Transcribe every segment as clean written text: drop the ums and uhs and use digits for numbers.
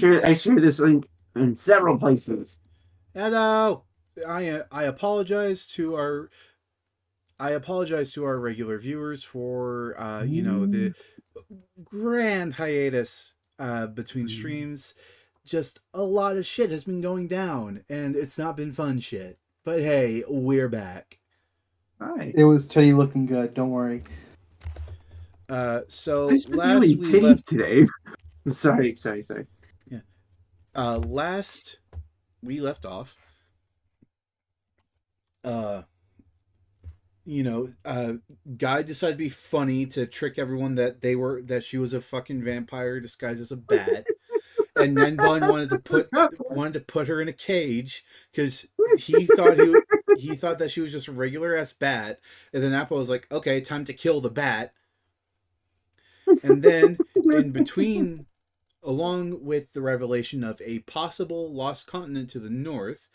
share this link in several places. Hello. I apologize to our regular viewers for the grand hiatus between streams. Just a lot of shit has been going down, and it's not been fun shit. But hey, we're back. Hi. It was Teddy looking good. Don't worry. So There's been last really we titties left. today. Sorry. Yeah. Last we left off. Guy decided to be funny to trick everyone that she was a fucking vampire disguised as a bat. And Nenbun wanted to put her in a cage because he thought that she was just a regular ass bat, and then Apple was like, "Okay, time to kill the bat." And then in between, along with the revelation of a possible lost continent to the north,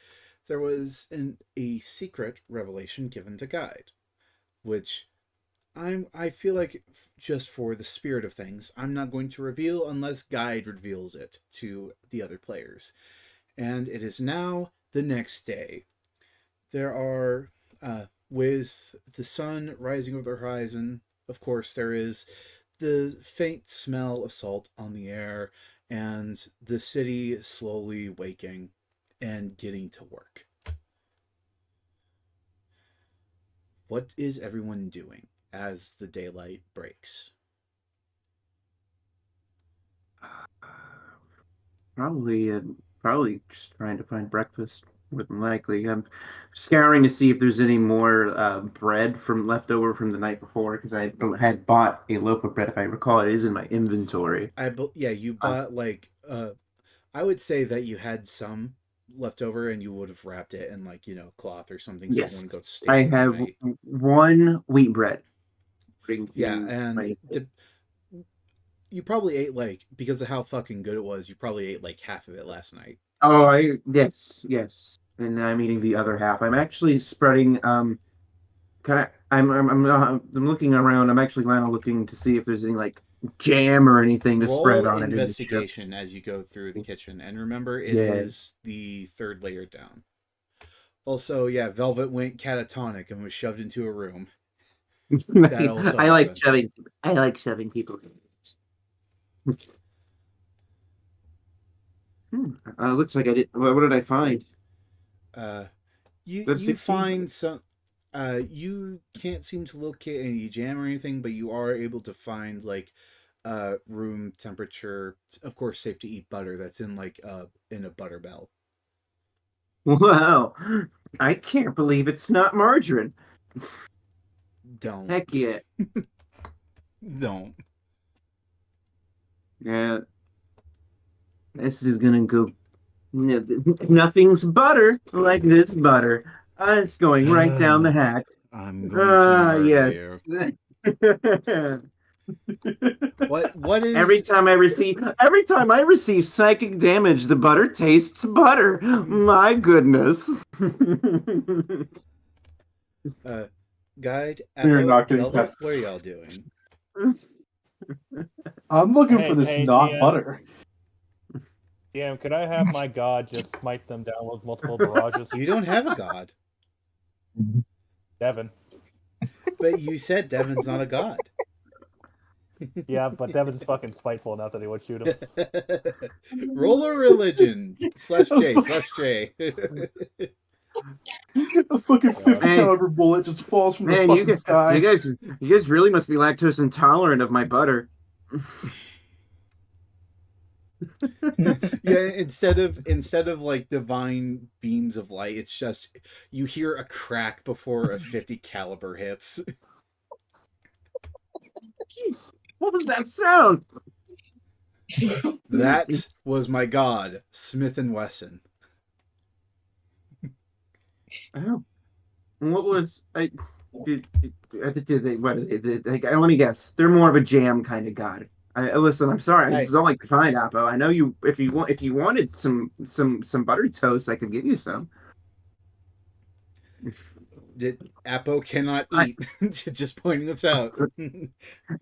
there was a secret revelation given to Guide, which I feel like, just for the spirit of things, I'm not going to reveal unless Guide reveals it to the other players. And it is now the next day. There are, with the sun rising over the horizon, of course, there is the faint smell of salt on the air, and the city slowly waking and getting to work. What is everyone doing as the daylight breaks? Probably just trying to find breakfast. More than likely, I'm scouring to see if there's any more bread from leftover from the night before because I had bought a loaf of bread. If I recall, it is in my inventory. You bought I would say that you had some left over and you would have wrapped it in cloth or something. So Yes, it go stale I have overnight. one wheat bread. Yeah, and you probably ate because of how fucking good it was. You probably ate half of it last night. Oh, yes, and I'm eating the other half. I'm actually spreading. I'm looking around. I'm actually kind of looking to see if there's any jam or anything to spread Roll on it. investigation as you go through the kitchen, and remember, it is the third layer down. Also, yeah, Velvet went catatonic and was shoved into a room. That also I like shoving. I like shoving people. Looks like I did. What did I find? You find some. You can't seem to locate any jam or anything, but you are able to find room temperature. Of course, safe to eat butter that's in in a butter bell. Wow, I can't believe it's not margarine. Don't. Heck yeah. Don't. Yeah. This is gonna go. Nothing's butter like this butter. It's going right down the hatch. I'm going to murder you. What is every time I receive psychic damage, the butter tastes butter. My goodness. Guide, You're not getting Velvet, pests. what are y'all doing? I'm looking for this not DM. butter. DM, could I have my god just smite them down with multiple barrages? You don't have a god. Devin. But you said Devin's not a god. Yeah, but Devin's fucking spiteful enough that he would shoot him. Roll a religion. /J. A fucking 50 caliber bullet just falls from the fucking sky. You guys really must be lactose intolerant of my butter. Yeah, instead of divine beams of light, it's just you hear a crack before a 50 caliber hits. What does that sound? That was my god, Smith and Wesson. Oh, what was I? Let me guess. They're more of a jam kind of god. Listen, I'm sorry. This is all I could find, Appo. I know you. If you wanted some buttery toast, I could give you some. Apo cannot I- eat. Just pointing this out.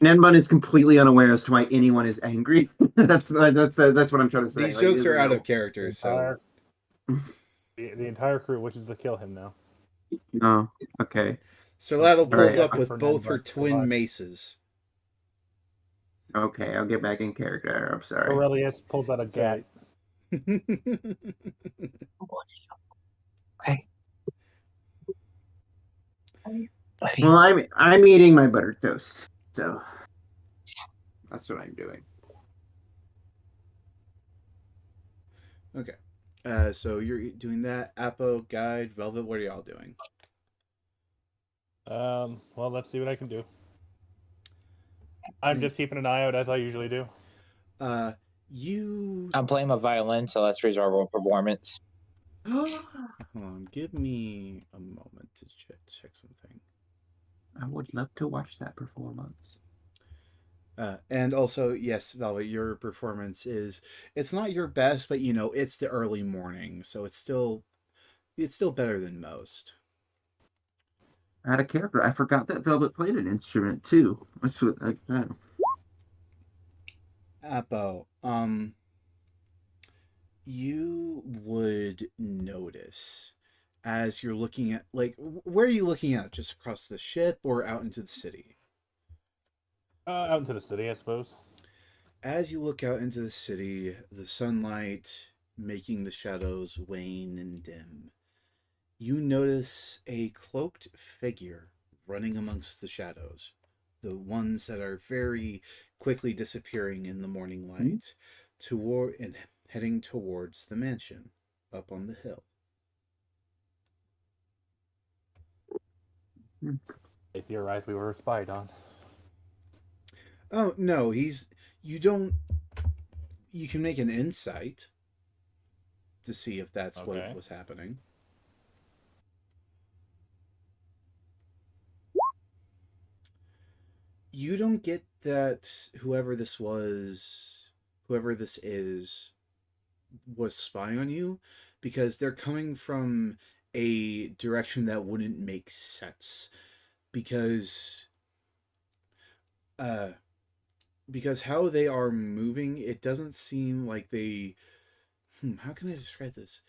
Nenbun is completely unaware as to why anyone is angry. That's what I'm trying to say. These Like, he jokes are doesn't out of know. character, so The entire crew wishes to kill him now. Oh, okay. Serlato All pulls right. up Happy with for both Nenbun her to twin survive. maces. Okay, I'll get back in character. I'm sorry. Aurelius pulls out a It's all gat. right. Okay. Well, I'm eating my buttered toast, so that's what I'm doing. Okay. So you're doing that. Apo, Guide, Velvet, what are y'all doing? Well, let's see what I can do. I'm just keeping an eye out as I usually do. You I'm playing my violin, so let's reserve our performance. hold on. Give me a moment to check something. I would love to watch that performance. And also, yes, Velvet, your performance it's not your best, but it's the early morning, so it's still better than most. Out of character, I forgot that Velvet played an instrument too. That's what I Apo, you would notice as you're looking at, like, where are you looking at? Just across the ship or out into the city? Out into the city, I suppose. As you look out into the city, the sunlight making the shadows wane and dim, you notice a cloaked figure running amongst the shadows, the ones that are very quickly disappearing in the morning light, toward and heading towards the mansion up on the hill. They theorized we were spied on. Oh no, you can make an insight to see if that's Okay. what was happening. You don't get that whoever this is, was spying on you, because they're coming from a direction that wouldn't make sense. Because how they are moving, it doesn't seem like they. How can I describe this?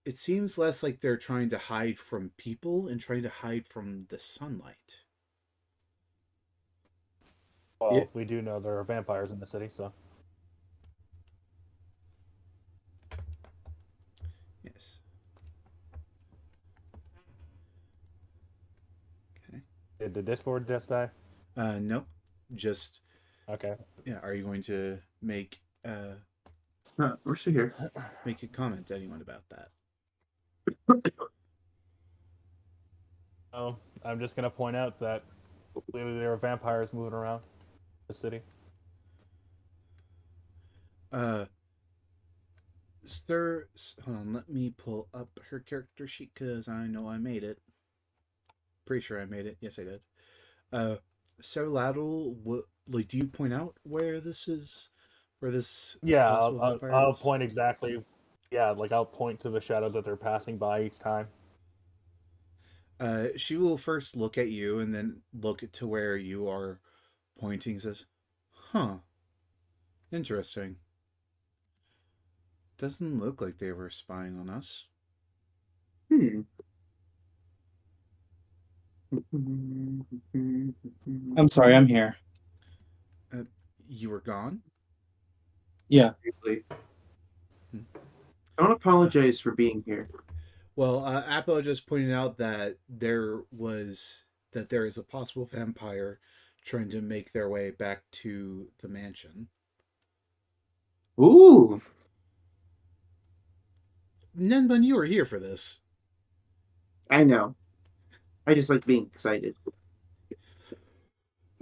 It seems less like they're trying to hide from people and trying to hide from the sunlight. Well, we do know there are vampires in the city, so. Yes. Okay. Did the Discord just die? No. Just Okay. yeah. Are you going to make we're still here. make a comment to anyone about that? Oh, I'm just gonna point out that clearly there are vampires moving around the city. Sir, hold on. Let me pull up her character sheet because I know I made it. Pretty sure I made it. Yes, I did. Sir Laddle, do you point out where this Yeah, possible vampire I'll is? point exactly. Yeah, like I'll point to the shadows that they're passing by each time. She will first look at you and then look to where you are pointing and says, "Huh, interesting. Doesn't look like they were spying on us." I'm sorry, I'm here. You were gone? Yeah. Don't apologize for being here. Well, Apo just pointed out that there is a possible vampire trying to make their way back to the mansion. Ooh. Nenbun, you were here for this. I know. I just like being excited.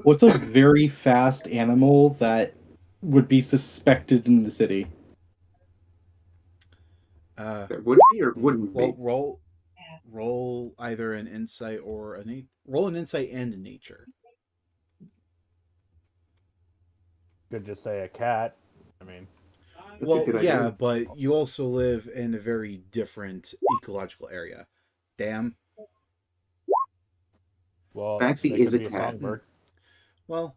What's a very fast animal that would be suspected in the city? There would be or wouldn't Well, be. roll either an insight or roll an insight and a nature. Could just say a cat. I mean, That's a Well, good yeah, idea. but you also live in a very different ecological area. Damn. Well, Maxie that is could a be a cat. songbird. Well,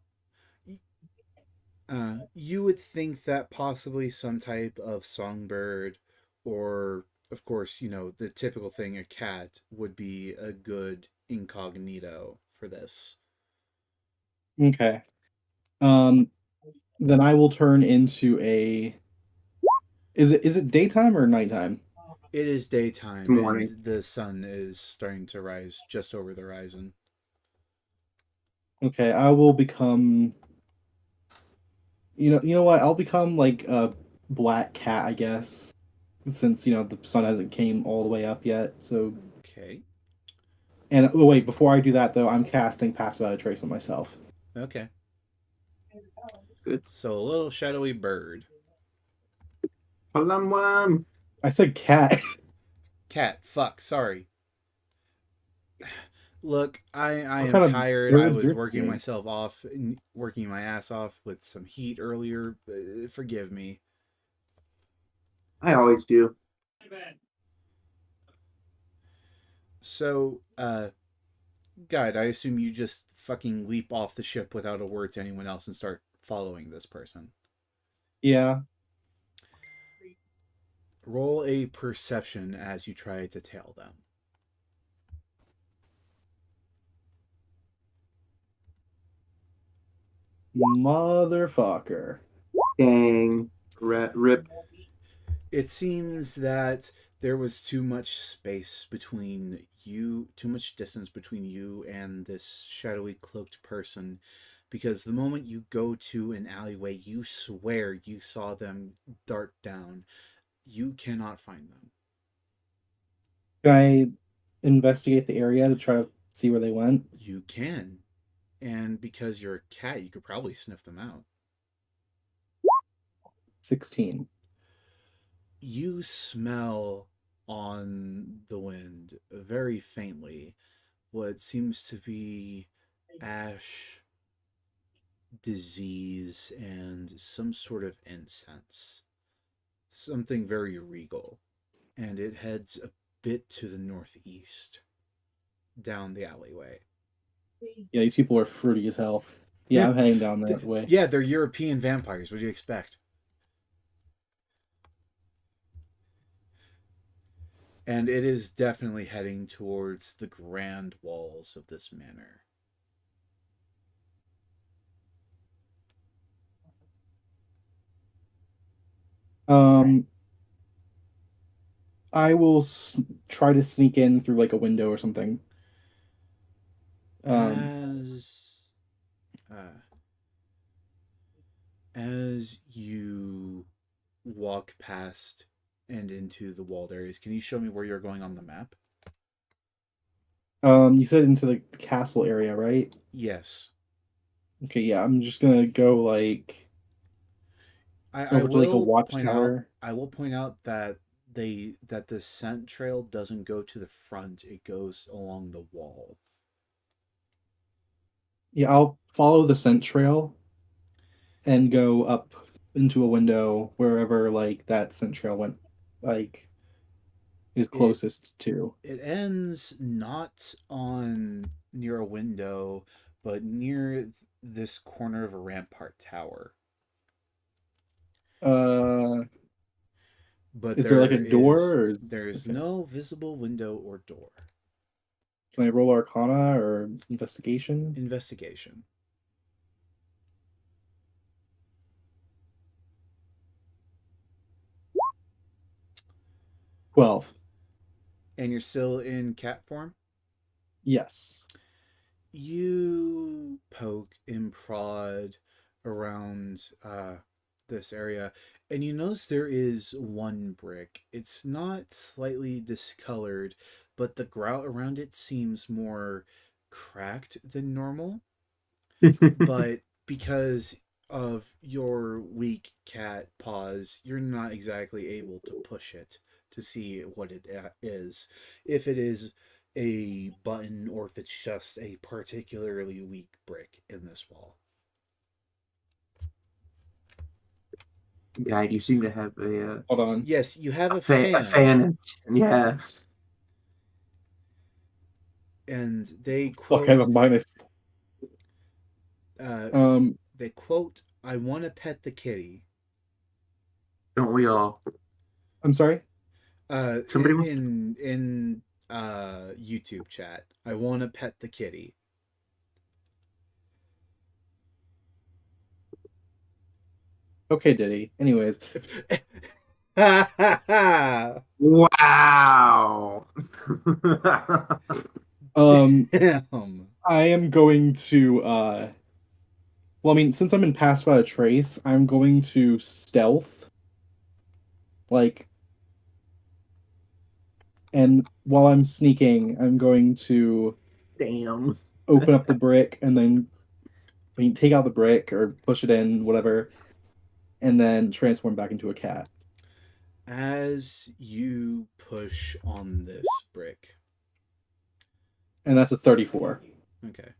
you would think that possibly some type of songbird, or of course, the typical thing, a cat, would be a good incognito for this. Okay. Then I will turn into a. Is it daytime or nighttime? It is daytime, and Morning. the sun is starting to rise just over the horizon. Okay, I will become. You know what? I'll become like a black cat, I guess, since the sun hasn't came all the way up yet. So, Okay. and oh, wait, before I do that though, I'm casting Pass Without a Trace on myself. Okay. Good. So a little shadowy bird. Palamwan. I said cat. Cat. Fuck. Sorry. Look, I What am kind of tired. I bird's was your working thing? myself off, working my ass off with some heat earlier. Forgive me. I always do. So, guide, I assume you just fucking leap off the ship without a word to anyone else and start following this person. Yeah. Roll a perception as you try to tail them. Motherfucker. Dang. Rip. It seems that there was too much space between you, too much distance between you and this shadowy cloaked person, because the moment you go to an alleyway, you swear you saw them dart down. You cannot find them. Can I investigate the area to try to see where they went? You can. And because you're a cat, you could probably sniff them out. 16. You smell on the wind very faintly what seems to be ash, disease, and some sort of incense. Something very regal. And it heads a bit to the northeast, down the alleyway. Yeah, these people are fruity as hell. Yeah, I'm heading down that way. Yeah, they're European vampires. What do you expect? And it is definitely heading towards the grand walls of this manor. Um, I will try to sneak in through like a window or something. As uh, as you walk past and into the walled areas, can you show me where you're going on the map? You said into the castle area, right? Yes. Okay, yeah, I'm just gonna go like I over to like a will point out watchtower. I will point out that the scent trail doesn't go to the front, it goes along the wall. Yeah, I'll follow the scent trail and go up into a window wherever like that scent trail went, like is It closest to. it ends not on near a window, but near this corner of a rampart tower. Uh, But is there like a door or there's okay. no visible window or door. Can I roll Arcana or investigation? Investigation. 12. And you're still in cat form? Yes. You poke and prod around this area, and you notice there is one brick. It's not slightly discolored, but the grout around it seems more cracked than normal. But because of your weak cat paws, you're not exactly able to push it to see what it is. If it is a button or if it's just a particularly weak brick in this wall. Yeah, you seem to have a Hold on. Yes, you have a a fan. fan. Yeah. and they Fuck, I have a quote, minus. uh, Um, they quote, "I want to pet the kitty." Don't we all? I'm sorry. Somebody wants In YouTube chat, "I want to pet the kitty." Okay, Diddy. Anyways, Wow. um, Damn. I am going to well, I mean, since I'm in Pass Without a Trace, I'm going to stealth, like, and while I'm sneaking, I'm going to Damn. open up the brick and then, I mean, take out the brick or push it in, whatever, and then transform back into a cat. As you push on this brick, And that's a 34. okay.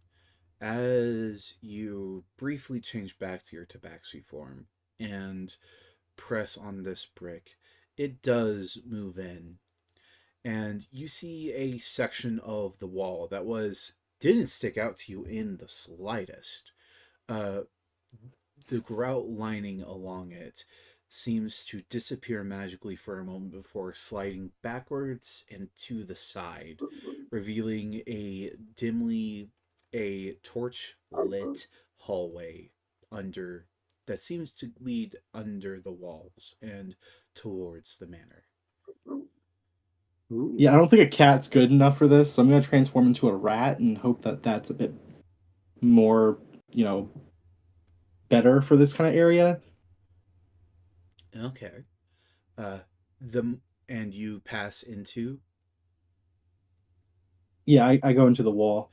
As you briefly change back to your tabaxi form and press on this brick, it does move in, and you see a section of the wall that didn't stick out to you in the slightest. Uh, the grout lining along it seems to disappear magically for a moment before sliding backwards and to the side, revealing a torch lit hallway under that seems to lead under the walls and towards the manor. Ooh. Yeah, I don't think a cat's good enough for this, so I'm going to transform into a rat and hope that that's a bit more, you know, better for this kind of area. Okay. Uh the and you pass into Yeah, I go into the wall.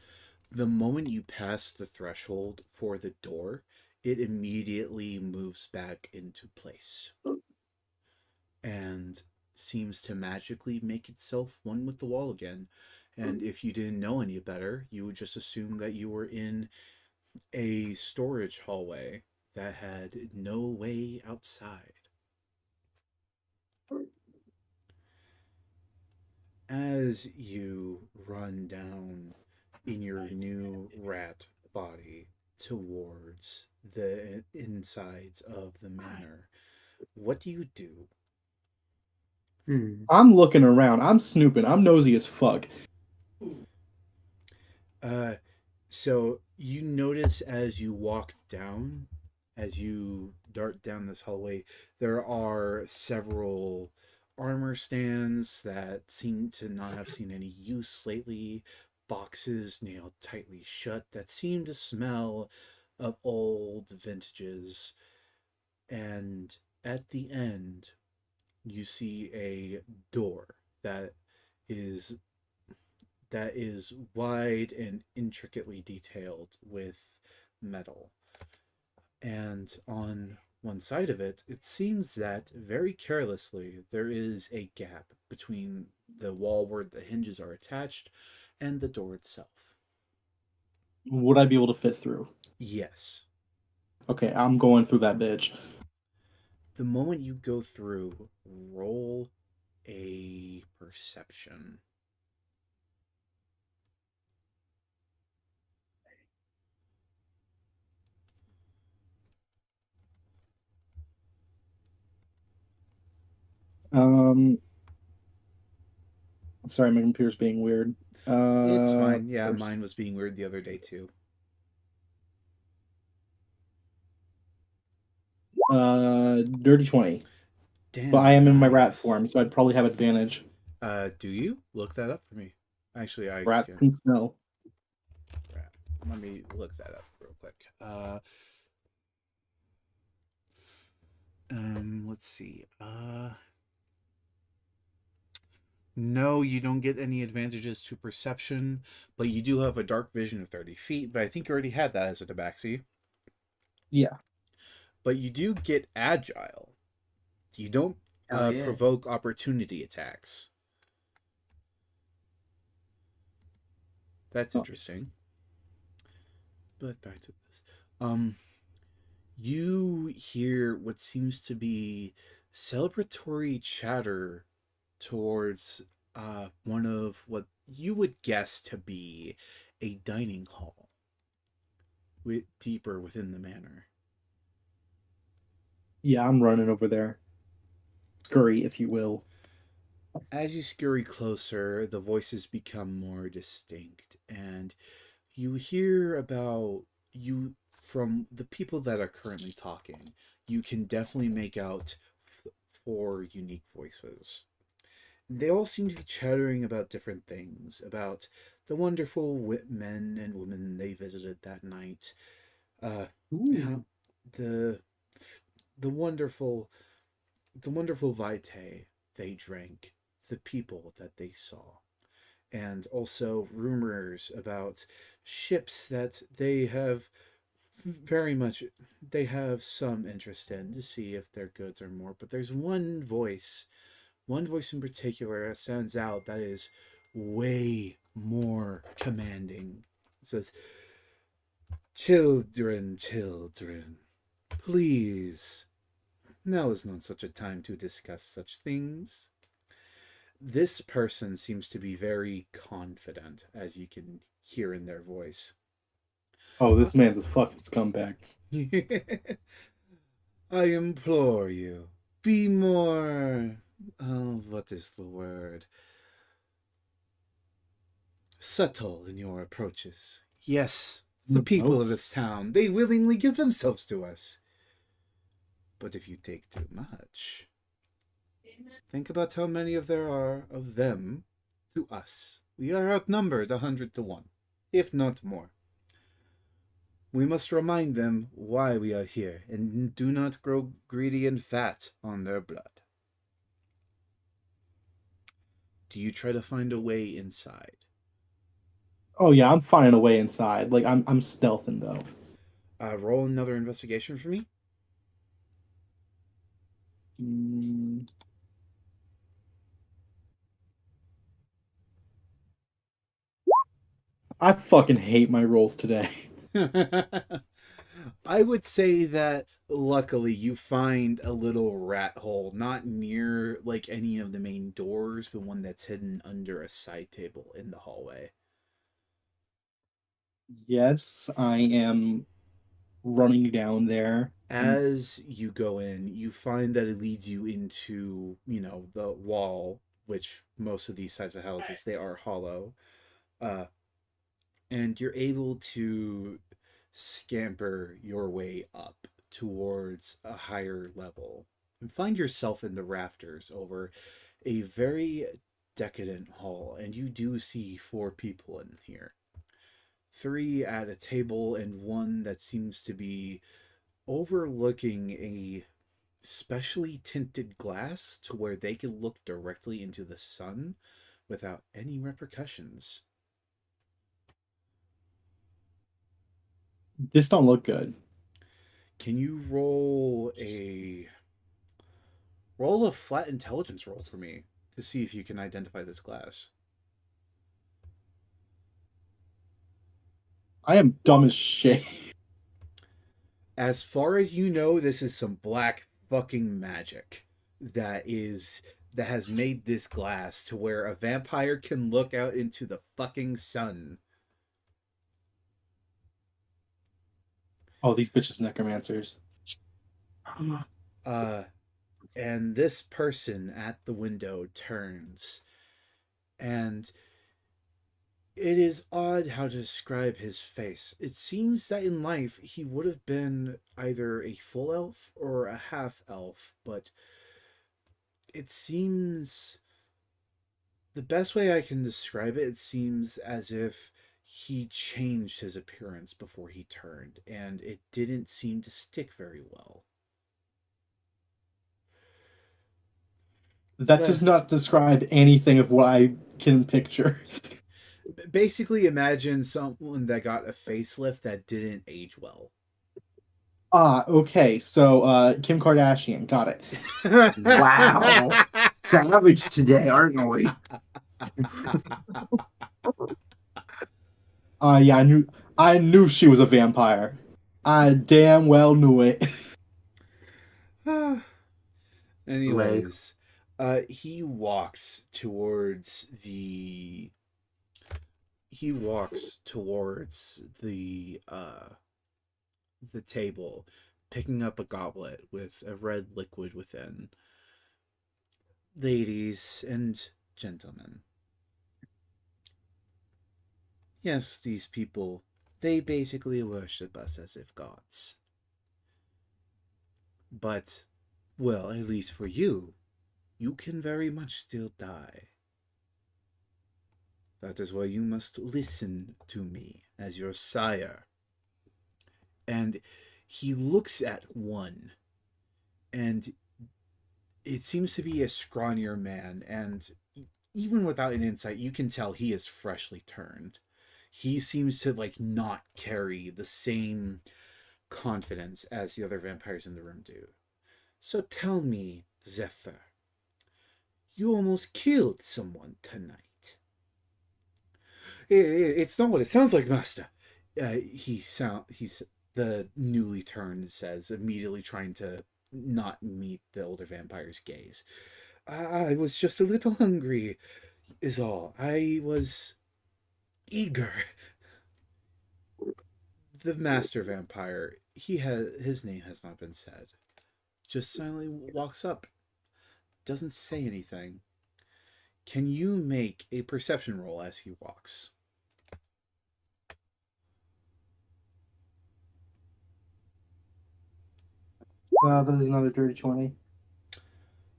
the moment you pass the threshold for the door, it immediately moves back into place and seems to magically make itself one with the wall again. And if you didn't know any better, you would just assume that you were in a storage hallway that had no way outside. As you run down in your new rat body towards the insides of the manor, what do you do? I'm looking around. I'm snooping. I'm nosy as fuck. Uh, so you notice as you walk down, as you dart down this hallway, there are several armor stands that seem to not have seen any use lately, boxes nailed tightly shut that seem to smell of old vintages, and at the end, you see a door is that is wide and intricately detailed with metal. And on one side of it, it seems that very carelessly there is a gap between the wall where the hinges are attached and the door itself. Would I be able to fit through? Yes. Okay, I'm going through that bitch. The moment you go through, roll a perception. Um, sorry, my computer's being weird. It's fine. Yeah, First. mine was being weird the other day too. Dirty 20. Damn. But I am in my rat nice. form, so I'd probably have advantage. Do you look that up for me? Actually, I Rats can. can smell. Let me look that up real quick. Let's see. No, you don't get any advantages to perception, but you do have a dark vision of 30 feet. But I think you already had that as a tabaxi. Yeah. But you do get agile. You don't Oh, yeah. provoke opportunity attacks. That's Nice. interesting. But back to this. You hear what seems to be celebratory chatter towards one of what you would guess to be a dining hall deeper within the manor. Yeah, I'm running over there. Scurry, if you will. As you scurry closer, the voices become more distinct, and you hear about you from the people that are currently talking. You can definitely make out four unique voices. They all seem to be chattering about different things, about the wonderful men and women they visited that night, how the the wonderful vitae they drank, the people that they saw, and also rumors about ships that they have very much they have some interest in to see if they're goods or more. But there's one voice in particular that stands out that is way more commanding. It says, "Children, children, please, now is not such a time to discuss such things." This person seems to be very confident, as you can hear in their voice. Oh, this man's a fucking scumbag. I implore you, be more. Oh, what is the word? Subtle in your approaches. Yes, the people of this town, they willingly give themselves to us. But if you take too much, think about how many of there are of them to us. We are outnumbered 100 to 1, if not more. We must remind them why we are here, and do not grow greedy and fat on their blood. Do you try to find a way inside? Oh yeah, I'm finding a way inside. Like I'm stealthing though. Roll another investigation for me. I fucking hate my rolls today. I would say that luckily you find a little rat hole, not near like any of the main doors, but one that's hidden under a side table in the hallway. Yes, I am running down there. As you go in, you find that it leads you into, the wall, which most of these types of houses, they are hollow. And you're able to scamper your way up towards a higher level and find yourself in the rafters over a very decadent hall. And you do see four people in here, three at a table and one that seems to be overlooking a specially tinted glass to where they can look directly into the sun without any repercussions. This don't look good. Can you roll a flat intelligence roll for me to see if you can identify this glass? I am dumb as shit. As far as you know, this is some black fucking magic that has made this glass to where a vampire can look out into the fucking sun. Oh, these bitches necromancers. And this person at the window turns, and it is odd how to describe his face. It seems that in life he would have been either a full elf or a half elf, but it seems, the best way I can describe it, it seems as if he changed his appearance before he turned, and it didn't seem to stick very well. That does not describe anything of what I can picture. Basically, imagine someone that got a facelift that didn't age well. Okay. So, Kim Kardashian, got it. Wow. Savage today, aren't we? Yeah, I knew she was a vampire. I damn well knew it. Anyways, he walks towards the he walks towards the table, picking up a goblet with a red liquid within. Ladies and gentlemen, yes, these people, they basically worship us as if gods. But, well, at least for you, you can very much still die. That is why you must listen to me as your sire. And he looks at one, and it seems to be a scrawnier man, and even without an insight, you can tell he is freshly turned. He seems to like not carry the same confidence as the other vampires in the room do. So tell me, Zephyr, you almost killed someone tonight. It's not what it sounds like, Master. He's the newly turned says, immediately trying to not meet the older vampire's gaze. I was just a little hungry, is all. I was eager. The master vampire, his name has not been said. Just silently walks up. Doesn't say anything. Can you make a perception roll as he walks? That is another dirty 20.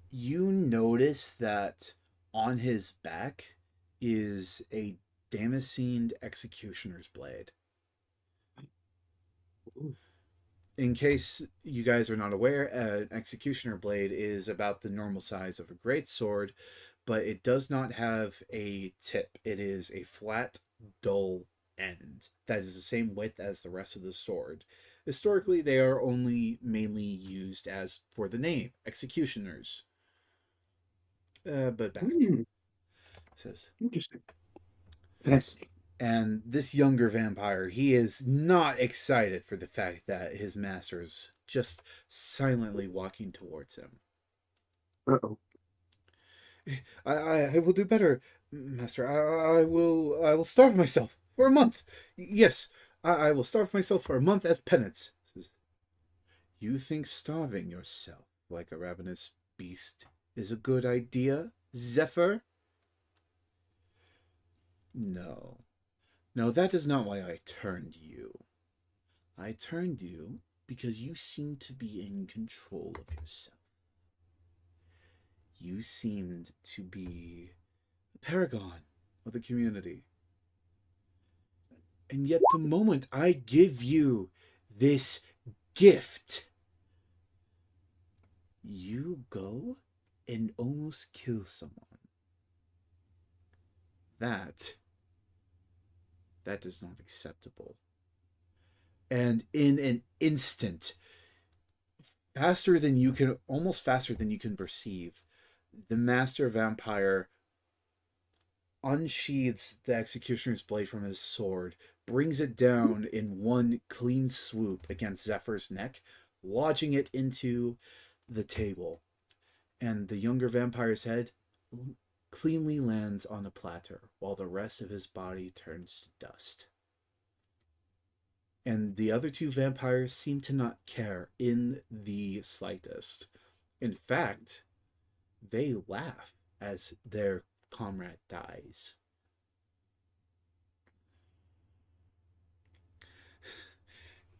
You notice that on his back is a damascened executioner's blade. In case you guys are not aware, an executioner blade is about the normal size of a great sword, but it does not have a tip. It is a flat, dull end that is the same width as the rest of the sword. Historically, they are only mainly used as for the name, executioners. But back. Says. Interesting. Fascinating. And this younger vampire, he is not excited for the fact that his master is just silently walking towards him. Uh-oh. I will do better, Master. I will starve myself for a month. Yes, I will starve myself for a month as penance. You think starving yourself like a ravenous beast is a good idea, Zephyr? No. No, that is not why I turned you. I turned you because you seem to be in control of yourself. You seemed to be a paragon of the community. And yet the moment I give you this gift, you go and almost kill someone. That is not acceptable. And in an instant, almost faster than you can perceive, the master vampire unsheathes the executioner's blade from his sword, brings it down in one clean swoop against Zephyr's neck, lodging it into the table. And the younger vampire's head cleanly lands on a platter, while the rest of his body turns to dust. And the other two vampires seem to not care in the slightest. In fact, they laugh as their comrade dies.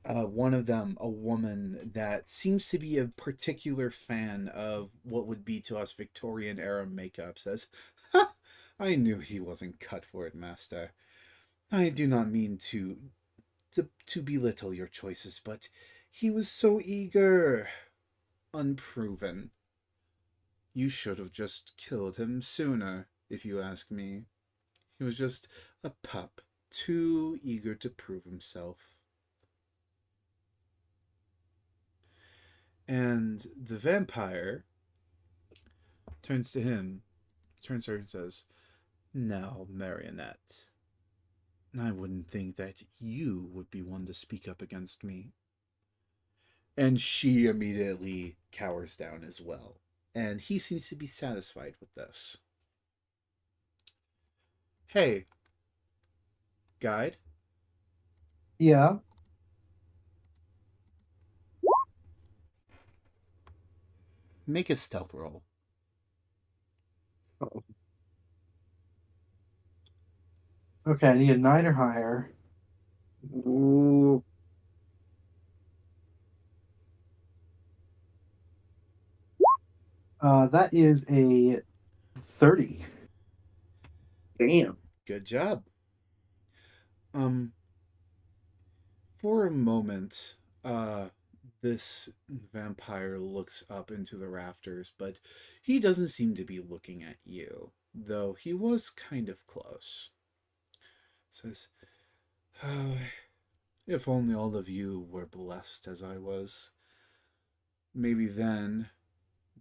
One of them, a woman that seems to be a particular fan of what would be to us Victorian era makeup, says, "Ha! I knew he wasn't cut for it, Master. I do not mean to belittle your choices, but he was so eager, unproven. You should have just killed him sooner, if you ask me. He was just a pup, too eager to prove himself." And the vampire turns to her and says, "Now, Marionette, I wouldn't think that you would be one to speak up against me." And she immediately cowers down as well. And he seems to be satisfied with this. Hey, Guide, Yeah. make a stealth roll. Okay, I need a 9 or higher. Ooh. That is a 30. Damn. Good job. For a moment, this vampire looks up into the rafters, but he doesn't seem to be looking at you, though he was kind of close. Says, oh, if only all of you were blessed as I was. Maybe then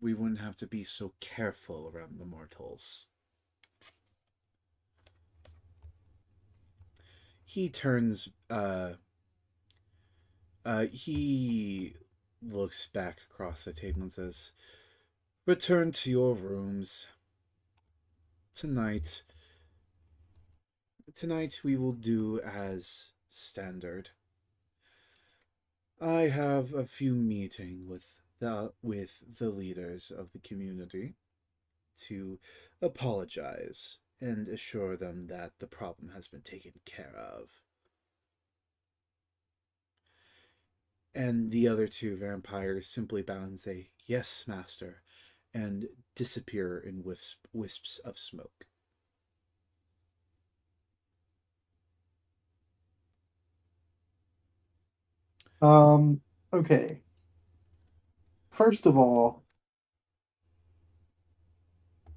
we wouldn't have to be so careful around the mortals. He turns, he looks back across the table and says, return to your rooms. Tonight we will do as standard. I have a few meeting with the leaders of the community to apologize and assure them that the problem has been taken care of. And the other two vampires simply bow and say, yes, master, and disappear in wisps of smoke. Okay. First of all,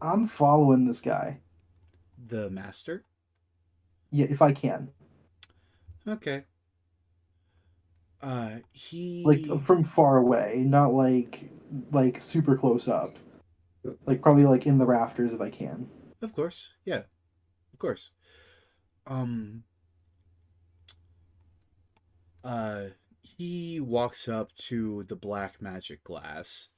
I'm following this guy. The master? Yeah, if I can. Okay. He... Like from far away, not like super close up. Like probably like in the rafters if I can. Of course, yeah. Of course. He walks up to the black magic glass,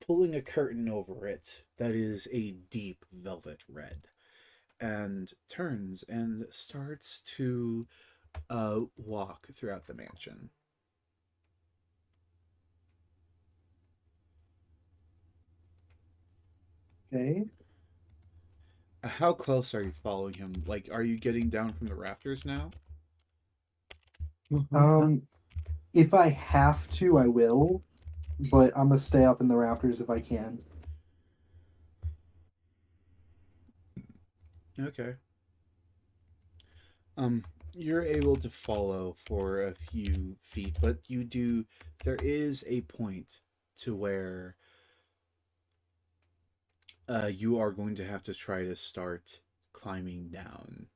pulling a curtain over it that is a deep velvet red, and turns and starts to walk throughout the mansion. Okay. How close are you following him? Like, are you getting down from the rafters now? If I have to, I will, but I'm gonna stay up in the rafters if I can. Okay. You're able to follow for a few feet, but there is a point to where you are going to have to try to start climbing down.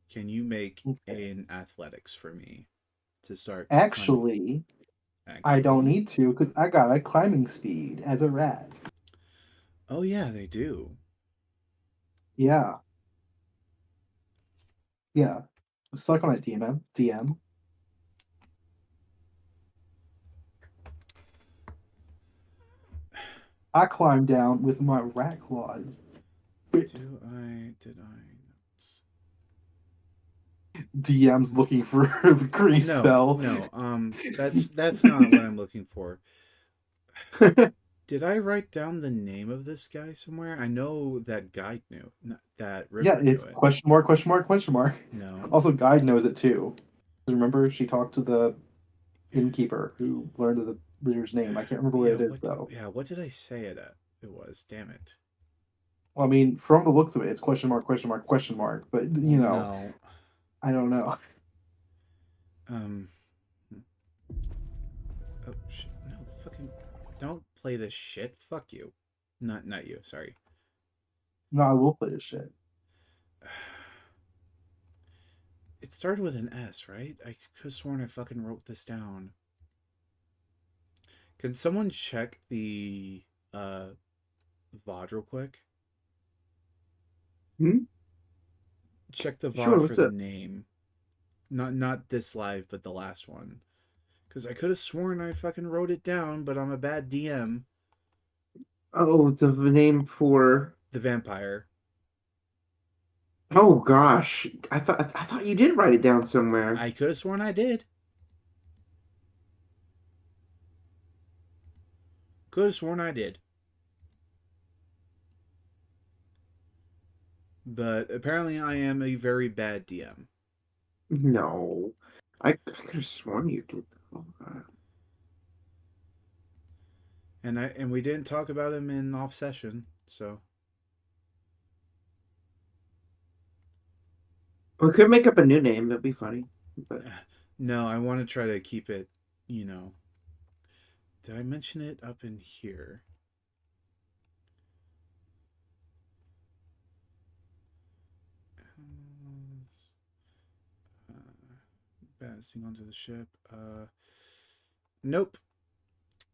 Can you make an athletics for me to start Actually, I don't need to because I got a climbing speed as a rat. Oh yeah, they do. Yeah. Yeah. Suck on it, DM. I climbed down with my rat claws. Did I DM's looking for the grease spell. No, that's not what I'm looking for. Did I write down the name of this guy somewhere? I know that guide knew, that River Yeah, it's knew it. question mark, question mark, question mark. No. Also, Guide knows it too. Remember, she talked to the innkeeper who learned the reader's name. I can't remember what it is, though. What did I say it was? Damn it. Well, I mean, from the looks of it, it's question mark, question mark, question mark. But, you know, No. I don't know. Oh, shit. No, fucking... Don't play this shit. Fuck you. Not you, sorry. No, I will play this shit. It started with an S, right? I could have sworn I fucking wrote this down. Can someone check the VOD real quick? Check the VOD Sure, for the name. Not this live, but the last one. Because I could have sworn I fucking wrote it down, but I'm a bad DM. Oh, the name for The vampire. Oh gosh, I thought you did write it down somewhere. I could have sworn I did. Could have sworn I did. But apparently I am a very bad DM. No, I could have sworn you did. Oh, God. And we didn't talk about him in off session, so We could make up a new name. That'd be funny. But no, I want to try to keep it, you know. Did I mention it up in here? Bouncing onto the ship. Nope.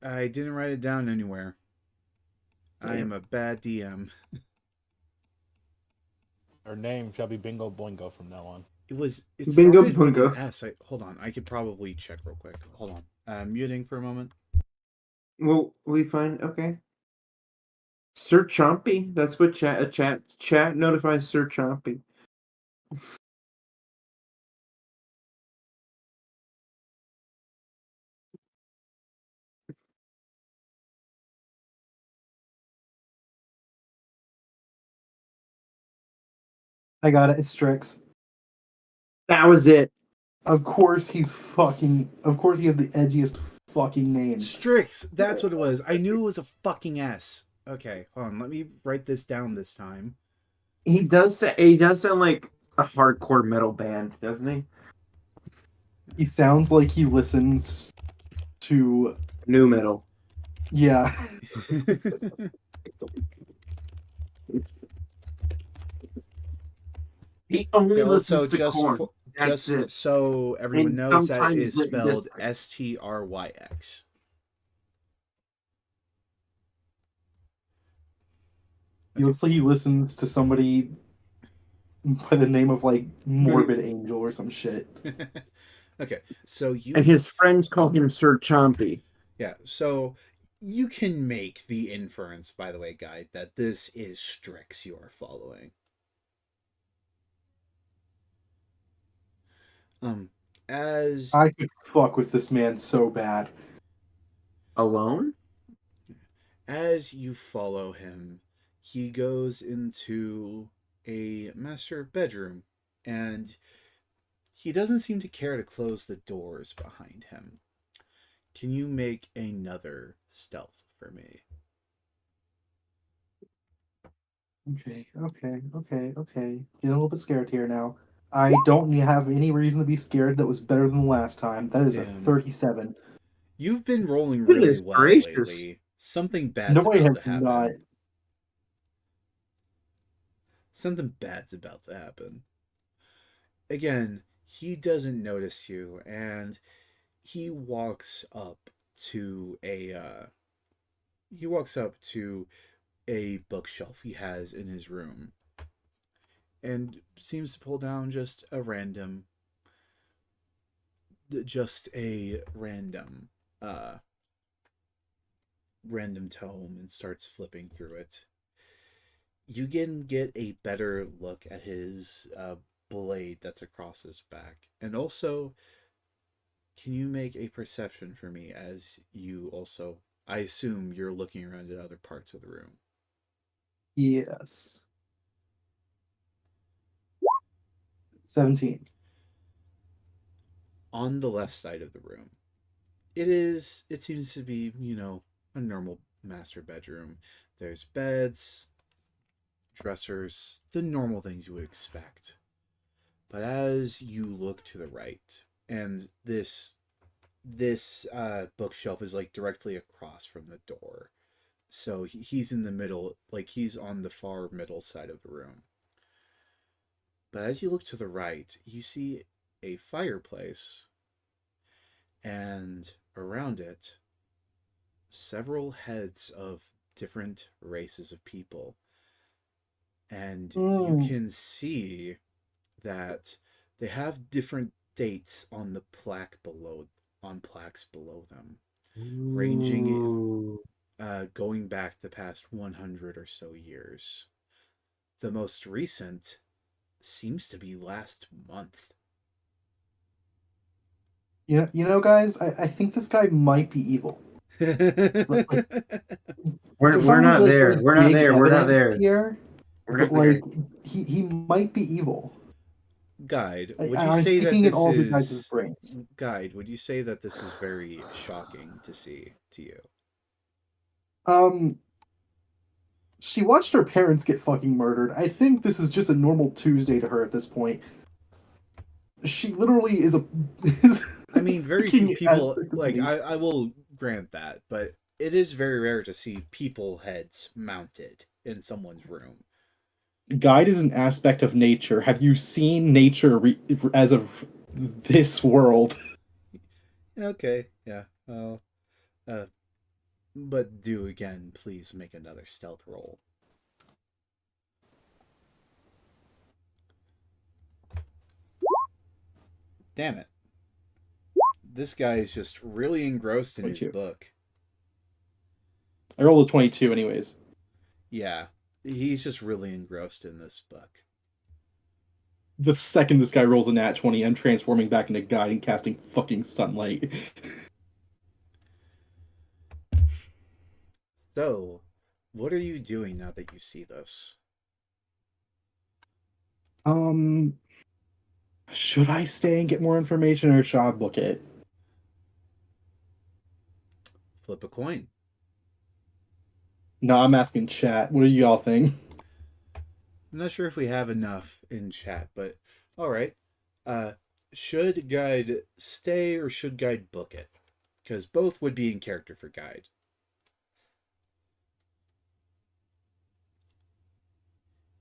I didn't write it down anywhere. I am a bad DM. Her name shall be Bingo Boingo from now on. It Bingo started with an Bungo. S. Hold on. I could probably check real quick. Hold on. Muting for a moment. well, we find okay. Sir Chompy. That's what chat notifies Sir Chompy. I got it. It's Strix. That was it. Of course he has the edgiest fucking name. Strix. That's what it was. I knew it was a fucking S. Okay, hold on. Let me write this down this time. He does sound like a hardcore metal band, doesn't he? He sounds like he listens to New metal. yeah. He only Also, listens to Korn. That's just it. so everyone And knows, that sometimes is Lit spelled Bizkit. Stryx. He looks like he listens to somebody by the name of like Morbid Angel or some shit. Okay, so you And his friends call him Sir Chompy. yeah, so you can make the inference, by the way, guy, that this is Strix you're following. As I could fuck with this man so bad. Alone? as you follow him, he goes into a master bedroom, and he doesn't seem to care to close the doors behind him. Can you make another stealth for me? Okay. Getting a little bit scared here now. I don't have any reason to be scared. That was better than the last time. That is a 37. You've been rolling really Goodness well gracious. lately. Something bad's No, I about have to happen. not. Something bad's about to happen. Again, he doesn't notice you, and he walks up to a bookshelf he has in his room, and seems to pull down just a random tome, and starts flipping through it. You can get a better look at his blade that's across his back. And also, can you make a perception for me, as you also, I assume you're looking around at other parts of the room. Yes. 17. On the left side of the room, it seems to be, a normal master bedroom. There's beds, dressers, the normal things you would expect. But as you look to the right, and this bookshelf is like directly across from the door, so he's in the middle, like he's on the far middle side of the room. But as you look to the right, you see a fireplace, and around it, several heads of different races of people. And you can see that they have different dates on plaques below them, ranging going back the past 100 or so years. The most recent seems to be last month. You know, guys, I think this guy might be evil. We're There's we're not not really, there. very We're not big there. We're not evidence there. here, We're but not there. like he might be evil. Guide, I- would you I'm say that speaking in this all of your guys' is brains. Guide, would you say that this is very shocking to see to you? She watched her parents get fucking murdered. I think this is just a normal Tuesday to her at this point. She literally is a. I mean, very fucking few people ass like company. I will grant that, but it is very rare to see people heads mounted in someone's room. Guide is an aspect of nature. Have you seen nature as of this world? Okay, yeah. But do again, please make another stealth roll. Damn it. This guy is just really engrossed in his 22. book. I rolled a 22 anyways. Yeah, he's just really engrossed in this book. The second this guy rolls a nat 20, I'm transforming back into Guide and casting fucking sunlight. So, what are you doing now that you see this? Should I stay and get more information or should I book it? Flip a coin. No, I'm asking chat. What do you all think? I'm not sure if we have enough in chat, but all right. Should Guide stay or should Guide book it? Because both would be in character for Guide.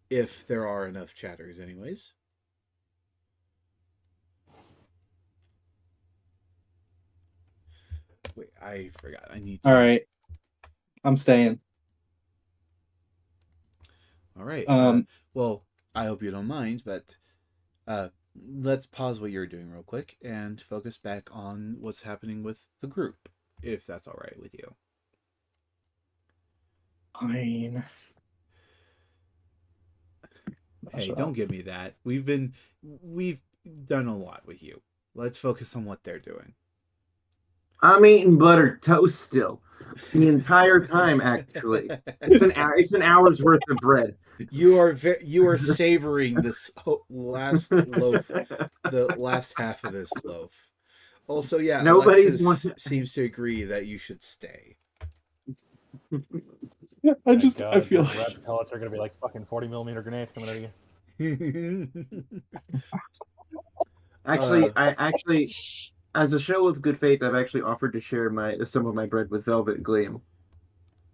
If there are enough chatters, anyways. Wait, I forgot. I need to. All right. I'm staying. All right. Um, Well, I hope you don't mind, but let's pause what you're doing real quick and focus back on what's happening with the group, if that's all right with you. Fine. Hey, don't give me that. We've done a lot with you. Let's focus on what they're doing. I'm eating buttered toast still. The entire time, actually. It's an hour's worth of bread. You are savoring this last loaf, the last half of this loaf. Also, yeah, Nobody's Alexis seems to agree that you should stay. Yeah, I My God, feel those red pellets are gonna be like fucking 40mm grenades coming at you. Actually, as a show of good faith, I've actually offered to share some of my bread with Velvet Gleam,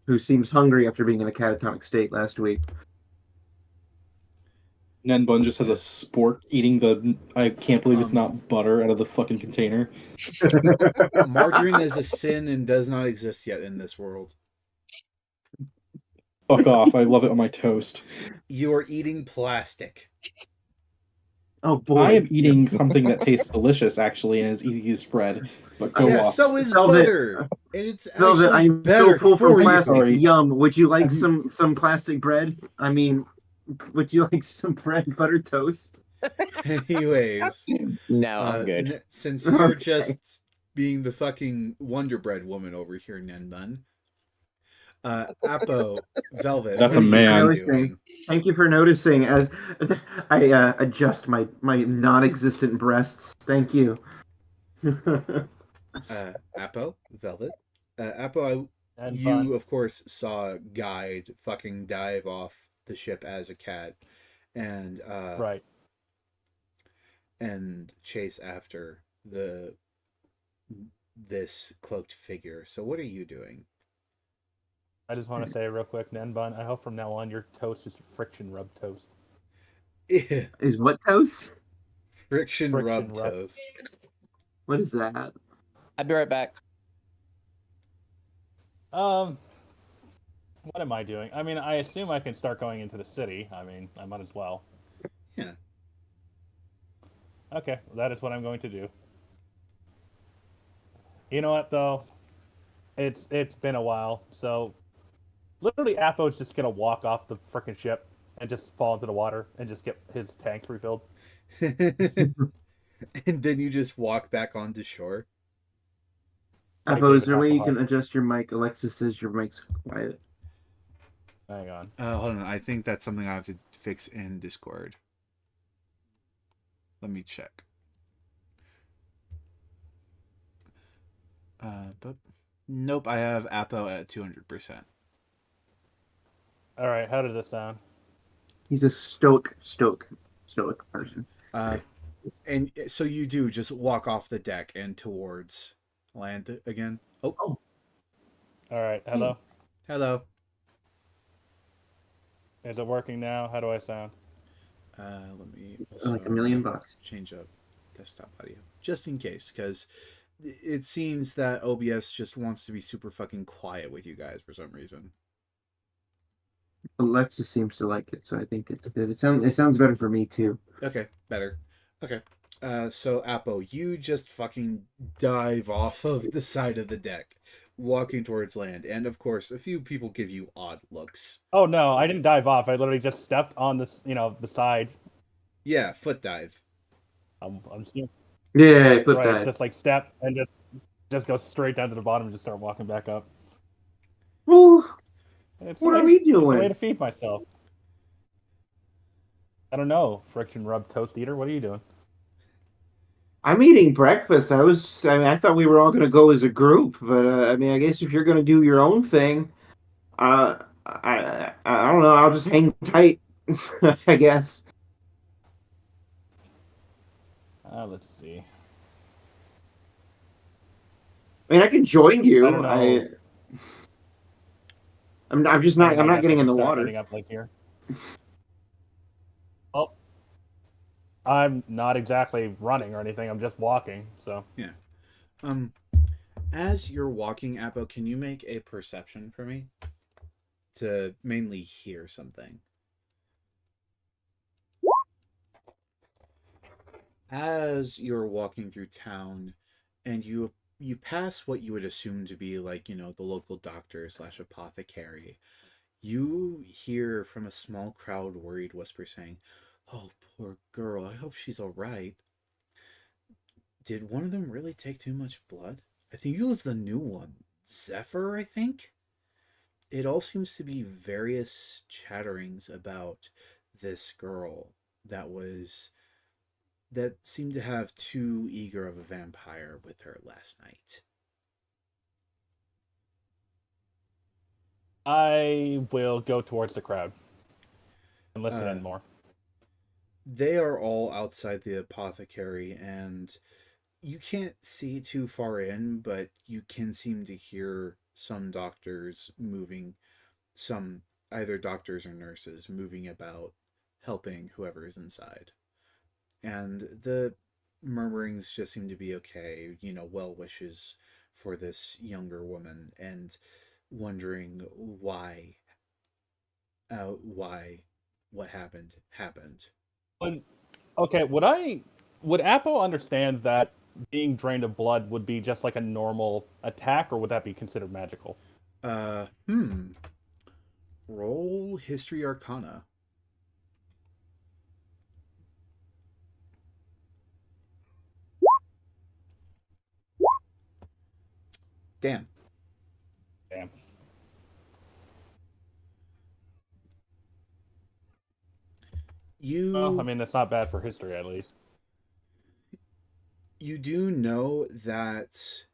who seems hungry after being in a catatonic state last week. Nenbun just has a spork eating the. I can't believe it's not butter out of the fucking container. Margarine is a sin and does not exist yet in this world. Fuck off! I love it on my toast. You are eating plastic. Oh boy! I am eating something that tastes delicious, actually, and is easy to spread. But go Yeah, off. so is Velvet. butter. And it's Velvet, actually I'm better so full for from you. plastic. Sorry. Yum. Would you like Have you- some plastic bread? I mean, would you like some bread butter toast? Anyways, No, I'm good. Since you're Okay. just being the fucking Wonder Bread woman over here, Nenbun. Apo, Velvet. That's what a are man. you doing? Thank you for noticing. As I adjust my non-existent breasts. Thank you. Apo, Velvet. Apo, And you fun. of course saw Guide fucking dive off the ship as a cat, and Right. and chase after this cloaked figure. So what are you doing? I just want to say real quick, Nenbun, I hope from now on your toast is friction rub toast. Is what toast? Friction rub rub. toast. What is that? I'll be right back. What am I doing? I mean, I assume I can start going into the city. I mean, I might as well. Yeah. Okay, well, that is what I'm going to do. You know what, though? It's been a while, so literally Apo's just gonna walk off the frickin' ship and just fall into the water and just get his tanks refilled. And then you just walk back onto shore. Apo, is there a way you Hasselhoff. can adjust your mic? Alexis says your mic's quiet. Hang on. Hold on. I think that's something I have to fix in Discord. Let me check. But nope, I have Apo at 200%. All right, how does this sound? He's a stoic person. And so you do just walk off the deck and towards land again. Oh, All right, hello. hello. Is it working now? How do I sound? Let me also Like $1,000,000. change up desktop audio just in case, because it seems that OBS just wants to be super fucking quiet with you guys for some reason. Alexis seems to like it, so I think it's good. It sounds better for me too. Okay, better. Okay. So Apo, you just fucking dive off of the side of the deck, walking towards land, and of course, a few people give you odd looks. Oh no, I didn't dive off. I literally just stepped on this, the side. Yeah, foot dive. I'm seeing Yeah, put right. that. It's just like step and just go straight down to the bottom and just start walking back up. Well, It's what a are way, we It's a way doing? to feed myself. I don't know, friction rub toast eater. What are you doing? I'm eating breakfast. I thought we were all gonna go as a group, but I mean, I guess if you're gonna do your own thing, I don't know. I'll just hang tight, I guess. Let's see. I mean, I can join you. I don't know. I'm just I not. mean, I'm I not guess getting I in can the start water. ending up like here. Oh, I'm not exactly running or anything. I'm just walking. So Yeah. As you're walking, Apo, can you make a perception for me to mainly hear something? As you're walking through town, and you pass what you would assume to be like the local doctor slash apothecary, you hear from a small crowd worried whisper saying, "Oh, poor girl. I hope she's all right. Did one of them really take too much blood? I think it was the new one, Zephyr. I think." It all seems to be various chatterings about this girl that seemed to have too eager of a vampire with her last night. I will go towards the crowd and listen in Uh, more. They are all outside the apothecary, and you can't see too far in, but you can seem to hear some doctors moving, some either doctors or nurses moving about, helping whoever is inside. And the murmurings just seem to be okay, well wishes for this younger woman, and wondering why what happened. Okay, would Apple understand that being drained of blood would be just like a normal attack, or would that be considered magical? Uh, Roll History Arcana. Damn. Damn. Well, I mean, that's not bad for history, at least. You do know that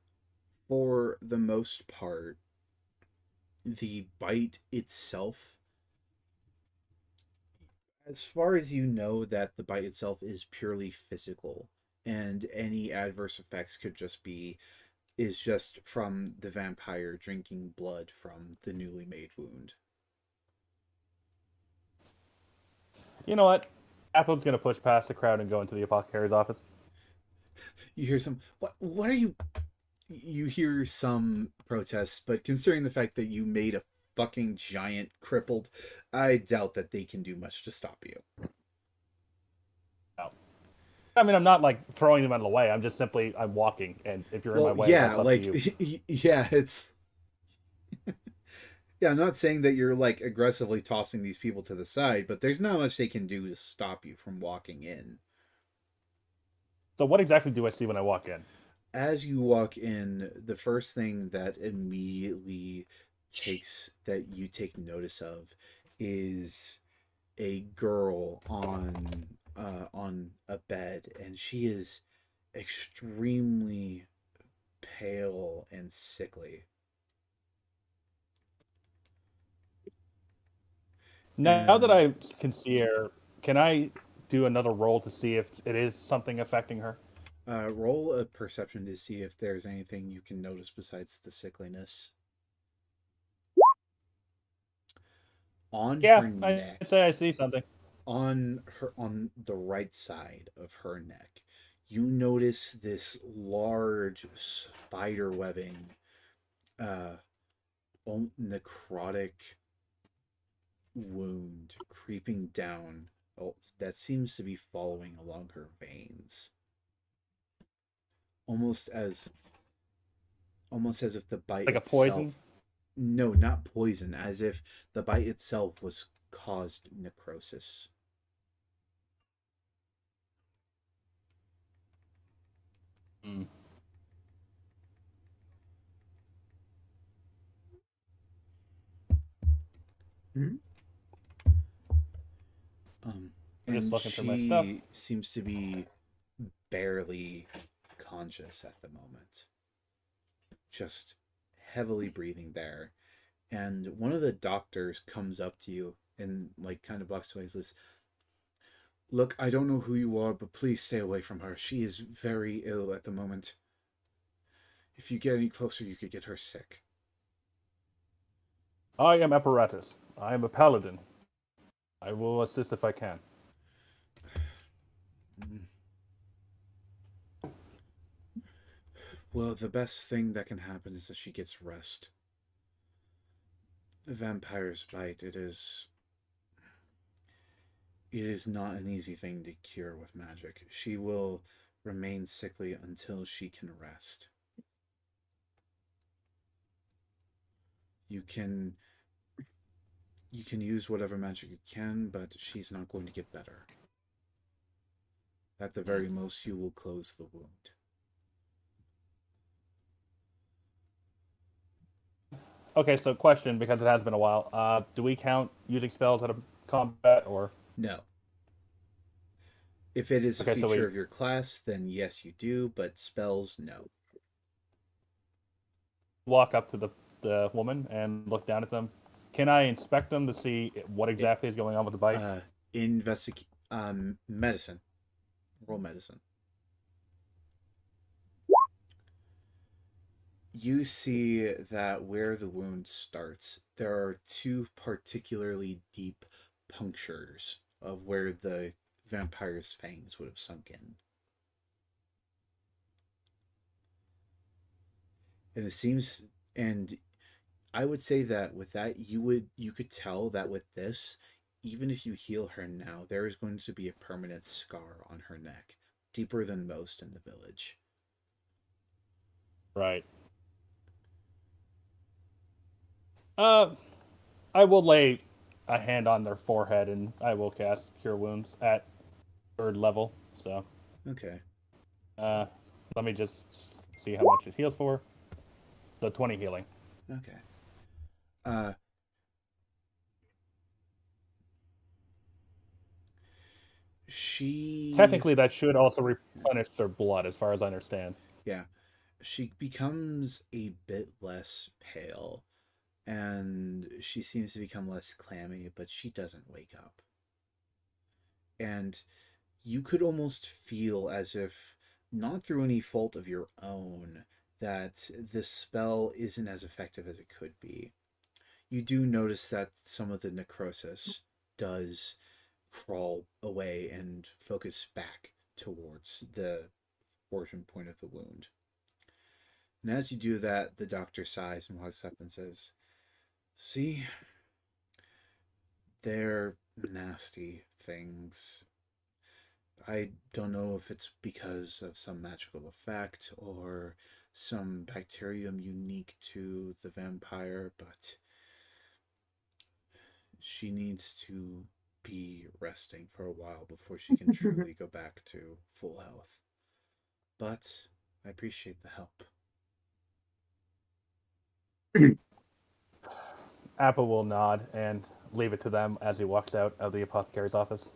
for the most part, the bite itself, as far as you know, that the bite itself is purely physical, and any adverse effects is just from the vampire drinking blood from the newly made wound. You know what? Apple's gonna push past the crowd and go into the apothecary's office. You hear some what are you hear some protests, but considering the fact that you made a fucking giant crippled, I doubt that they can do much to stop you. No. I mean, I'm not like throwing them out of the way. I'm walking, and if you're in my way, Yeah, that's up like to you. yeah, Yeah, I'm not saying that you're like aggressively tossing these people to the side, but there's not much they can do to stop you from walking in. So what exactly do I see when I walk in? As you walk in, the first thing that immediately you take notice of is a girl on a bed, and she is extremely pale and sickly. Now that And I can see her, can I do another roll to see if it is something affecting her? roll a perception to see if there's anything you can notice besides the sickliness. On Yeah, her I'd neck, say I see something. on the right side of her neck, you notice this large spider webbing, uh, necrotic wound creeping down, that seems to be following along her veins, almost as if the bite Like a poison? itself, no, not poison, as if the bite itself was caused necrosis. Mm. Hmm? Um, I'm just and looking through my stuff. she seems to be barely conscious at the moment, just heavily breathing there. And one of the doctors comes up to you and like kind of walks away and says, "Look, I don't know who you are, but please stay away from her. She is very ill at the moment. If you get any closer, you could get her sick." I am Apparatus. I am a paladin. I will assist if I can. Well, the best thing that can happen is that she gets rest. The vampire's bite, it is not an easy thing to cure with magic. She will remain sickly until she can rest. You can use whatever magic you can, but she's not going to get better. At the very most, you will close the wound. Okay, so question, because it has been a while. Do we count using spells out of combat, or? No. If it is a Okay, so feature we of your class, then yes, you do, but spells, no. walk up to the woman and look down at them. Can I inspect them to see what exactly is going on with the bite? Medicine. Roll medicine. You see that where the wound starts, there are two particularly deep punctures of where the vampire's fangs would have sunk in. And it seems, and I would say that with that, you could tell that with this, even if you heal her now, there is going to be a permanent scar on her neck, deeper than most in the village. Right. Uh, I will lay a hand on their forehead and I will cast Cure Wounds at 3rd level. So, Okay. uh, let me just see how much it heals for. So 20 healing. Okay. Uh, she Technically, that should also replenish their blood, as far as I understand. Yeah, she becomes a bit less pale, and she seems to become less clammy, but she doesn't wake up. And you could almost feel as if, not through any fault of your own, that this spell isn't as effective as it could be. You do notice that some of the necrosis does crawl away and focus back towards the origin point of the wound. And as you do that, the doctor sighs and walks up and says, "See, they're nasty things. I don't know if it's because of some magical effect or some bacterium unique to the vampire, but she needs to be resting for a while before she can truly go back to full health. But I appreciate the help. Apple will nod and leave it to them as he walks out of the apothecary's office.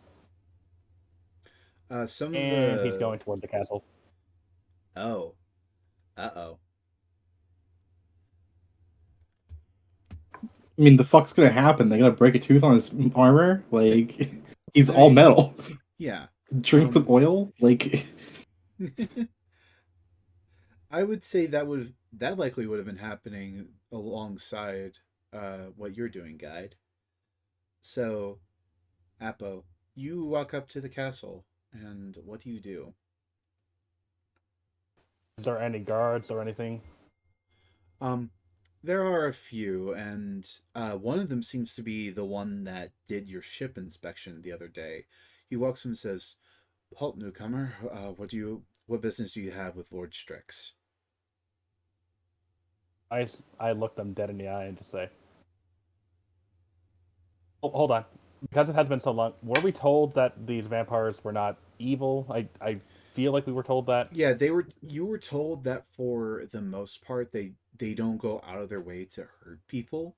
Some of And the he's going toward the castle. Oh, uh-oh. I mean, the fuck's gonna happen? They're gonna break a tooth on his armor? Like, he's I all mean, metal. Yeah. Drink some oil? Like, I would say that likely would have been happening alongside what you're doing, guide. So, Apo, you walk up to the castle, and what do you do? Is there any guards or anything? Um, there are a few, and one of them seems to be the one that did your ship inspection the other day. He walks in and says, "Halt, newcomer. What business do you have with Lord Strix?" I look them dead in the eye and just say, oh, hold on. Because it has been so long, were we told that these vampires were not evil? I feel like we were told that. Yeah, you were told that for the most part they don't go out of their way to hurt people.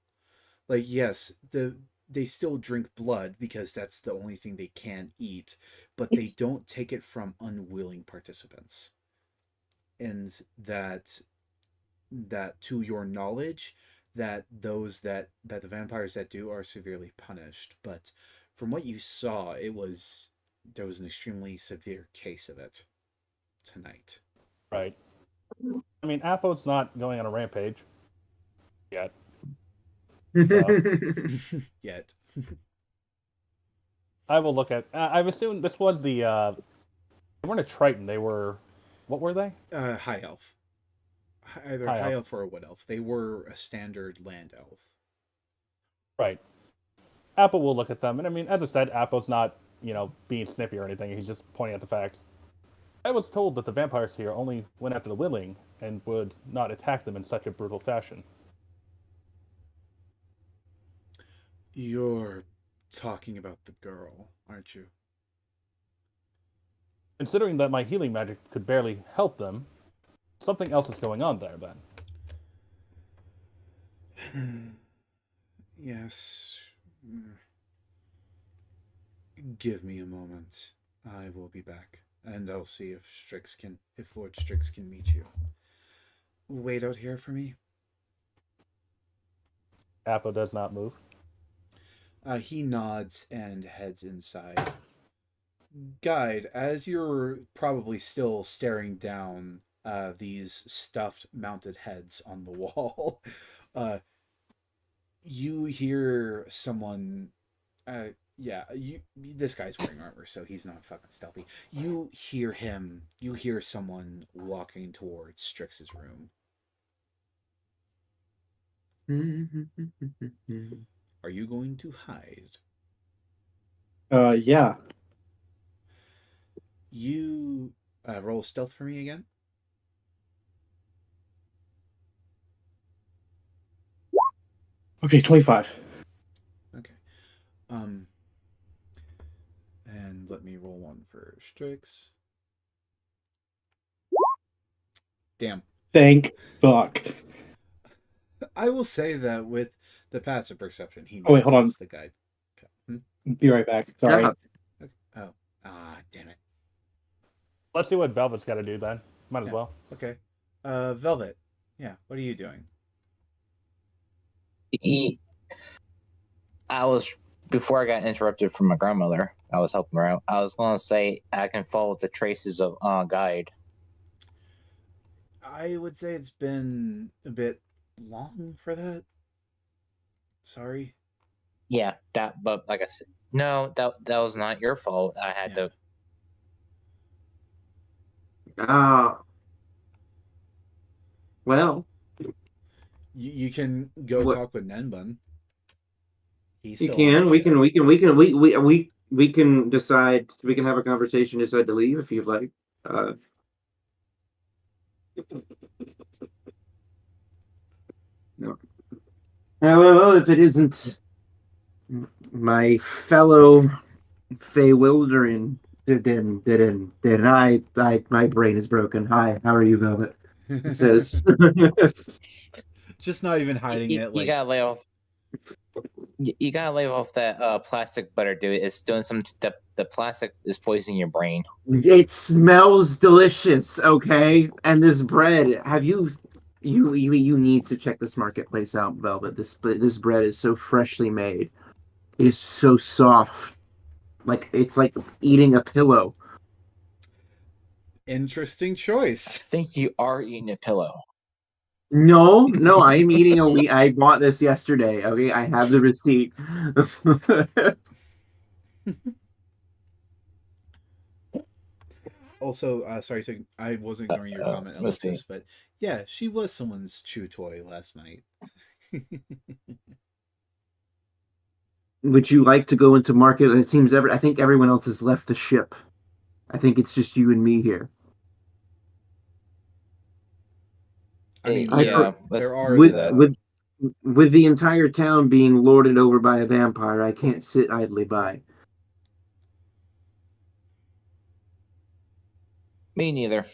Like, yes, they still drink blood because that's the only thing they can eat, but they don't take it from unwilling participants. And that to your knowledge, that those that the vampires that do are severely punished. But from what you saw, there was an extremely severe case of it tonight. Right. I mean, Apo's not going on a rampage yet. So Yet. I will look at. I've assumed this was the. They weren't a Triton. They were. What were they? High elf. Either high elf or a wood elf. They were a standard land elf. Right. Apple will look at them, and I mean, as I said, Apple's not being snippy or anything. He's just pointing out the facts. I was told that the vampires here only went after the willing and would not attack them in such a brutal fashion. You're talking about the girl, aren't you? Considering that my healing magic could barely help them, something else is going on there then. Yes. Give me a moment. I will be back, and I'll see if Lord Strix can meet you. Wait out here for me. Apple does not move. He nods and heads inside. Guide, as you're probably still staring down these stuffed mounted heads on the wall, you hear someone. Yeah, this guy's wearing armor, so he's not fucking stealthy. You hear someone walking towards Strix's room. Are you going to hide? Yeah. You roll stealth for me again. Okay, 25. Okay. And let me roll one for Strix. Damn. Thank fuck. I will say that with the passive perception, he Oh, wait, hold on. notices the guide. Okay. Be right back. Sorry. Oh. Damn it. Let's see what Velvet's got to do then. Might as well. Okay. Velvet. Yeah, what are you doing? I was, before I got interrupted from my grandmother, I was helping her out. I was going to say I can follow the traces of guide. I would say it's been a bit long for that. Sorry. Yeah, but like I said, no, that was not your fault. I had to. Well, You can go talk with Nenbun. you can. We can decide. We can have a conversation. Decide to leave if you'd like. No. Well, if it isn't my fellow Feywildering. Did my brain is broken. Hi, how are you, Velvet? It says. Just not even hiding You, it. you Like, gotta lay off. You gotta lay off that plastic butter, dude. It's doing some. The plastic is poisoning your brain. It smells delicious, okay? And this bread, have you need to check this marketplace out, Velvet. This bread is so freshly made. It is so soft. Like it's like eating a pillow. interesting I choice. think you are eating a pillow. No, I'm eating a wheat. I bought this yesterday, okay? I have the receipt. Also, sorry, I wasn't ignoring your comment, Let's see. Alexis, but yeah, she was someone's chew toy last night. Would you like to go into market? It seems I think everyone else has left the ship. I think it's just you and me here. I mean, Yeah, there are with that. with the entire town being lorded over by a vampire, I can't sit idly by. Me neither.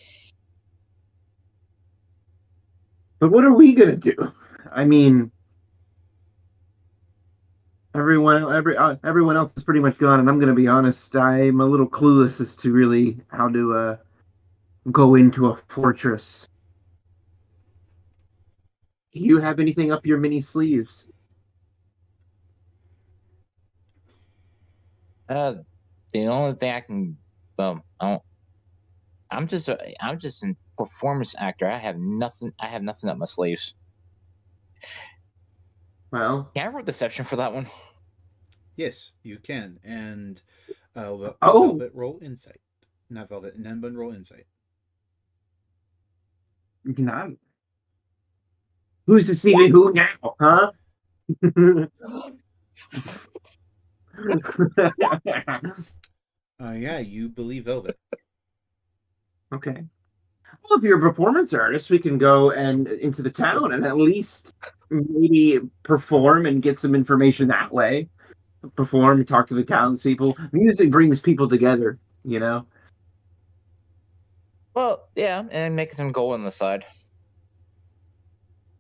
But what are we gonna do? I mean, everyone else is pretty much gone, and I'm gonna be honest. I'm a little clueless as to really how to go into a fortress. Do you have anything up your mini sleeves? The only thing I can, I don't, I'm just a performance actor. I have nothing. I have nothing up my sleeves. Well, Can I roll deception for that one? Yes, you can. And Oh. Velvet roll insight. Not Velvet, Nenbun roll insight. not. Who's deceiving who now, huh? Yeah, you believe Velvet. Okay. Well, if you're a performance artist, we can go and into the town and at least maybe perform and get some information that way. Perform, talk to the townspeople. Music brings people together, you know? Well, yeah, and make some gold on the side.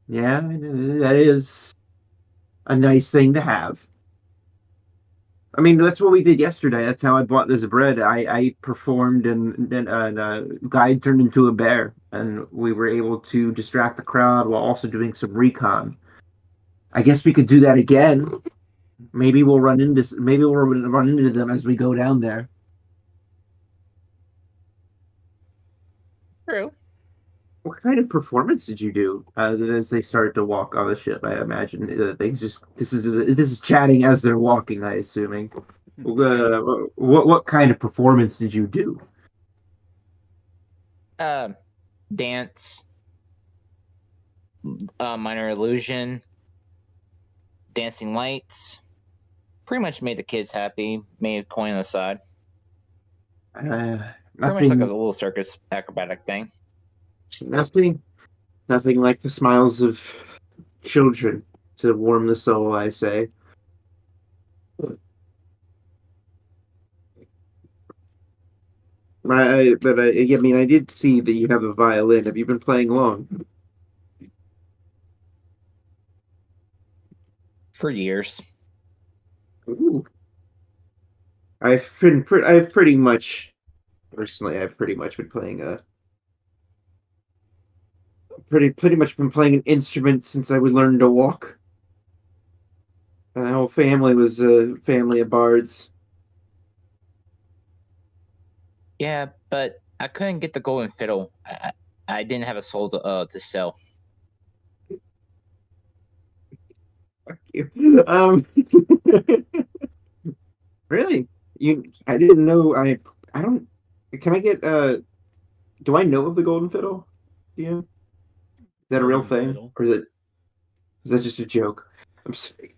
Yeah, that is a nice thing to have. I mean, that's what we did yesterday. That's how I bought this bread. I performed, and then the guide turned into a bear, and we were able to distract the crowd while also doing some recon. I guess we could do that again. Maybe we'll run into them as we go down there. True. What kind of performance did you do as they started to walk on the ship? I imagine this is chatting as they're walking. I assuming. What kind of performance did you do? Dance, minor illusion, dancing lights. Pretty much made the kids happy. Made a coin on the side. Pretty much like a Nothing, little circus acrobatic thing. nothing, nothing like the smiles of children to warm the soul. I say. I mean, I did see that you have a violin. Have you been playing long? For years. Ooh. Personally, I've pretty much been playing a pretty much been playing an instrument since I would learn to walk. My whole family was a family of bards. Yeah, but I couldn't get the golden fiddle. I didn't have a soul to sell. Fuck you. Really? I didn't know. I don't. Can I get? Do I know of the golden fiddle? Yeah. Is that a real Golden thing, fiddle? or is that just a joke? I'm sorry.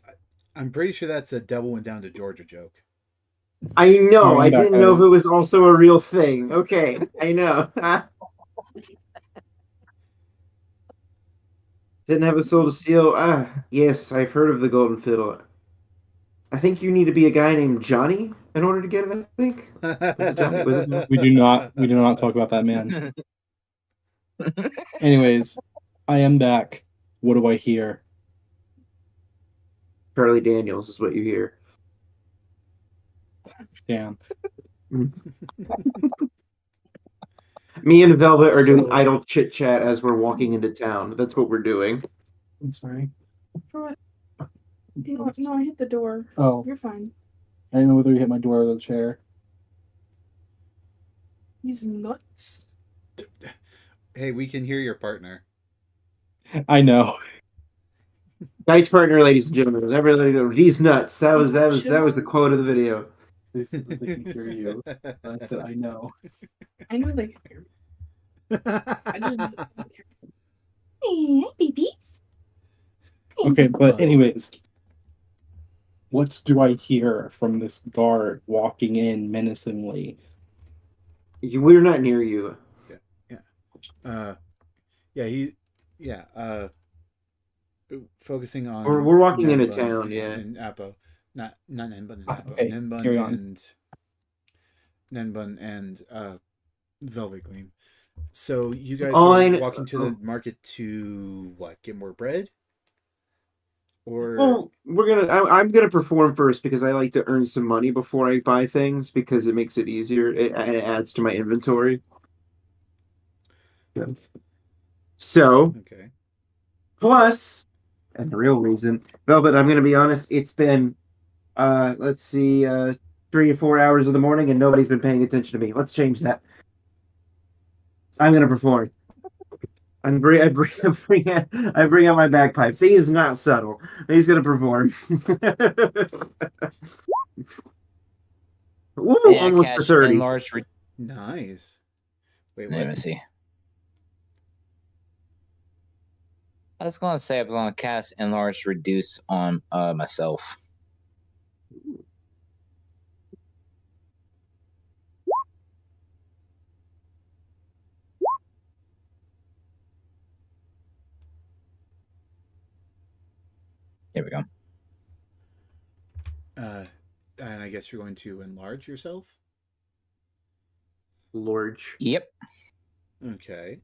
I'm pretty sure that's a Devil Went Down to Georgia joke. I know. I Yeah, didn't know if it was also a real thing. Okay, I know. Didn't have a soul to steal. Ah, yes, I've heard of the golden fiddle. I think you need to be a guy named Johnny in order to get it. I think. Was it Johnny? Was it Johnny? We do not talk about that man. Anyways, I am back. What do I hear? Charlie Daniels is what you hear. Damn. Me and Velvet are doing So- idle chit chat as we're walking into town. That's what we're doing. I'm sorry. No, I hit the door. Oh, You're fine. I didn't know whether you hit my door or the chair. He's nuts. Hey, we can hear your partner. I know. Knight's partner, ladies and gentlemen. Everybody know he's nuts. That was the quote of the video. They said that they can hear you. I said, I know. I know they can hear me. I just hey, baby. Okay, but anyways, what do I hear from this guard walking in menacingly? We're not near you. Focusing on We're walking into Nenbun town, yeah. and Appo. Not Nenbun and Appo. Okay, carry on. Nenbun and Velvet Gleam. So you guys Oh, are I kn- walking to the market to what? Get more bread? Or Well, I'm gonna perform first because I like to earn some money before I buy things because it makes it easier. It adds to my inventory. So okay. plus, and the real reason, Velvet. I'm gonna be honest. It's been, let's see, 3 or 4 hours of the morning, and nobody's been paying attention to me. Let's change that. I'm gonna perform. I bring out my bagpipes. He is not subtle. He's gonna perform. Ooh, Yeah, almost for cash 30. enlarged. Nice. Wait, Let me what? see. I was gonna say I'm gonna cast enlarged reduce on myself. Here we go. And I guess you're going to enlarge yourself? Lorge. Yep. Okay.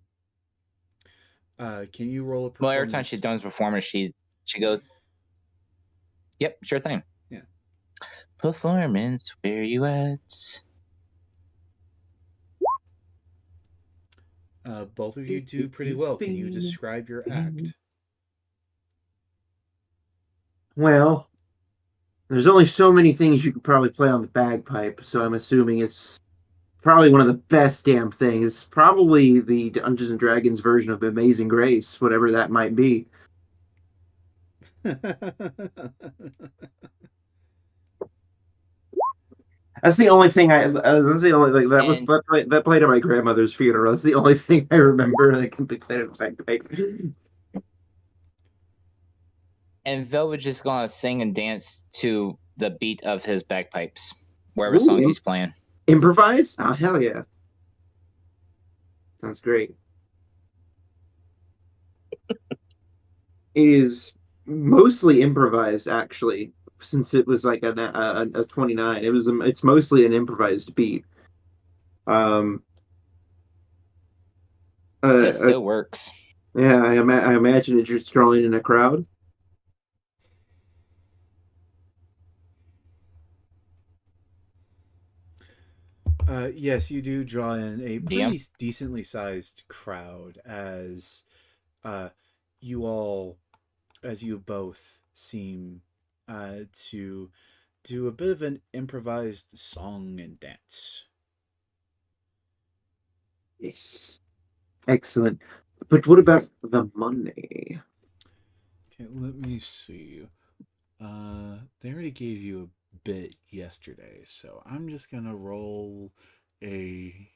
Can you roll a Well, performance? every time she does performance, she goes. Yep, sure thing. Yeah. Performance, where you at? Both of you do pretty well. Can you describe your act? Well, there's only so many things you could probably play on the bagpipe, so I'm assuming it's probably one of the best damn things. Probably the Dungeons and Dragons version of Amazing Grace, whatever that might be. That's the only thing that's the only like that was And- that played at my grandmother's funeral. That's the only thing I remember that can be played at the bagpipe. And Velvet just gonna sing and dance to the beat of his bagpipes, wherever Ooh, song he's playing. Improvise? Oh hell yeah! Sounds great. It is mostly improvised, actually, since it was like a 29. It's mostly an improvised beat. It still works. Yeah, I imagine it just drawing in a crowd. Yes, you do draw in a pretty DM? decently sized crowd as you all, as you both seem to do a bit of an improvised song and dance. Yes. Excellent. But what about the money? Okay, let me see. They already gave you a bit yesterday, so I'm just gonna roll a.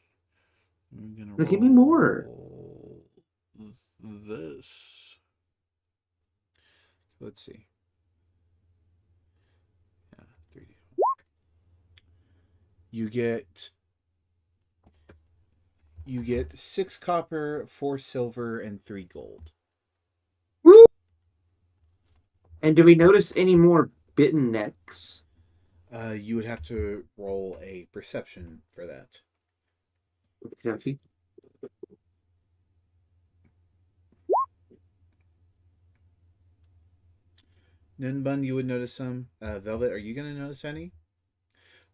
I'm gonna No, give me more. roll this. Let's see. Yeah, 3D. You get 6 copper, 4 silver, and 3 gold. And do we notice any more bitten necks? You would have to roll a perception for that. Okay. Ninbun, you would notice some. Velvet, are you going to notice any?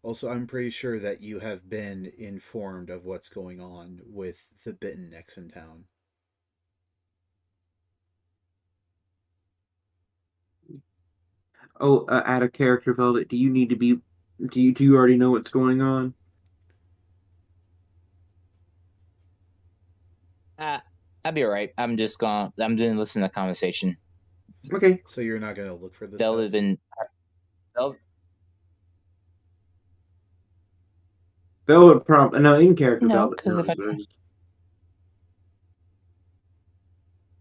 Also, I'm pretty sure that you have been informed of what's going on with the bitten necks in town. Oh, out of character, Velvet. Do you need to be? Do you already know what's going on? I'll be alright. I'm gonna listen to the conversation. Okay. So you're not going to look for this They'll stuff? have been. They'll, Velvet prompt. No, in character, No, Velvet 'cause if knows. I can-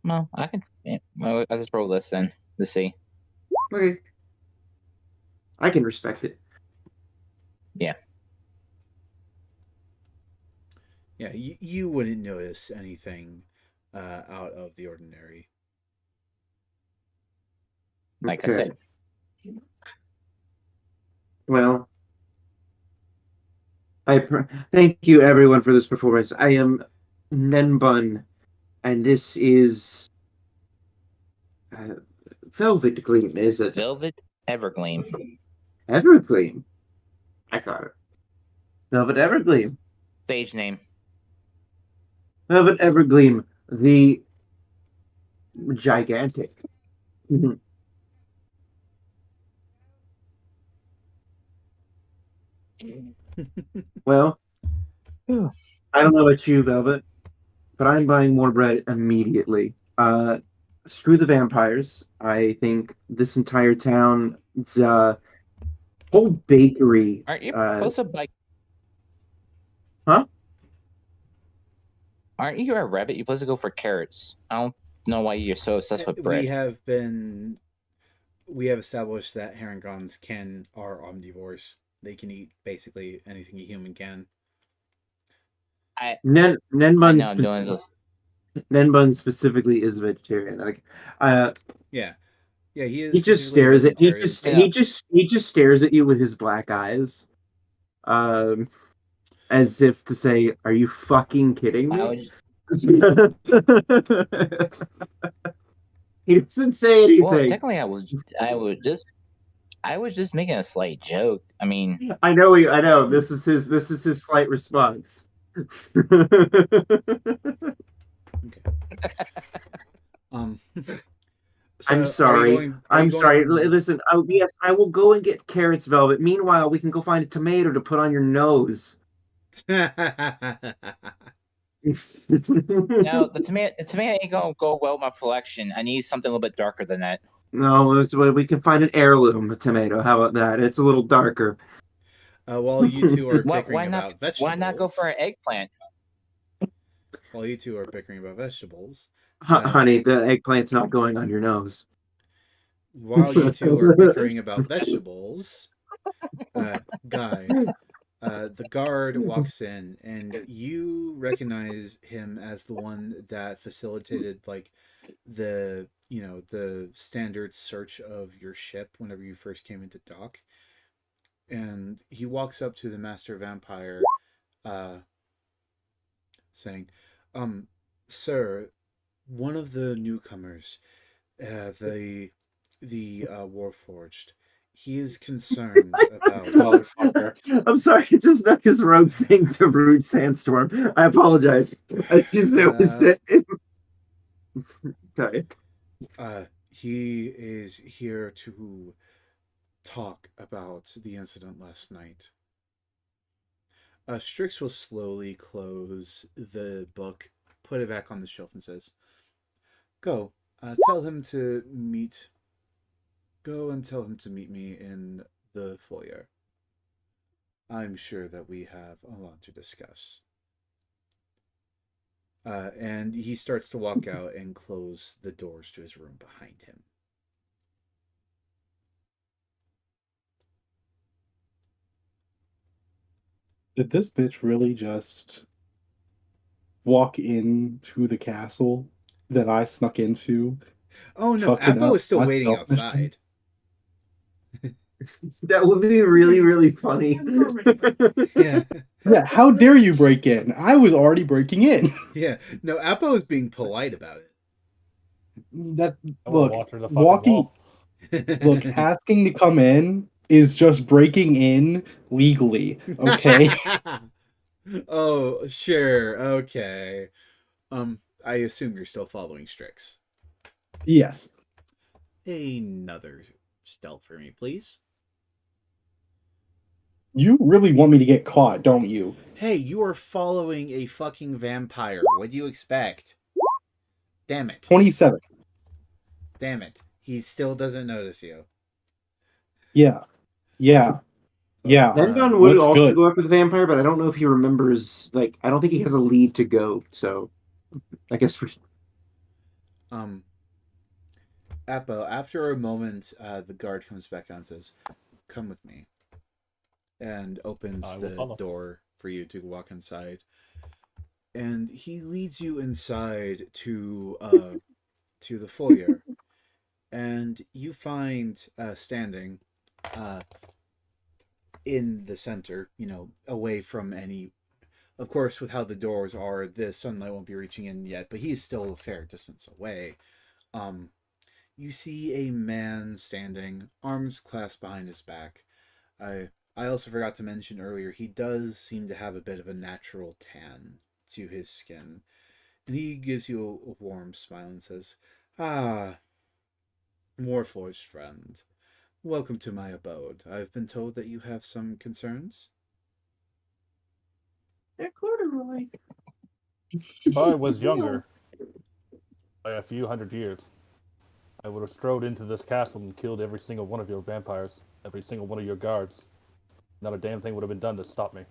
well, I can. Yeah, well, I'll just roll this then to see. Okay. I can respect it. Yeah. Yeah, you wouldn't notice anything out of the ordinary. Like I Okay. said. Well, thank you everyone for this performance. I am Nenbun, and this is Velvet Gleam, is it? Velvet Evergleam. Evergleam. I thought it. Velvet Evergleam. Stage name. Velvet Evergleam, the gigantic. Well, I don't know about you, Velvet, but I'm buying more bread immediately. Screw the vampires. I think this entire town's whole bakery. Aren't you supposed to like? Huh? Aren't you a rabbit? You're supposed to go for carrots. I don't know why you're so obsessed with bread. We have established that herringons are omnivores. They can eat basically anything a human can. I Nenbun know I'm doing this. Nenbun specifically is vegetarian. Like, Yeah, he is. he just specifically stares at vegetarian. he just stares at you with his black eyes, as if to say, "Are you fucking kidding I me?" would, He doesn't say anything. well, technically, I was just making a slight joke. I mean, I know. This is his slight response. So I'm sorry. I'm sorry. Listen, yes, I will go and get carrots, Velvet. Meanwhile, we can go find a tomato to put on your nose. no, the tomato ain't gonna go well with my collection. I need something a little bit darker than that. No, we can find an heirloom tomato. How about that? It's a little darker. While you two are bickering about vegetables, why not go for an eggplant? While you two are bickering about vegetables, honey, the eggplant's not going on your nose. While you two are bickering about vegetables, Guy, the guard walks in, and you recognize him as the one that facilitated like the standard search of your ship whenever you first came into dock. And he walks up to the master vampire, saying, "Sir, one of the newcomers, the Warforged, he is concerned about." Motherfucker. I'm sorry, I just know his rogue saying to rude sandstorm. I apologize. I just noticed it. Okay. He is here to talk about the incident last night. Strix will slowly close the book, put it back on the shelf, and says, "Go. Tell him to meet. Go and tell him to meet me in the foyer. I'm sure that we have a lot to discuss." And he starts to walk out and close the doors to his room behind him. Did this bitch really just walk into the castle that I snuck into? Oh no, Fucking Apple up is still my waiting stealth mission? outside. That would be really, really funny. Yeah. Yeah, how dare you break in? I was already breaking in. Yeah. No, Appo is being polite about That I want look, to watch her the fucking walking wall. it. look, asking to come in is just breaking in legally, okay? Oh, sure. Okay. I assume you're still following Strix. Yes. Another stealth for me, please. You really want me to get caught, don't you? Hey, you are following a fucking vampire. What do you expect? Damn it. 27. Damn it. He still doesn't notice you. Yeah. Yeah. Yeah. Zengon would What's also good? go after the vampire, but I don't know if he remembers. Like, I don't think he has a lead to go. So, I guess we're. Um, Appo, after a moment, the guard comes back out and says, "Come with me," and opens I will the follow. door for you to walk inside. And he leads you inside to the foyer, and you find standing in the center, away from any. Of course, with how the doors are, the sunlight won't be reaching in yet, but he's still a fair distance away. Um, you see a man standing, arms clasped behind his back. I also forgot to mention earlier, he does seem to have a bit of a natural tan to his skin. And he gives you a warm smile and says, "Ah, Warforged friend. Welcome to my abode. I've been told that you have some concerns." That corduroy. If I was younger, by a few hundred years, I would have strode into this castle and killed every single one of your vampires, every single one of your guards. Not a damn thing would have been done to stop me.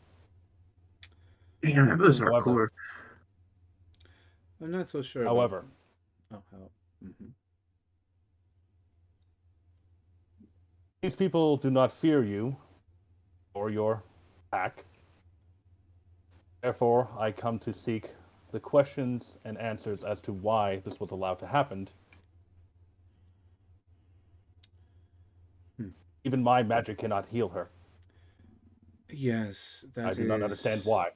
Damn, that was However, hardcore. I'm not so sure about. however, Oh, how? Mm-hmm. these people do not fear you or your pack. Therefore, I come to seek the questions and answers as to why this was allowed to happen. Hmm. Even my magic cannot heal her. Yes, I do not understand why.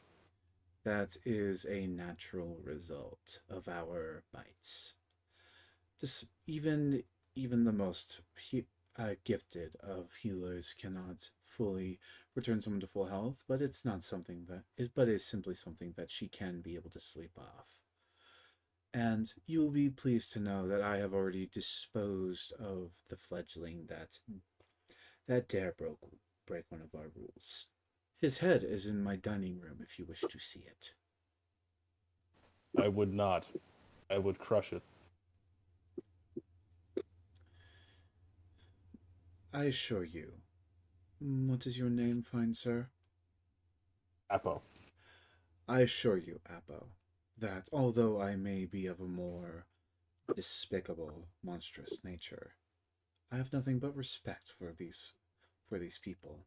That is a natural result of our bites. This even the most gifted of healers cannot fully return someone to full health, but it's not something that is, but it's simply something that she can be able to sleep off. And you will be pleased to know that I have already disposed of the fledgling that dare break one of our rules. His head is in my dining room if you wish to see it. I would not. I would crush it. I assure you. What is your name, fine sir? Apo. I assure you, Appo, that although I may be of a more despicable, monstrous nature, I have nothing but respect for these people.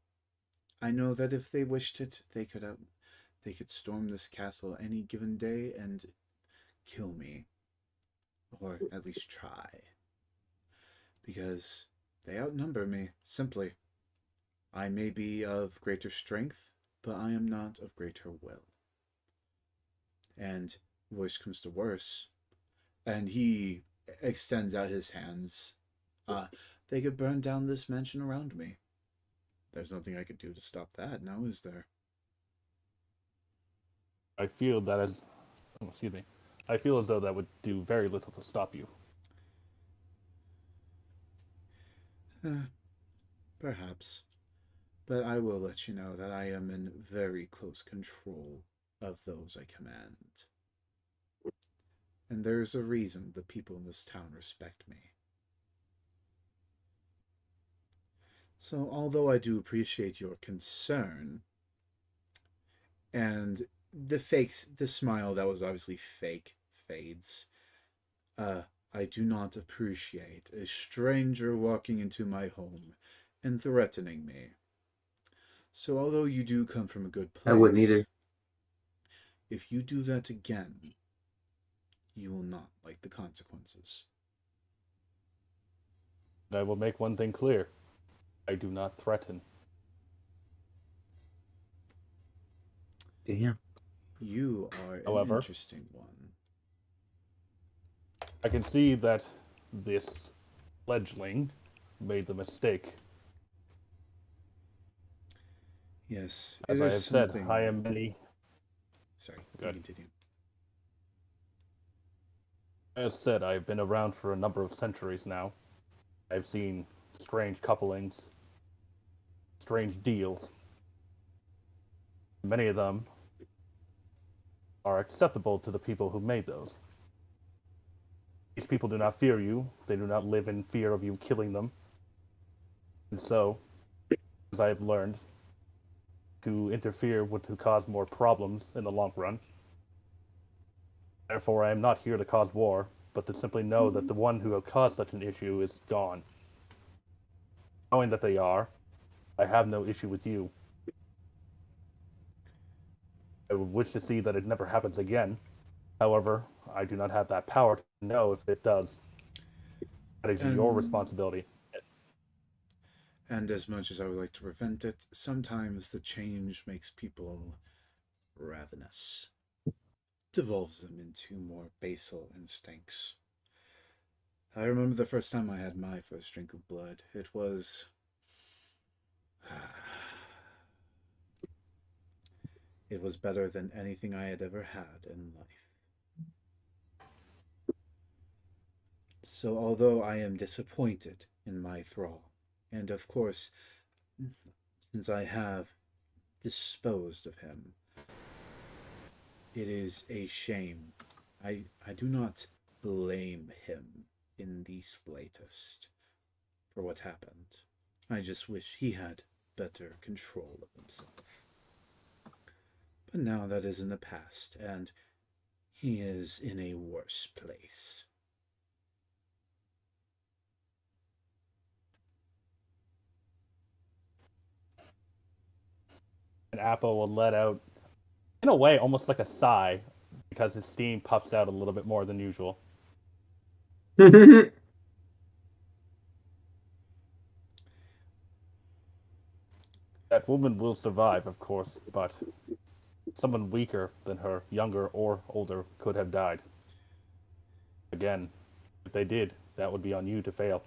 I know that if they wished it, they could storm this castle any given day and kill me, or at least try, because they outnumber me. Simply, I may be of greater strength, but I am not of greater will. And worse comes to worse, and he extends out his hands. They could burn down this mansion around me. There's nothing I could do to stop that, now is there? I feel that as. Oh, excuse me. I feel as though that would do very little to stop you. Perhaps. But I will let you know that I am in very close control of those I command. And there's a reason the people in this town respect me. So, although I do appreciate your concern, and the smile that was obviously fake fades, I do not appreciate a stranger walking into my home and threatening me. So, although you do come from a good place, I wouldn't either. if you do that again, you will not like the consequences. And I will make one thing clear. I do not threaten. Damn. You are an However, interesting one. I can see that this fledgling made the mistake. Yes, it As I is have said, something. I am many. Sorry, you Good. continue. As said, I've been around for a number of centuries now. I've seen strange couplings, strange deals. Many of them are acceptable to the people who made those. These people do not fear you. They do not live in fear of you killing them. And so, as I have learned, to interfere would to cause more problems in the long run. Therefore, I am not here to cause war, but to simply know that the one who have caused such an issue is gone. Knowing that they are, I have no issue with you. I would wish to see that it never happens again. However, I do not have that power to know if it does. That is your And responsibility. as much as I would like to prevent it, sometimes the change makes people ravenous. Devolves them into more basal instincts. I remember the first time I had my first drink of blood. It was. It was better than anything I had ever had in life. So, although I am disappointed in my thrall, and of course, since I have disposed of him, it is a shame. I do not blame him in the slightest for what happened. I just wish he had better control of himself. But now that is in the past, and he is in a worse place. And Apple will let out, in a way, almost like a sigh, because his steam puffs out a little bit more than usual. That woman will survive, of course, but someone weaker than her, younger or older, could have died. Again, if they did, that would be on you to fail.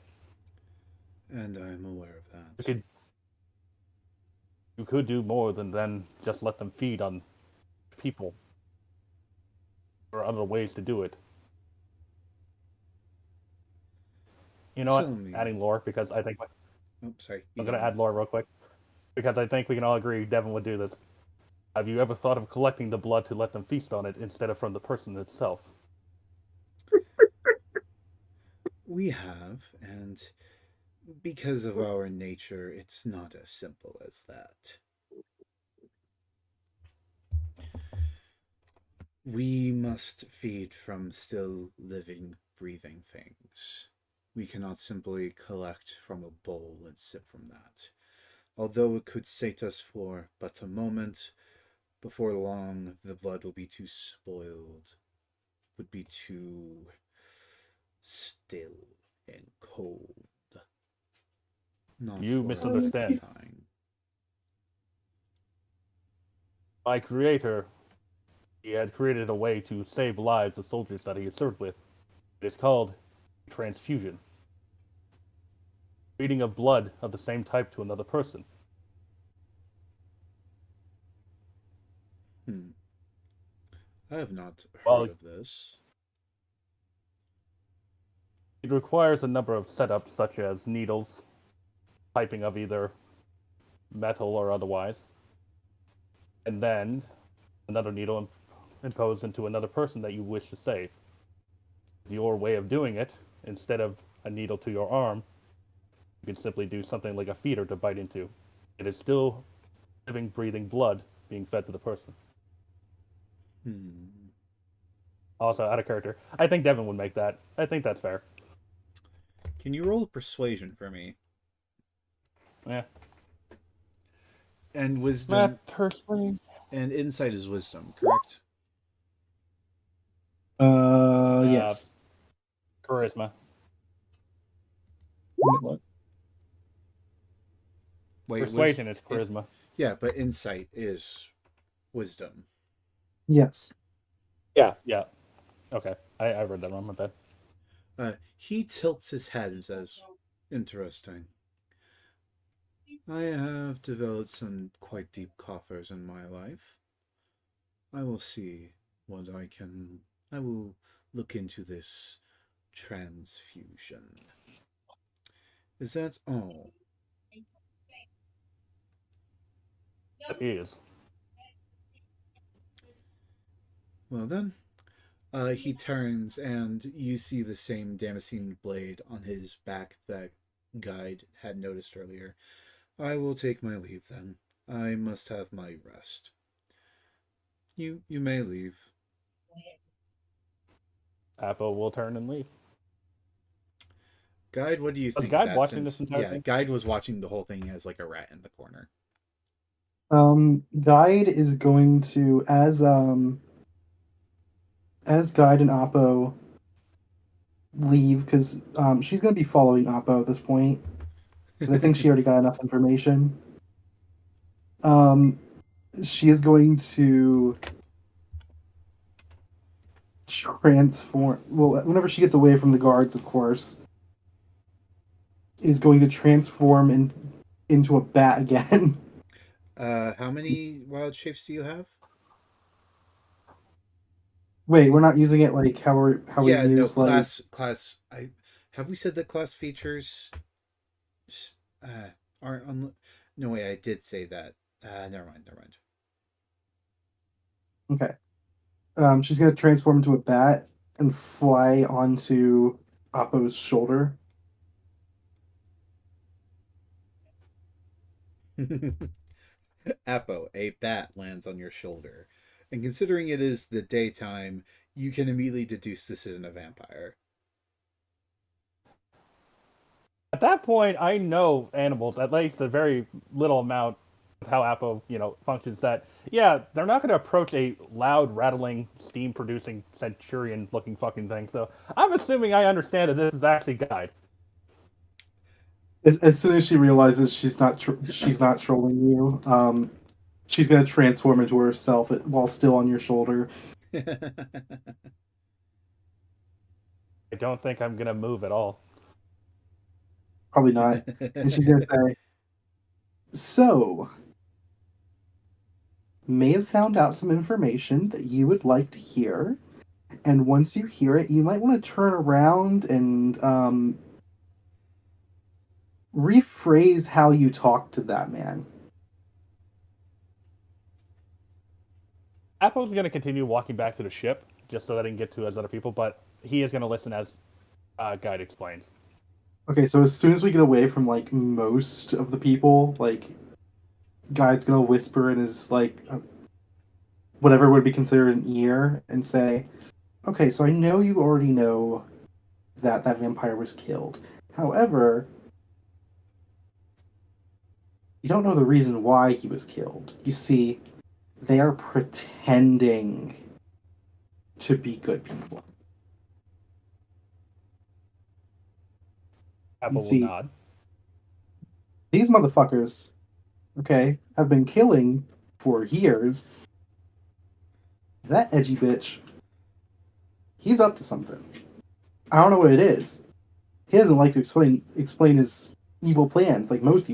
And I'm aware of You that. could, you could do more than then just let them feed on people. There are other ways to do it. You know what? Tell me. Adding lore, because I think Oh, sorry. I'm going to add lore real quick, because I think we can all agree Devin would do this. Have you ever thought of collecting the blood to let them feast on it instead of from the person itself? We have, and because of our nature, it's not as simple as that. We must feed from still living, breathing things. We cannot simply collect from a bowl and sip from that. Although it could sate us for but a moment, before long the blood will be too spoiled, would be too still and cold. Not You for misunderstand. identifying. My creator, he had created a way to save lives of soldiers that he had served with. It is called transfusion. Feeding of blood of the same type to another person. I have not heard Well, of this. it requires a number of setups such as needles, piping of either metal or otherwise, and then another needle imposed into another person that you wish to save. Your way of doing it, instead of a needle to your arm, you can simply do something like a feeder to bite into. It is still living, breathing blood being fed to the person. Also, out of character, I think Devin would make that. I think that's fair. Can you roll a persuasion for me? Yeah. And wisdom. Matt, personally, And insight is wisdom, correct? Yes. charisma. Wait, what? Wait, Persuasion is charisma. yeah, but insight is wisdom. Yes. Yeah. Okay. I read that wrong. My bad. He tilts his head and says, "Interesting. I have developed some quite deep coffers in my life. I will see what I can. I will look into this transfusion. Is that all?" It is. Well then, he turns and you see the same Damascene blade on his back that Guide had noticed earlier. "I will take my leave then. I must have my rest. You may leave." Apple will turn and leave. Guide, what do you Was think of Guide that? watching this Since entire yeah, thing? Guide was watching the whole thing as like a rat in the corner. Guide is going to as Guide and Oppo leave because she's going to be following Oppo at this point. 'Cause I think she already got enough information. She is going to transform. Well, whenever she gets away from the guards, of course, is going to transform into a bat again. How many wild shapes do you have? Wait, we're not using it like how we Yeah, no, use like. class. I have we said that class features aren't no way. I did say that. Never mind. Never mind. Okay. She's gonna transform into a bat and fly onto Oppo's shoulder. Apo, a bat lands on your shoulder, and considering it is the daytime, you can immediately deduce this isn't a vampire. At that point, I know animals, at least a very little amount of how Apple, functions. That they're not going to approach a loud, rattling, steam-producing centurion-looking fucking thing. So I'm assuming I understand that this is actually Guide. As soon as she realizes she's not trolling you, she's gonna transform into herself while still on your shoulder. I don't think I'm going to move at all. Probably not. And she's gonna say, "So, may have found out some information that you would like to hear, and once you hear it, you might want to turn around and rephrase how you talk to that man." Apple's going to continue walking back to the ship just so that he can get to his other people, but he is going to listen as Guide explains. Okay, so as soon as we get away from like most of the people, like Guide's gonna whisper in his like whatever would be considered an ear and say, "Okay, so I know you already know that that vampire was killed. However, you don't know the reason why he was killed. You see, they are pretending to be good people. Apple will see, nod. These motherfuckers, okay, have been killing for years. That edgy bitch, he's up to something. I don't know what it is. He doesn't like to explain his evil plans like most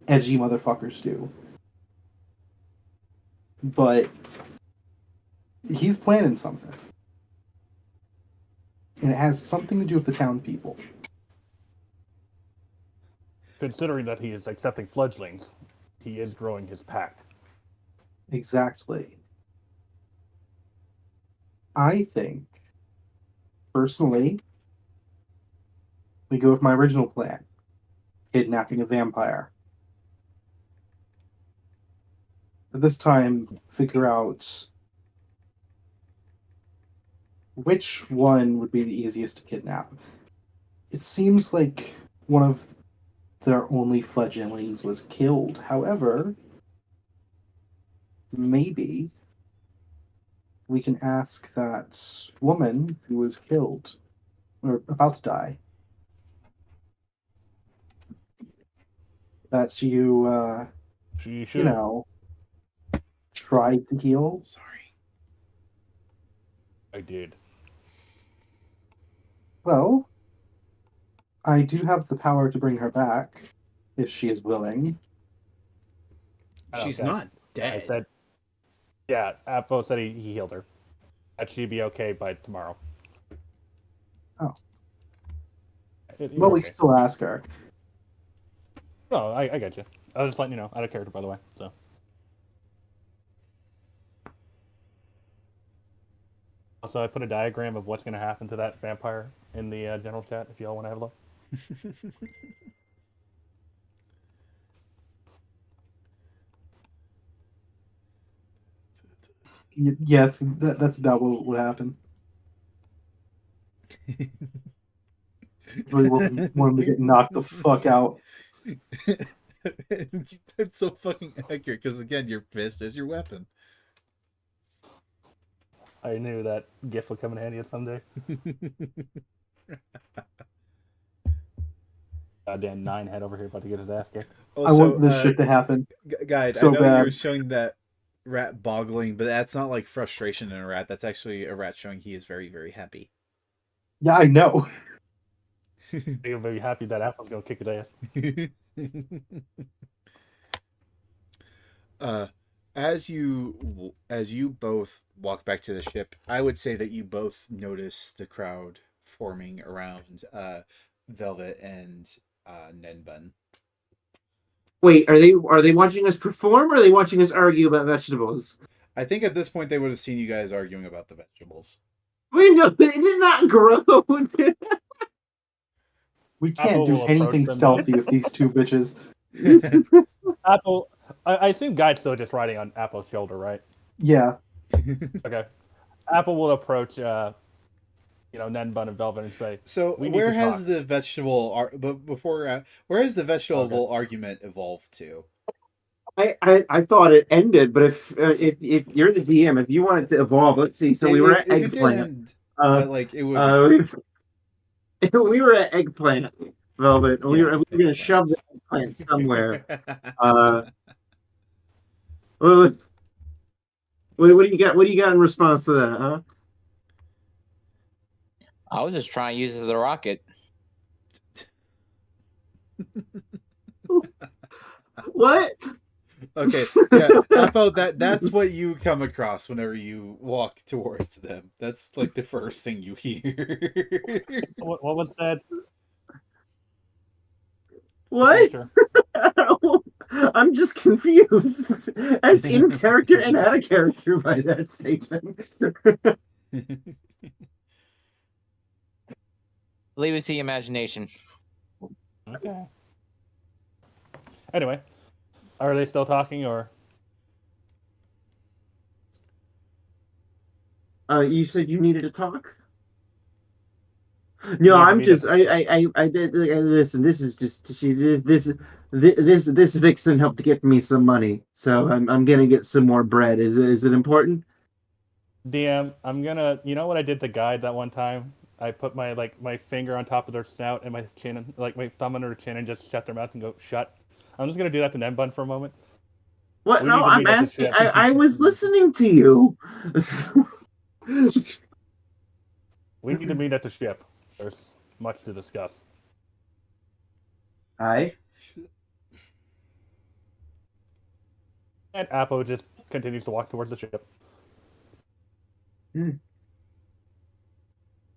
edgy motherfuckers do. But he's planning something, and it has something to do with the townspeople." Considering that he is accepting fledglings, he is growing his pact. Exactly. I think, personally, we go with my original plan: kidnapping a vampire. But this time, figure out which one would be the easiest to kidnap. It seems like one of their only fledglings was killed. However, maybe we can ask that woman who was killed or about to die. that you She you should. know, tried to heal? Sorry. I did. Well, I do have the power to bring her back if she is willing. I don't She's know, guys. not I dead. said, yeah, Apo said he healed her. That she'd be okay by tomorrow. Oh. You're Well, we okay. still ask her. No, I get you. I was just letting you know, out of character, by the way. So. Also, I put a diagram of what's going to happen to that vampire in the general chat if y'all want to have a look. Yes, that's about what would happen. Really want him to get knocked the fuck out. That's so fucking accurate because again, your fist is your weapon. I knew that GIF would come in handy someday. Goddamn nine head over here about to get his ass kicked. I want this shit to happen. Guide, so I know bad. you're showing that rat boggling, but that's not like frustration in a rat. That's actually a rat showing he is very, very happy. Yeah, I know. You're very happy that Apple's gonna kick his ass. As you both walk back to the ship, I would say that you both notice the crowd forming around Velvet and Nenbun. Wait, are they watching us perform, or are they watching us argue about vegetables? I think at this point they would have seen you guys arguing about the vegetables. We know they did not grow. We can't Apple do will approach anything them. stealthy with these two bitches. Apple, I assume Guide's still just riding on Apple's shoulder, right? Yeah. Okay. Apple will approach, Nenbun and Velvet and say, So we need where to has talk. the vegetable but before where has the vegetable argument evolved to? I thought it ended, but if you're the DM, if you want it to evolve, let's see. So we were at If it did eggplant. end, but like it would be We were at eggplant, Velvet. We were gonna shove the eggplants. eggplant somewhere. What do you got? What do you got in response to that, huh? I was just trying to use it as a rocket. What? Okay, yeah, Appo, that's what you come across whenever you walk towards them. That's like the first thing you hear. What was said? What? Sure. I'm just confused, as in character and out of character by that statement. Leave it to the imagination. Okay. Anyway, are they still talking or? You said you needed to talk. No, I'm just. I did. Listen, this is just. This vixen helped to get me some money, so I'm gonna get some more bread. Is it important? DM, I'm gonna. You know what I did to Guide that one time? I put my finger on top of their snout and my chin, my thumb under their chin, and just shut their mouth and go shut. I'm just gonna do that to Nenbun for a moment. What? We No, need to I'm meet at the asking. ship. I was listening to you. We need to meet at the ship. There's much to discuss. Hi. And Apo just continues to walk towards the ship.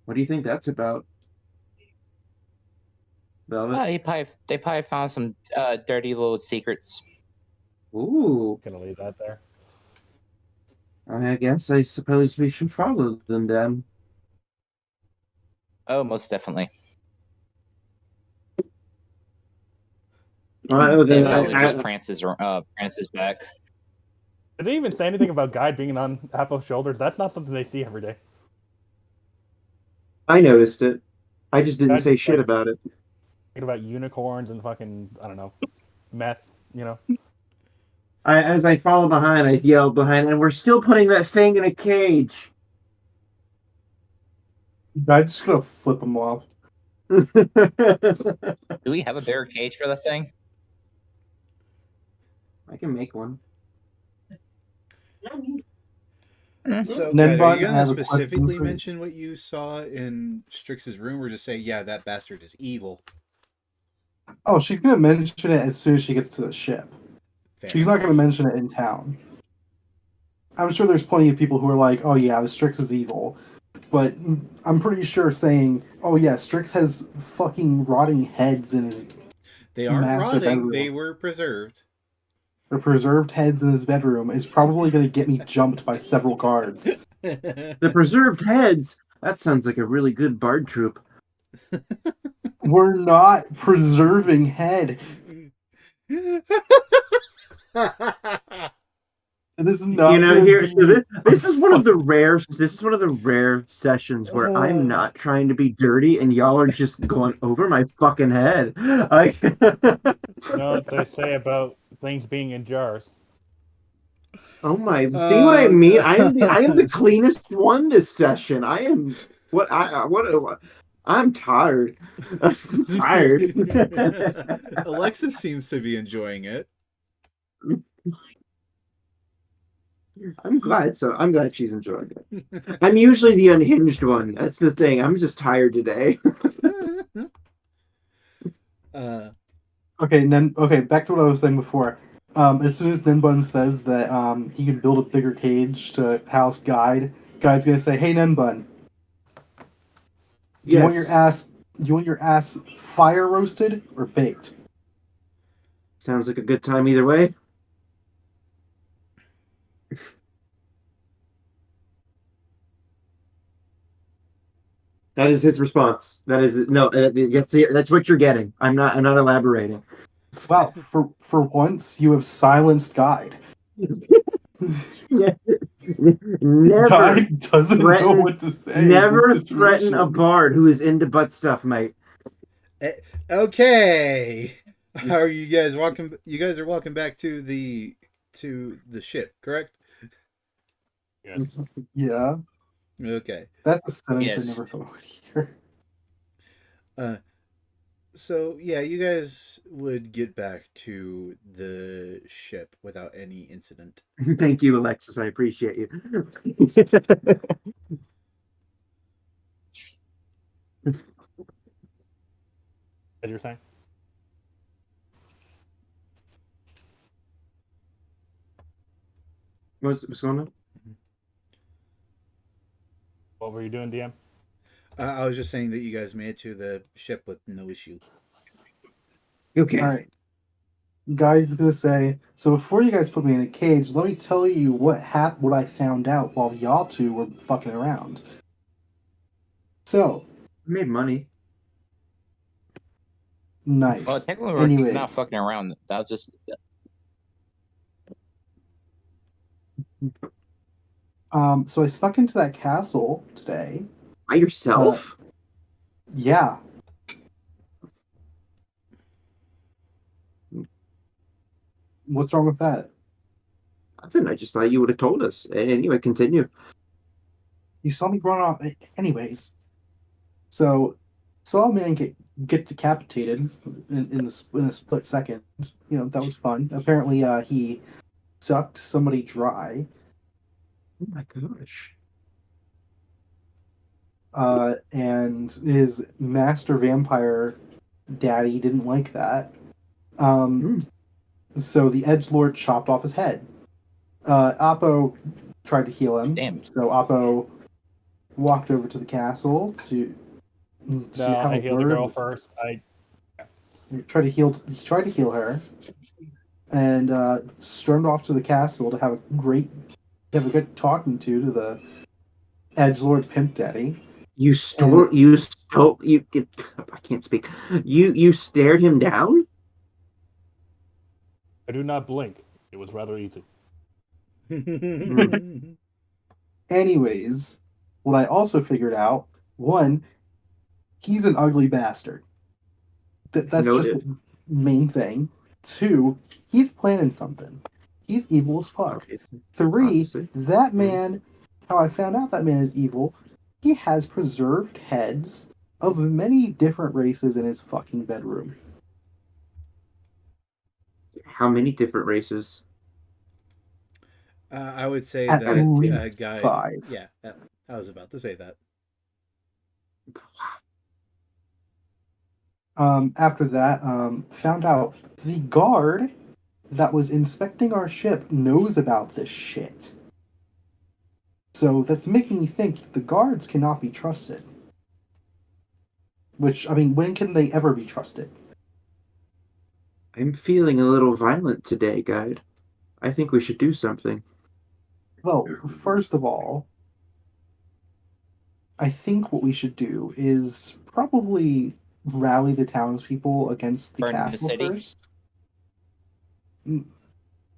What do you think that's about, Velvet? They probably found some dirty little secrets. Ooh. Gonna leave that there. I suppose we should follow them then. Oh, most definitely. Then just prances back. Did they even say anything about Guide being on Apo's shoulders? That's not something they see every day. I noticed it. I just didn't Guide's say just, shit about it. Thinking about unicorns and fucking, I don't know, meth, As I follow behind, I yell behind, and we're still putting that thing in a cage. I'm just gonna flip them off. Do we have a bigger cage for the thing? I can make one. So, Ned Guide, are you Bun, I gonna have a question specifically for you. mention what you saw in Strix's room, or just say, "Yeah, that bastard is evil"? Oh, she's gonna mention it as soon as she gets to the ship. Fair She's not enough. gonna mention it in town. I'm sure there's plenty of people who are like, "Oh yeah, Strix is evil," but I'm pretty sure saying, "Oh yeah, Strix has fucking rotting heads in his They aren't master rotting; bedroom, they were preserved. or preserved heads in his bedroom," is probably gonna get me jumped by several guards. The preserved heads. That sounds like a really good bard troop. We're not preserving head. This is not gonna Here. be So this is one of the rare. This is one of the rare sessions where I'm not trying to be dirty, and y'all are just going over my fucking head. Like, You know what they say about things being in jars. oh my! See what I mean? I am the cleanest one this session. I am what I what. I'm tired. I'm tired. Alexis seems to be enjoying it. I'm glad. So I'm glad she's enjoying it. I'm usually the unhinged one. That's the thing. I'm just tired today. Okay, back to what I was saying before. As soon as Nenbun says that he can build a bigger cage to house Guide's gonna say, "Hey Nenbun, do you want your Yes. ass? Do you want your ass fire roasted or baked?" Sounds like a good time either way. That is his response. That is no. That's what you're getting. I'm not. I'm not elaborating. Wow, for once you have silenced Guide. Never Guide doesn't know threaten. what to say. in Never this threaten a situation. bard who is into butt stuff, mate. Okay. Are you guys welcome? You guys are welcome back to the ship, correct? Yes. Yeah, Okay. that's a sentence Yes. I never thought I would hear. So yeah, you guys would get back to the ship without any incident. Thank you, Alexis. I appreciate you. As you're saying? What's going on? What were you doing, DM? I was just saying that you guys made it to the ship with no issue. Okay. All right. Guide's gonna say, "So before you guys put me in a cage, let me tell you what I found out while y'all two were fucking around." So, I made money. nice. Well, technically, we're Anyways, not fucking around. That was just. so I snuck into that castle today. By yourself? Yeah. What's wrong with that? Nothing. I just thought you would have told us. Anyway, continue. You saw me run off. Anyways, so saw a man get decapitated in a split second. You know, that was fun. Apparently, he sucked somebody dry. Oh my gosh. And his master vampire daddy didn't like that. So the edgelord chopped off his head. Oppo tried to heal him. Damn. So Oppo walked over to the castle to No, have I a healed the word girl with- first. He tried to heal her, and stormed off to the castle to have a good talking to the edgelord pimp daddy. You stole. I can't speak. You stared him down. I do not blink. It was rather easy. Anyways, what I also figured out, one, he's an ugly bastard. That's just Noted. the main thing. Two, he's planning something. He's evil as fuck. Okay. Three, Obviously. that man, how I found out that man is evil, he has preserved heads of many different races in his fucking bedroom. How many different races? I would say At that least guide. 5. Yeah, I was about to say that. After that, found out the guard that was inspecting our ship knows about this shit. So that's making me think that the guards cannot be trusted. Which, I mean, when can they ever be trusted? I'm feeling a little violent today, guide. I think we should do something. Well, first of all, I think what we should do is probably rally the townspeople against the Burn the castle city. first.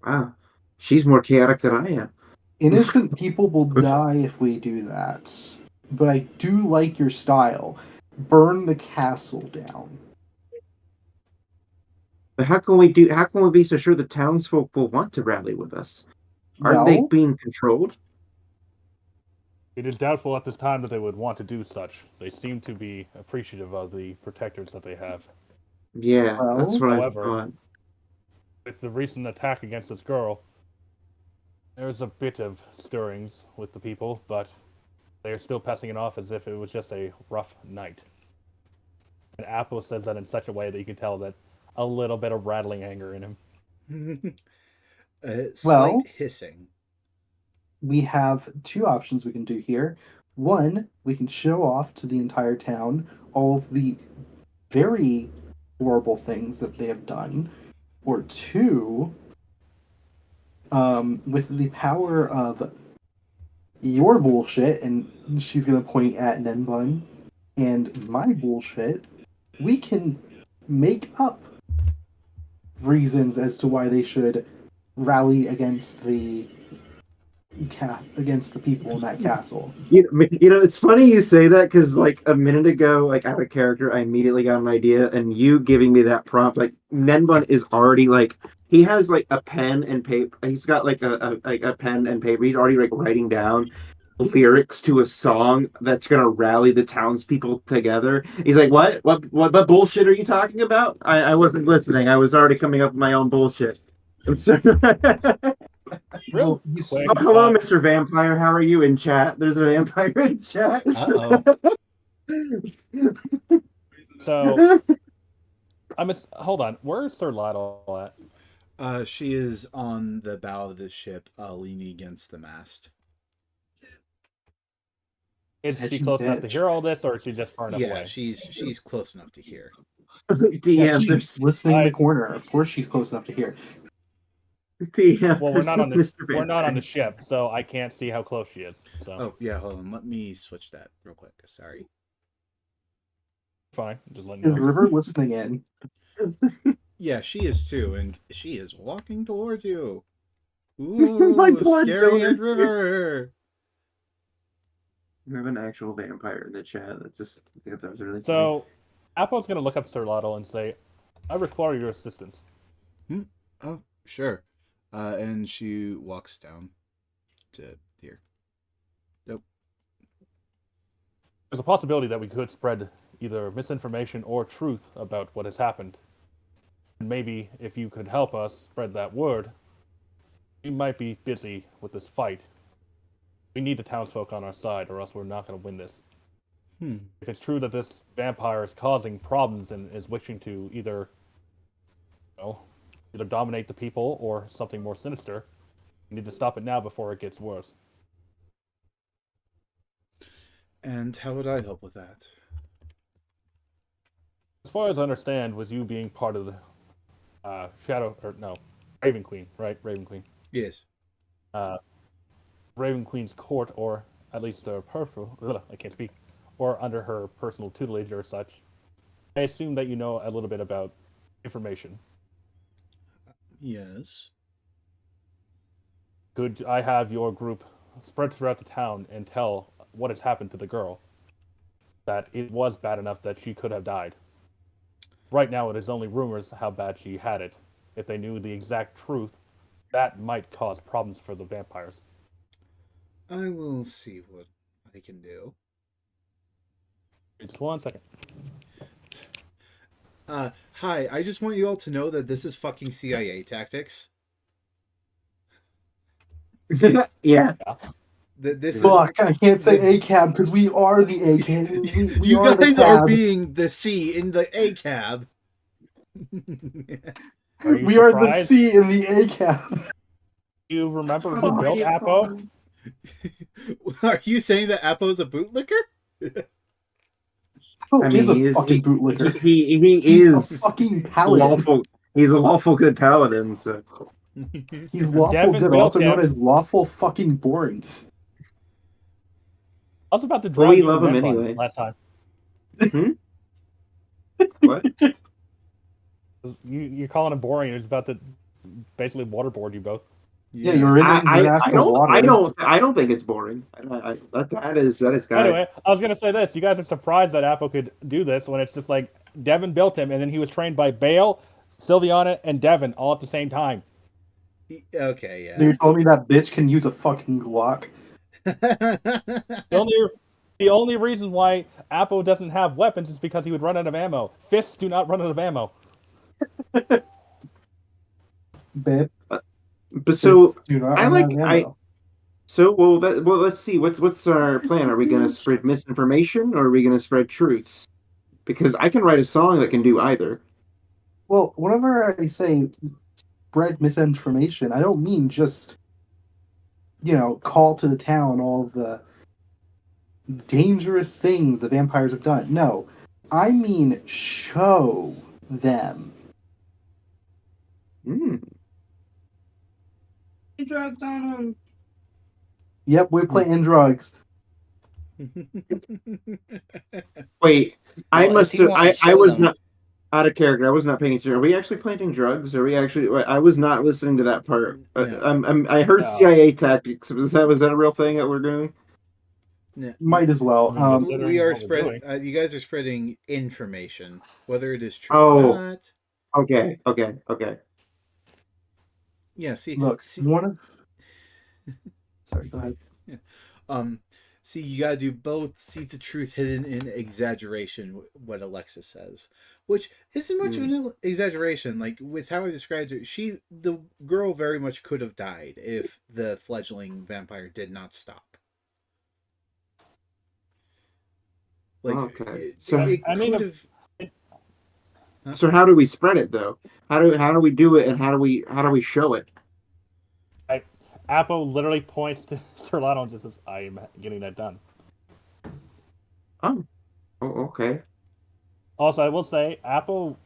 Wow. She's more chaotic than I am. Innocent people will die if we do that. But I do like your style. Burn the castle down. But how can we be so sure the townsfolk will want to rally with us? Aren't they Well, being controlled? It is doubtful at this time that they would want to do such. They seem to be appreciative of the protectors that they have. Yeah, that's Well, what I However, thought. with the recent attack against this girl, there's a bit of stirrings with the people, but they are still passing it off as if it was just a rough night. And Apple says that in such a way that you can tell that a little bit of rattling anger in him. Slight Well- hissing. we have 2 options we can do here. One, we can show off to the entire town all of the very horrible things that they have done. Or 2, with the power of your bullshit, and she's gonna point at Nenbun, and my bullshit, we can make up reasons as to why they should rally against the people in that castle. It's funny you say that because like a minute ago, like out of character, I immediately got an idea, and you giving me that prompt, like Nenbun is already like he has like a pen and paper. He's got like a pen and paper. He's already like writing down lyrics to a song that's gonna rally the townspeople together. He's like, what bullshit are you talking about? I wasn't listening. I was already coming up with my own bullshit. I'm sorry. Real Well, you quick, Oh, hello, Mr. Vampire. How are you in chat? There's a vampire in chat. Uh-oh. So hold on. Where's Sir Lytle at? She is on the bow of the ship, leaning against the mast. Is she Edgy close enough to bitch. hear all this, or is she just far enough Yeah, away? she's close enough to hear. Yeah, DM, she's there's listening in the I- corner. Of course, she's close enough to hear. DM. Well, we're there's not on the Mr. we're not on the Vampire. ship, so I can't see how close she is. So Oh, yeah, hold on. Let me switch that real quick. Sorry. fine, just letting Is you know. River listening in? Yeah, she is too, and she is walking towards you. My Ooh, blood scary donors Aunt River. We have an actual vampire in the chat. That was really funny. So Apple's gonna look up Sir Lytle and say, "I require your assistance." Oh, sure. And she walks down to here. Nope. There's a possibility that we could spread either misinformation or truth about what has happened. And maybe if you could help us spread that word, we might be busy with this fight. We need the townsfolk on our side, or else we're not going to win this. If it's true that this vampire is causing problems and is wishing to either, either dominate the people or something more sinister, we need to stop it now before it gets worse. And how would I help with that? As far as I understand, with you being part of the Raven Queen, right? Raven Queen. Yes. Raven Queen's court, or at least I can't speak, or under her personal tutelage or such. I assume that you know a little bit about information. Yes. Could I have your group spread throughout the town and tell what has happened to the girl? That it was bad enough that she could have died. Right now, it is only rumors how bad she had it. If they knew the exact truth, that might cause problems for the vampires. I will see what I can do. Just 1 second. Hi, I just want you all to know that this is fucking CIA tactics. Yeah. This is Fuck, I can't say ACAB because we are the ACAB. We you are the guys are cab. being the C in the A cab. Are you We are the surprised? C in the ACAB. Do you remember Oh, who built you Apo? phone. Are you saying that Apo's a bootlicker? Oh, I he's a mean, fucking bootlicker. he He's a is fucking paladin. lawful. He's a lawful good paladin. So He's lawful Devin good, built also known him. as lawful fucking boring. I was about to well, drag we you love him Ven Bun anyway. last time. What? You're calling him boring. He was about to basically waterboard you both. Yeah, you're in international waters. I don't think it's boring. That is guy. Anyway, I was gonna say this. You guys are surprised that Apo could do this when it's just like Devin built him, and then he was trained by Bale, Sylviana, and Devin all at the same time. Okay, So you're yeah. telling me that bitch can use a fucking Glock? The only reason why Apo doesn't have weapons is because he would run out of ammo. Fists do not run out of ammo. Babe. But so Dude, I I'm like not I ammo. so well let's see what's our plan. Are we gonna spread misinformation or are we gonna spread truths? Because I can write a song that can do either. Well, whenever I say spread misinformation, I don't mean just, call to the town all the dangerous things the vampires have done. No, I mean show them. Drugs on him. Yep, we're planting drugs. Wait, I Well, must if you have want to I show was them, not out of character. I was not paying attention. Are we actually planting drugs? Are we actually? I was not listening to that part. No. I heard No. CIA tactics. Was that a real thing that we're doing? No. Might as well. I mean, considering We are what we're spreading. doing. You guys are spreading information, whether it is true Oh. or not. Okay. Yeah. See. Look, See. one of. Sorry, go ahead. See, you gotta do both seeds of truth hidden in exaggeration. What Alexa says, which isn't much of an exaggeration. Like with how I described it, the girl, very much could have died if the fledgling vampire did not stop. Like, Okay. it I mean, could have. So how do we spread it though? How do we do it, and how do we show it? Apo literally points to Solano and just says, "I am getting that done." Oh, okay. Also, I will say, Apo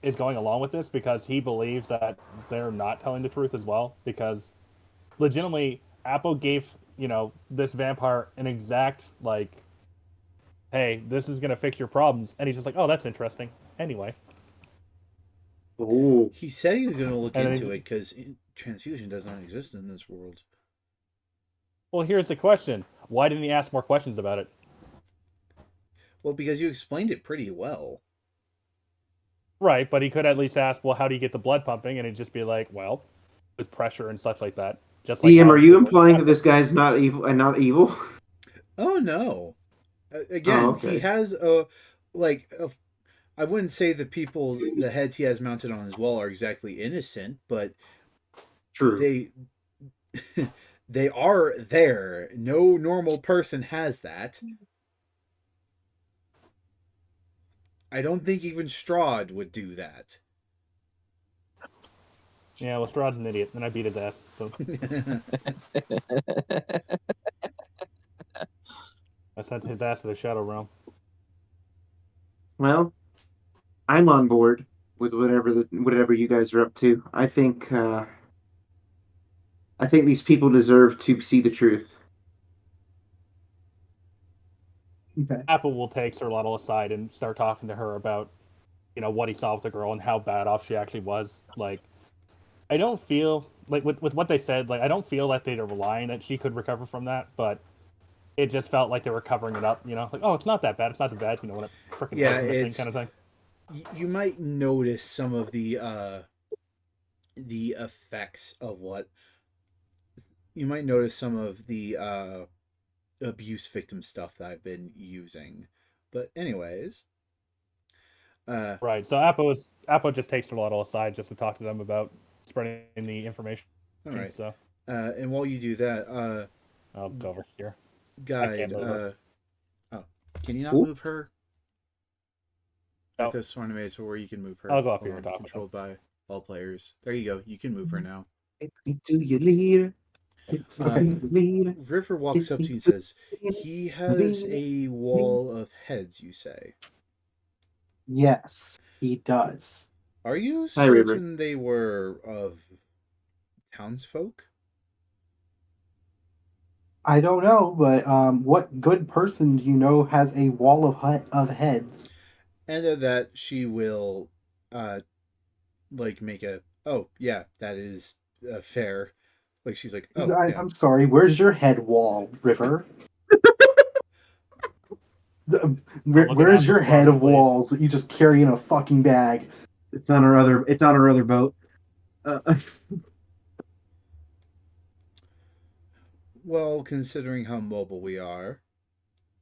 is going along with this because he believes that they're not telling the truth as well. Because legitimately, Apo gave this vampire an exact "Hey, this is gonna fix your problems," and he's just like, "Oh, that's interesting." Anyway. Oh, He said he was going to look And into then- it because transfusion does not exist in this world. Well, here's the question: why didn't he ask more questions about it? Well, because you explained it pretty well. Right, but he could at least ask, "Well, how do you get the blood pumping?" And he'd just be like, "Well, with pressure and such like that." Just like DM, how are he you would with implying that Apo. this guy's not evil and not evil? Oh no! Again, okay. he has I wouldn't say the heads he has mounted on his wall are exactly innocent, but True. they are there. No normal person has that. I don't think even Strahd would do that. Yeah, well, Strahd's an idiot, and I beat his ass. So I sent his ass to the Shadow Realm. Well, I'm on board with whatever you guys are up to. I think these people deserve to see the truth. Okay. Apple will take Sir Lottle aside and start talking to her about, what he saw with the girl and how bad off she actually was. Like, I don't feel like with what they said. Like, I don't feel like they're relying that she could recover from that, but it just felt like they were covering it up. Like, oh, it's not that bad. It's not that bad. When it freaking missing kind of thing. You might notice some of the effects of what. You might notice some of the abuse victim stuff that I've been using. But anyways, Right. So Appo just takes the little aside just to talk to them about spreading the information. All right. So And while you do that, I'll go over here. guide. move her. Oh, can you not Ooh. move her? No. Because Sworn made so where you can move her. I'll go up Hold here on, top of them. controlled by all players. There you go. You can move her now. Do you leader? Okay. River walks up to you and says, "He has a wall of heads." You say, Yes, he does. "Are you Hi, River. certain they were of townsfolk?" I don't know, but what good person do you know has a wall of heads? And at that she will, like make a, "Oh yeah, that is fair." Like she's like, "Oh yeah." I'm sorry. Where's your head wall, River? Where's at your Apple's head body, of please. walls that you just carry in a fucking bag? It's on our other. It's on our other boat. Well, considering how mobile we are,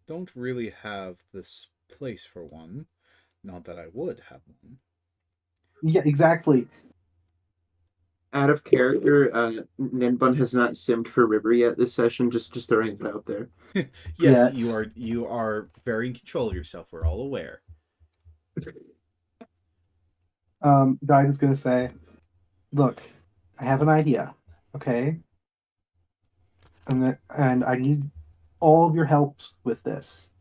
don't really have this place for one. Not that I would have one. Yeah, exactly. Out of character, Ninbun has not simmed for River yet this session. Just throwing it out there. Yes, Yet. you are very in control of yourself. We're all aware. Guide is gonna say, "Look, I have an idea. Okay, and I need all of your help with this.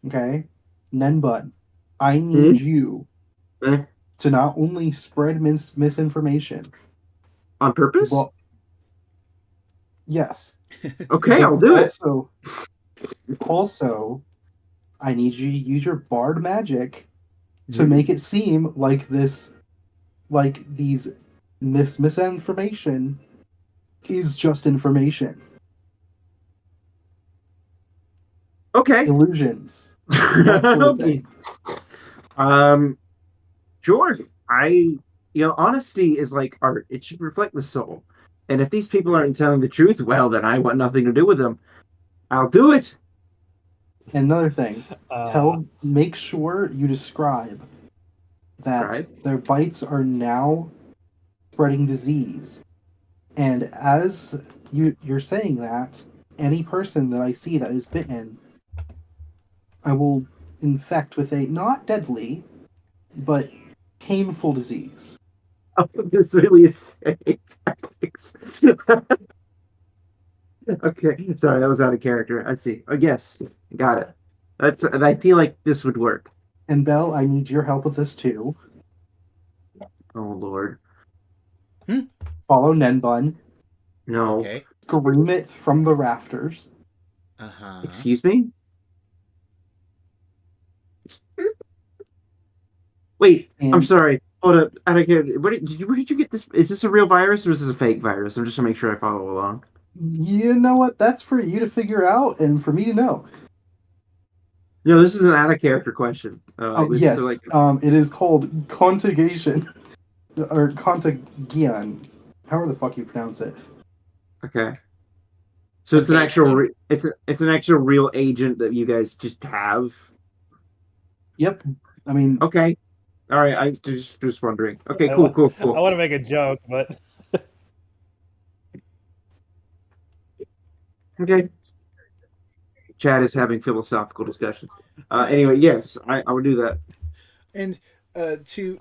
Okay, Nenbud, I need you Eh? to not only spread misinformation, On purpose? but yes, Okay, but I'll do it. Also, I need you to use your bard magic to Mhm. make it seem like this misinformation is just information. Okay. Illusions. That sort of Okay. thing. George, honesty is like art. It should reflect the soul. And if these people aren't telling the truth, well, then I want nothing to do with them. I'll do it. And another thing, Uh, make sure you describe that Right? their bites are now spreading disease. And as you're saying that, any person that I see that is bitten, I will infect with a not deadly, but painful disease. Oh, this really is tactics. Okay, sorry, that was out of character. I see. Oh, yes, got it. I feel like this would work. And Belle, I need your help with this too. Oh Lord, Follow Nenbun, no. Okay. scream it from the rafters. Uh-huh. Excuse me. Wait, I'm And sorry. Hold up. Out of character. Where did you get this? Is this a real virus or is this a fake virus? I'm just gonna make sure I follow along. you know what? That's for you to figure out and for me to know. No, this is an out of character question. Oh Is this yes, like it is called contagion or contagion. However the fuck you pronounce it. okay? So it's an Okay, actual. It's an actual real agent that you guys just have. Yep. I mean, Okay. All right. I just wondering. Okay. I, Cool. wa- Cool. I Cool. want to make a joke, but Okay. Chad is having philosophical discussions. Anyway, yes, I would do that. And to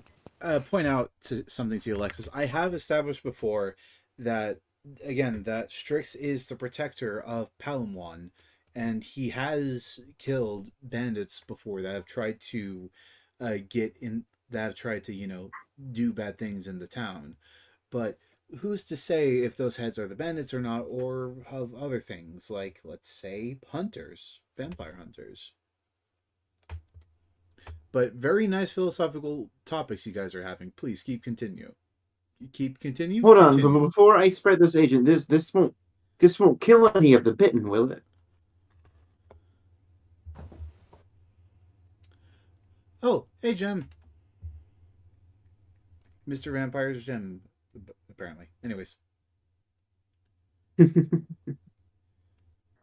point out something to you, Alexis, I have established before that, again, that Strix is the protector of Palamon, and he has killed bandits before that have tried to do bad things in the town. But who's to say if those heads are the bandits or not, or of other things, like, let's say, hunters, vampire hunters? But very nice philosophical topics you guys are having. Please continue. Hold on, but Continue. before I spread this agent, this won't kill any of the bitten, will it? Oh, hey, Gem. Mr. Vampire's Gem, apparently. Anyways.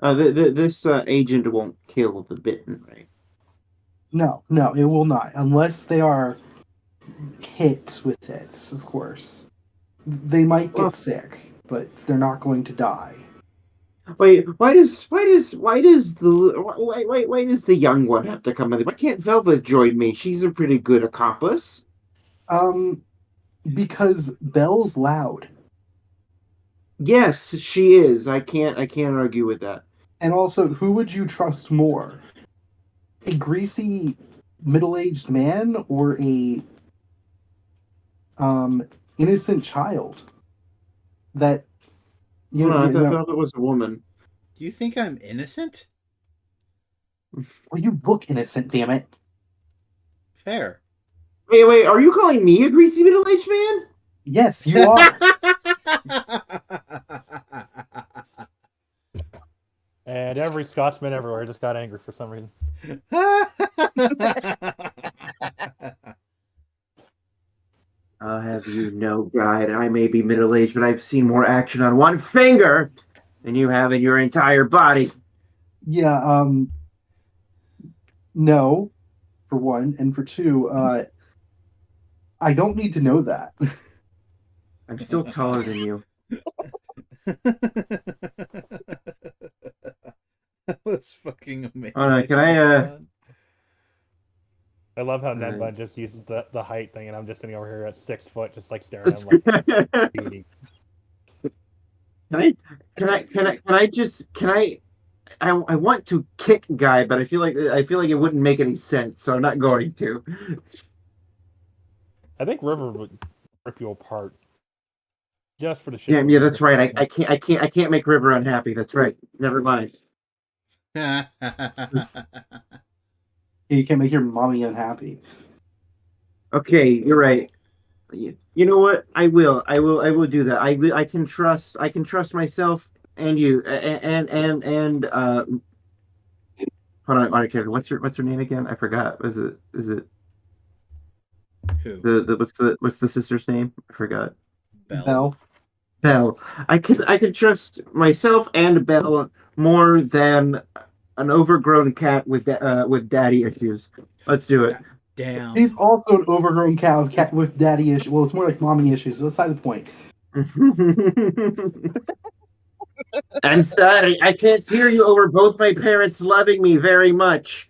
This agent won't kill the bitten, right? No, it will not. Unless they are hit with it, of course. They might Well- get sick, but they're not going to die. Wait, why does the young one have to come with? Why can't Velvet join me? She's a pretty good accomplice. Because Belle's loud. Yes, she is. I can't argue with that. And also, who would you trust more? A greasy middle-aged man or a innocent child? That I thought Velvet was a woman. Do you think I'm innocent? well, you look innocent, damn it. Fair. Wait, are you calling me a greasy middle-aged man? Yes, you are. And every Scotsman everywhere just got angry for some reason. I'll have you know, guide, I may be middle-aged, but I've seen more action on one finger than you have in your entire body. Yeah, no, for one, and for two, I don't need to know that. I'm still taller than you. That was fucking amazing. Can I, I love how Ned Alright. Bun just uses the height thing, and I'm just sitting over here at 6 foot, just like staring at him like beauty. I want to kick Guy, but I feel like it wouldn't make any sense, so I'm not going to. I think River would rip you apart. Just for the shit. Yeah, that's right. I can't make River unhappy. That's right. Never mind. You can't make your mommy unhappy. Okay, you're right. You know what? I will do that. I can trust myself and you and hold on, Kevin. What's her name again? I forgot. Is it Who? what's the sister's name? I forgot. Belle. Belle. I could trust myself and Belle more than an overgrown cat with daddy issues. Let's do it. Damn. She's also an overgrown cat with daddy issues. Well, it's more like mommy issues. So that's not the point. I'm sorry, I can't hear you over both my parents loving me very much.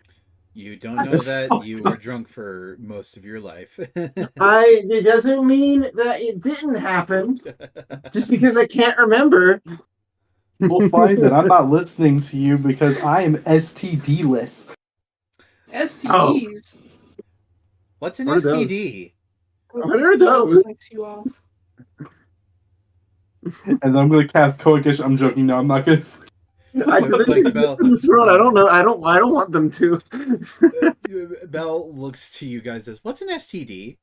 You don't know that you were drunk for most of your life. It doesn't mean that it didn't happen. Just because I can't remember. We'll find that I'm not listening to you because I am STD-less. STDs. What's an What are those? STD? What are those? Takes you off. And then I'm going to cast coalition. I'm joking. No, I'm not going to. I Like don't exist Belle. in this world. I don't know. I don't want them to. Belle looks to you guys as, what's an STD?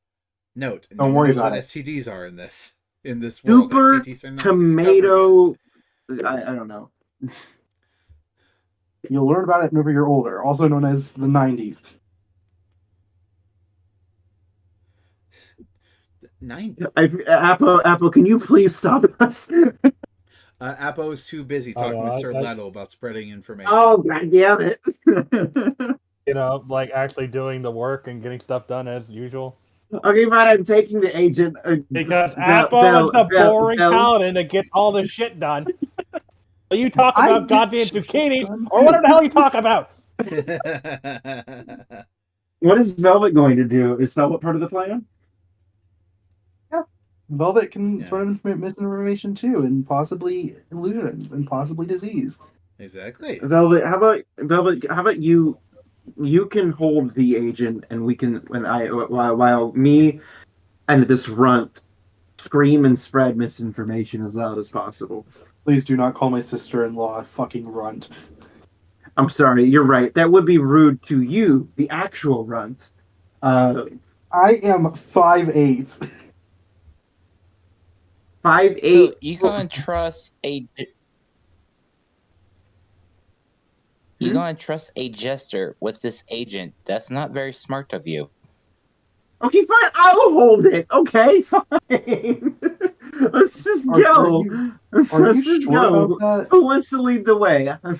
Note. Don't no one worry knows about what it. STDs are in this world. Super STDs are not tomato. I don't know. You'll learn about it whenever you're older, also known as the 90s. 9. Apple, can you please stop us? Appo is too busy talking with Sir Leto about spreading information. Oh, god damn it. You know, like actually doing the work and getting stuff done as usual. Okay, fine, I'm taking the agent. Because Appo is the boring paladin that gets all the shit done. So you talk I about get goddamn shit zucchinis, done, or too. whatever the hell you talk about. What is Velvet going to do? Is Velvet part of the plan? Velvet can Yeah. spread misinformation too, and possibly illusions, and possibly disease. Exactly. Velvet, how about you? You can hold the agent, and we can while me and this runt scream and spread misinformation as loud as possible. Please do not call my sister-in-law a fucking runt. I'm sorry, you're right. That would be rude to you, the actual runt. I am 5'8". 5'8". So you gonna trust a Hmm? a jester with this agent? That's not very smart of you. Okay, fine. I will hold it. Okay, fine. Let's just Are go. you Let's just sure go. about that? Who wants to lead the way? Are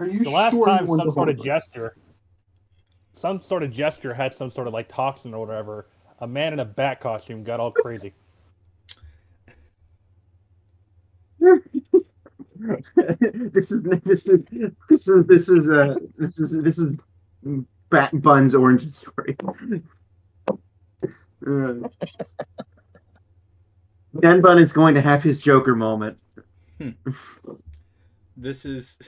you The last sure time you want some to sort of hold it? gesture. some sort of gesture had some sort of like toxin or whatever. A man in a bat costume got all crazy. This is Bat Bun's origin story. Dan Bun is going to have his Joker moment. This is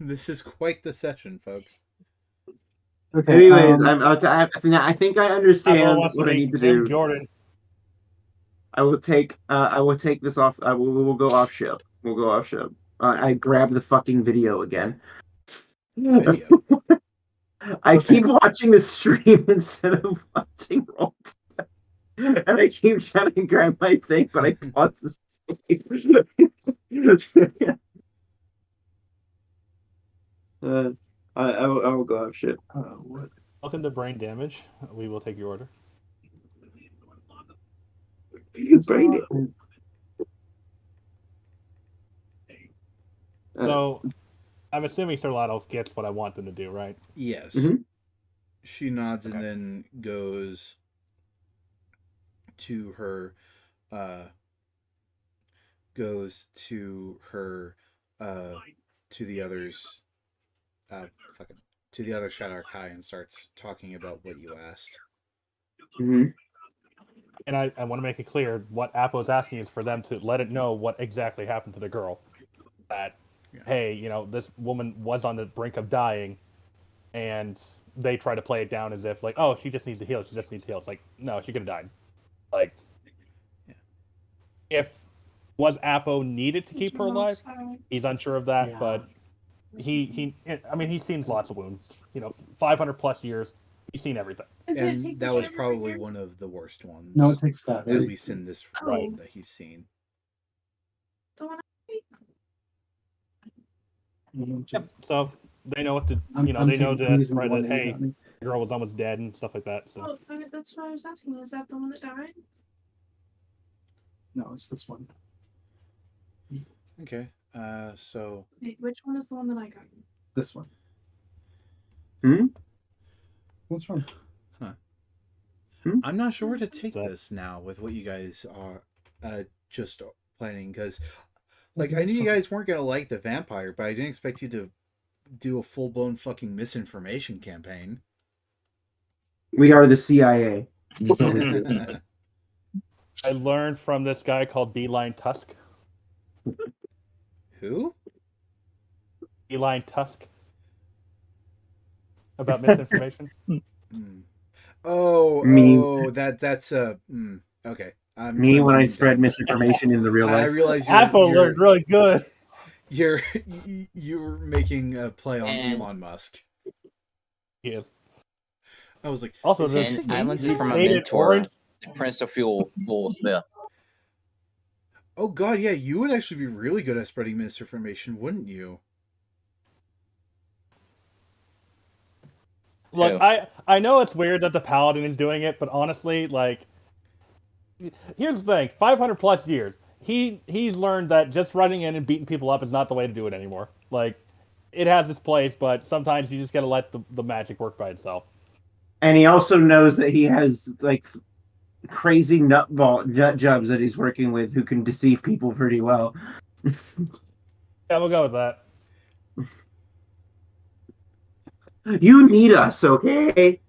this is quite the session, folks. Okay. Anyways, I think I Apple understand wants to what I be need to Jim do. Jordan. I will take this off. We'll go off ship. We'll go off ship. I grab the fucking video again. Video. I Okay. keep watching the stream instead of watching roll. And I keep trying to grab my thing, but I pause the stream. I will go off ship. What? Welcome to Brain Damage. We will take your order. Brain So, I'm assuming Serlato gets what I want them to do, right? Yes. Mhm. She nods and Okay. then goes to her to the others to the other Shadow Kai and starts talking about what you asked. Mhm. And I want to make it clear what Appo's asking is for them to let it know what exactly happened to the girl. That, Yeah. hey, this woman was on the brink of dying, and they try to play it down as if, like, oh, she just needs to heal. She just needs to heal. It's like, no, she could have died. Like, Yeah. if was Appo needed to keep her alive, he's unsure of that, Yeah. but he's seen lots of wounds. 500 plus years, he's seen everything. And that was probably one of the worst ones. No, it takes that. at least in this Oh. role that he's seen. Yep. So they know what to, I'm they know taking- I'm to using the spread one that, that you hey, got me. the girl was almost dead and stuff like that. So Oh, that's why I was asking. Is that the one that died? No, it's this one. Okay. So Wait, which one is the one that I got? This one. Hmm? What's wrong? I'm not sure where to take That- this now with what you guys are just planning, because like I knew you guys weren't gonna like the vampire, but I didn't expect you to do a full blown fucking misinformation campaign. We are the CIA. I learned from this guy called Beeline Tusk. Who? Beeline Tusk. About misinformation. Mm. Oh, Me. that's okay. Me when I moving spread down. misinformation in the real I life. realize Apple learned really good. you're making a play on And- Elon Musk. Yes. I was like, Also, is the- he And I learned saying- from a Shaded mentor, orange. Prince of Full Smith. Oh god, yeah, you would actually be really good at spreading misinformation, wouldn't you? Look, Who? I know it's weird that the Paladin is doing it, but honestly, like, here's the thing: 500 plus years, he's learned that just running in and beating people up is not the way to do it anymore. Like, it has its place, but sometimes you just gotta let the magic work by itself. And he also knows that he has like crazy nut jobs that he's working with who can deceive people pretty well. Yeah, we'll go with that. You need us, okay?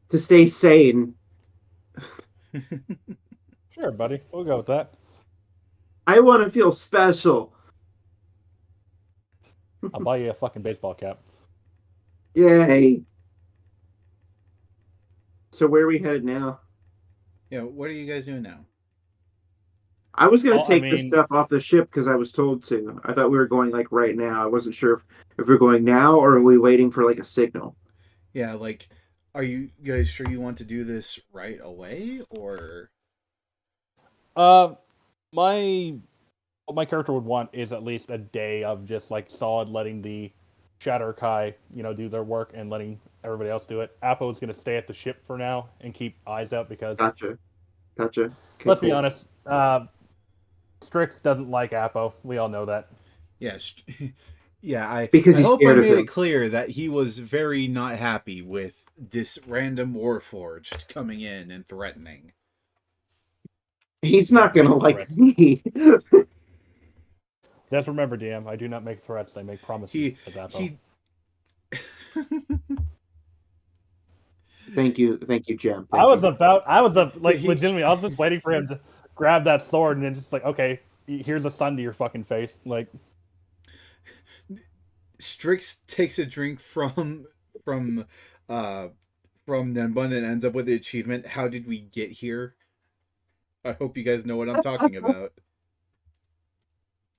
To stay sane. Sure, buddy, we'll go with that. I want to feel special. I'll buy you a fucking baseball cap. Yay. So where are we headed now? Yeah, what are you guys doing now? I was gonna Well, I take the mean- stuff off the ship because I was told to. I thought we were going like right now. I wasn't sure if we're going now or are we waiting for like a signal. Yeah, like, are you guys sure you want to do this right away, or? My what my character would want is at least a day of just like solid letting the Shatter Kai, do their work and letting everybody else do it. Appo is going to stay at the ship for now and keep eyes out because Gotcha. Okay, let's be cool. honest, Strix doesn't like Appo. We all know that. Yes, Yeah, I Because he's hope I scared of made him. it clear that he was very not happy with this random Warforged coming in and threatening. He's not gonna like Correct. me. Just remember, DM, I do not make threats. I make promises. He Says Apple. he Thank you, Jem. I was You. he legitimately, I was just waiting for him to grab that sword and then just like, okay, here's a sun to your fucking face. Like, Strix takes a drink from uh from Nenbun and ends up with the achievement. How did we get here? I hope you guys know what I'm talking about.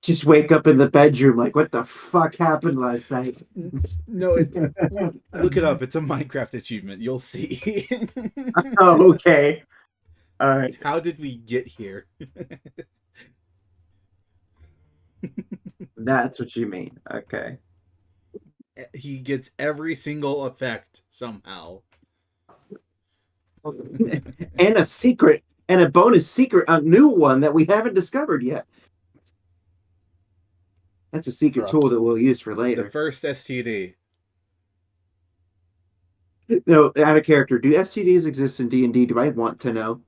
Just wake up in the bedroom like, what the fuck happened last night? No, look it up. It's a Minecraft achievement. You'll see. Oh, okay. All right. How did we get here? That's what you mean. Okay. He gets every single effect somehow. And a secret and a bonus secret, a new one that we haven't discovered yet. That's a secret Correct. tool that we'll use for The later. first STD. No, out of character. Do STDs exist in D&D? Do I want to know?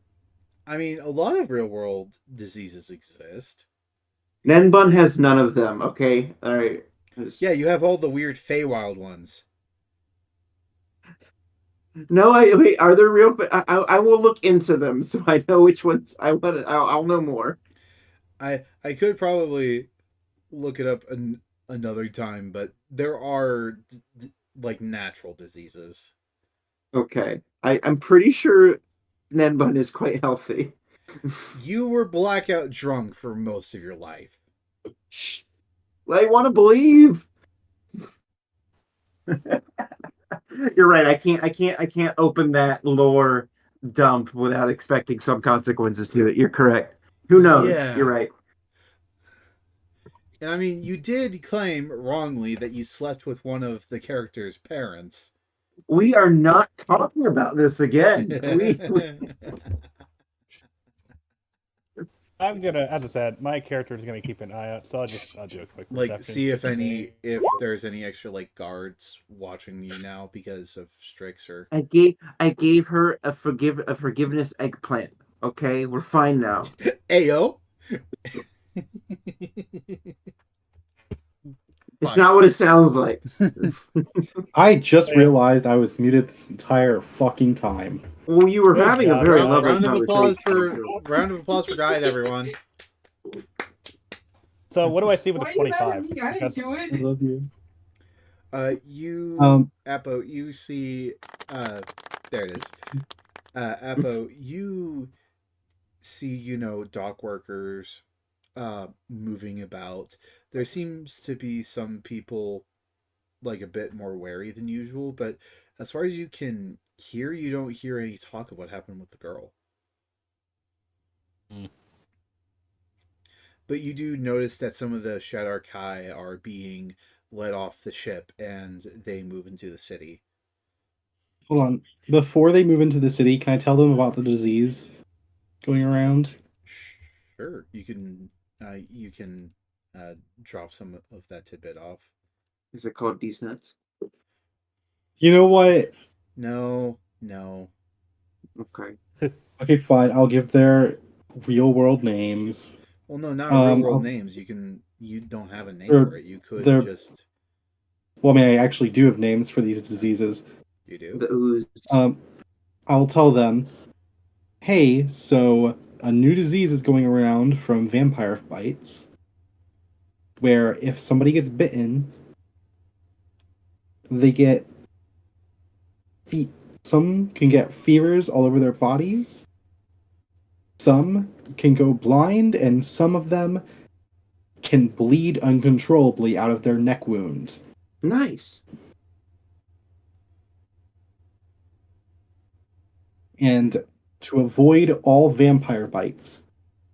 I mean, a lot of real world diseases exist. Nenbun has none of them. Okay. All right. Yeah, you have all the weird Feywild ones. No, wait. Are there real? I will look into them so I know which ones I want. I'll know more. I could probably look it up another time, but there are like natural diseases. Okay. I'm pretty sure Nenbun is quite healthy. You were blackout drunk for most of your life. Shh. I want to believe. You're right. I can't open that lore dump without expecting some consequences to it. You're correct. Who knows? Yeah. You're right. And I mean, you did claim wrongly that you slept with one of the character's parents. We are not talking about this again. I'm gonna, as I said, my character is gonna keep an eye out, so I'll do a quick Like, perception. see if there's any extra like guards watching you now because of Strix or. I gave her a forgiveness eggplant. Okay, we're fine now. Ayo. It's not what it sounds like. I just realized I was muted this entire fucking time. Well, you were Good having job. a very Round, lovely round of applause conversation. round of applause for Guide, everyone. So what do I see with Why the are you mad at 25? me? I didn't do I it. love you. You Apo, you see there it is. Apo, you see, dock workers moving about. There seems to be some people like a bit more wary than usual, but as far as you can hear, you don't hear any talk of what happened with the girl. But you do notice that some of the Shadar Kai are being let off the ship and they move into the city. Hold on. Before they move into the city, can I tell them about the disease going around? Sure, you can drop some of that tidbit off. Is it called These Nuts? You know what? No. Okay. Okay, fine. I'll give their real world names. Well, no, not real world I'll- names. You don't have a name Or for it. You could they're- just. Well, I mean, I actually do have names for these diseases. You do. The ooze. I'll tell them, hey, so a new disease is going around from vampire bites, where if somebody gets bitten, they get some can get fevers all over their bodies, some can go blind, and some of them can bleed uncontrollably out of their neck wounds. Nice. And to avoid all vampire bites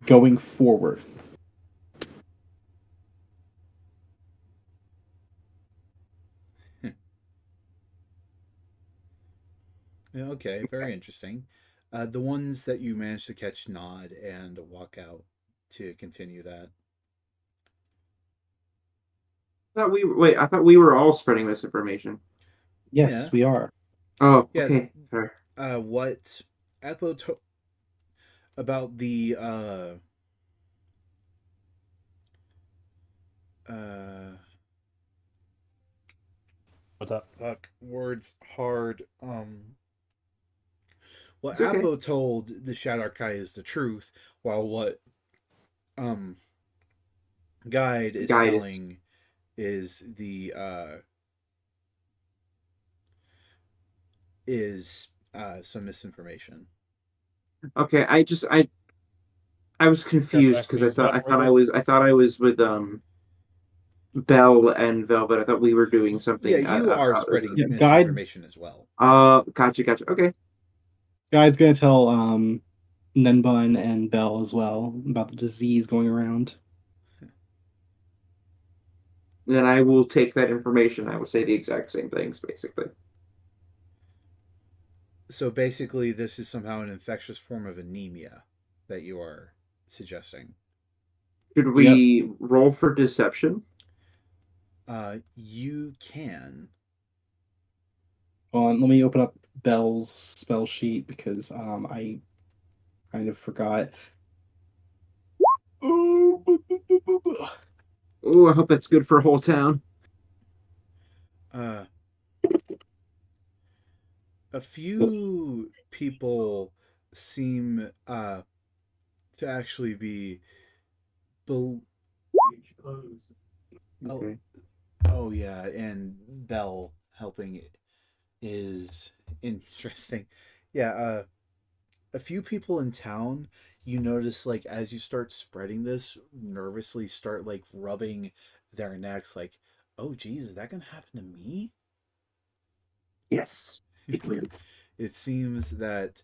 going forward, Okay, very interesting. The ones that you managed to catch nod and walk out to continue that. I thought we were all spreading misinformation. Yes, Yeah. we are. Oh, Yeah. okay. Sure. What Apple about the What's up? fuck words hard. What It's okay. Appo told the Shadow Kai is the truth, while what um Guide is Guided. telling is the some misinformation. Okay, I was Care to confused because actually explain further? I thought I was with Belle and Velvet. I thought we were doing Yeah, something. you are spreading Yeah, Guide misinformation as well. Gotcha. Okay. Guide's gonna tell Nenbun and Bell as well about the disease going around. Then I will take that information. I will say the exact same things, basically. So basically, this is somehow an infectious form of anemia that you are suggesting. Should Yep. we roll for deception? You can. Hold on, let me open up Bell's spell sheet because I kind of forgot. Oh, I hope that's good for a whole town. Uh, a few people seem to actually be. Bel- Okay. oh yeah, and Bell helping is interesting. Yeah, a few people in town, you notice like as you start spreading this, nervously start like rubbing their necks like, "Oh geez, is that going to happen to me?" Yes. It will. It seems that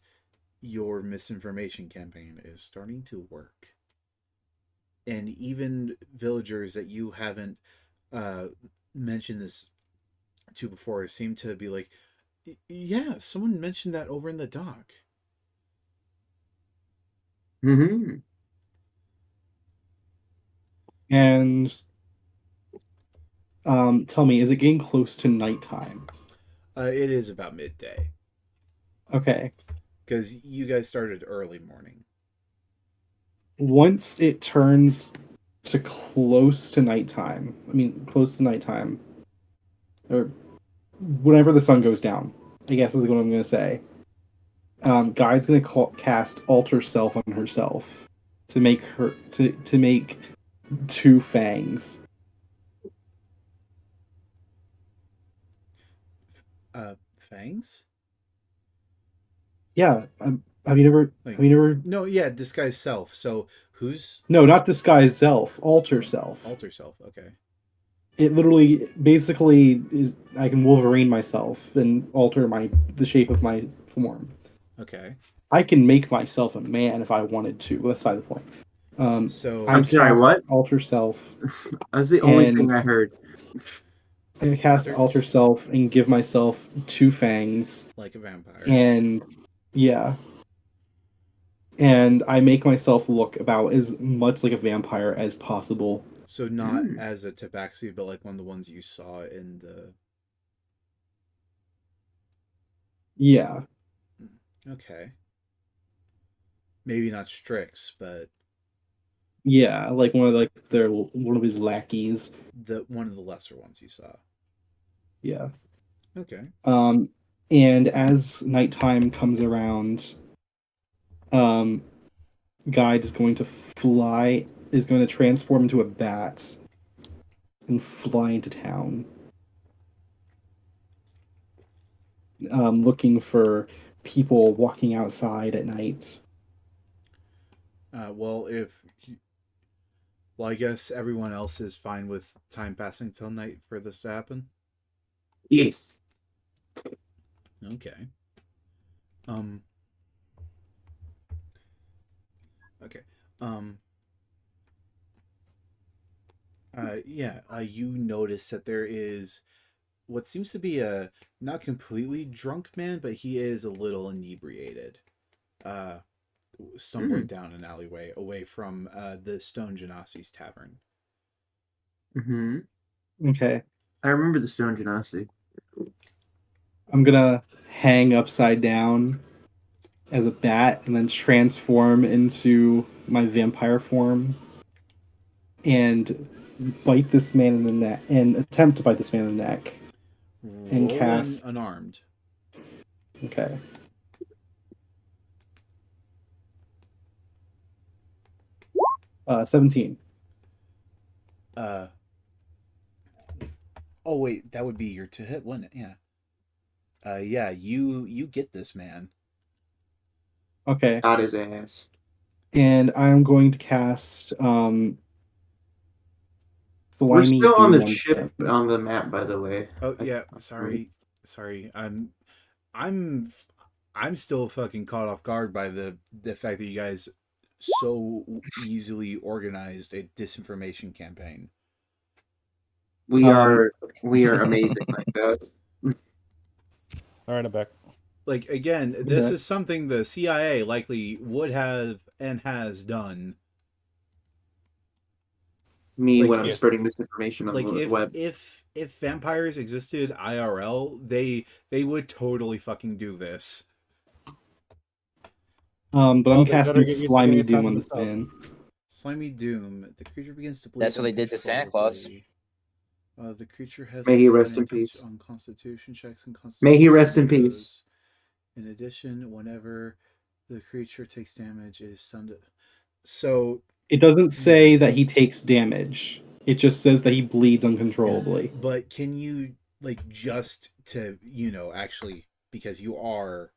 your misinformation campaign is starting to work. And even villagers that you haven't uh mentioned this to before seem to be like, yeah, someone mentioned that over in the dock. Mm-hmm. And tell me, is it getting close to nighttime? It is about midday Okay. because you guys started early morning. Once it turns to close to nighttime, close to nighttime, or whenever the sun goes down, I guess is what I'm going to say. Guide's going to cast Alter Self on herself to make her to make two fangs. Fangs? Yeah. Have you never? Like, Have you never? no, yeah, disguise self. So who's No, not disguise self. Alter self. alter self? Okay. It literally, basically, is I can Wolverine myself and alter the shape of my form. Okay. I can make myself a man if I wanted to. That's not the point. So I I'm sorry, cast what? Alter Self, That's the only and thing I heard. I cast Alter Self and give myself two fangs, like a vampire. and yeah, and I make myself look about as much like a vampire as possible. So not as a tabaxi, but like one of the ones you saw in the. Yeah, Okay. Maybe not Strix, but yeah, like one of his lackeys. the one of the lesser ones you saw. Yeah. Okay. And as nighttime comes around, um, Guide is going to transform into a bat and fly into town, looking for people walking outside at night. Well, well, I guess everyone else is fine with time passing till night for this to happen. Yes. Okay. Um. Okay. Um. Yeah. You notice that there is what seems to be a not completely drunk man, but he is a little inebriated. Uh, Stumbling down an alleyway away from the Stone Genasi's tavern. Mm-hmm. Okay. I remember the stone genasi. I'm gonna hang upside down as a bat and then transform into my vampire form and bite this man in the neck and attempt to bite this man in the neck. And Roll cast. unarmed. Okay. 17. Oh wait, that would be your to hit, wouldn't it? Yeah. Yeah, you get this man. Okay. Got his ass. And I'm going to cast We're Slimy still on Doom the ship him. on the map, by the way. Oh yeah, sorry. I'm still fucking caught off guard by the fact that you guys so easily organized a disinformation campaign. We are amazing like that. All right, I'm back. Like again, this Okay. is something the CIA likely would have and has done. Me Like, when I'm yes. spreading misinformation on Like the web. if vampires existed IRL, they would totally fucking do this. But Well, I'm they better casting get used to Slimy getting Doom attacked on this themselves. man. Slimy Doom. The creature begins to bleed. That's what they did to Santa Claus. The creature has May he rest in disadvantage peace. on Constitution checks and Constitution. May he rest in saving peace. throws. In addition, whenever the creature takes damage, it is stunned. So It doesn't say that he takes damage. It just says that he bleeds uncontrollably. but can you just to actually, because you are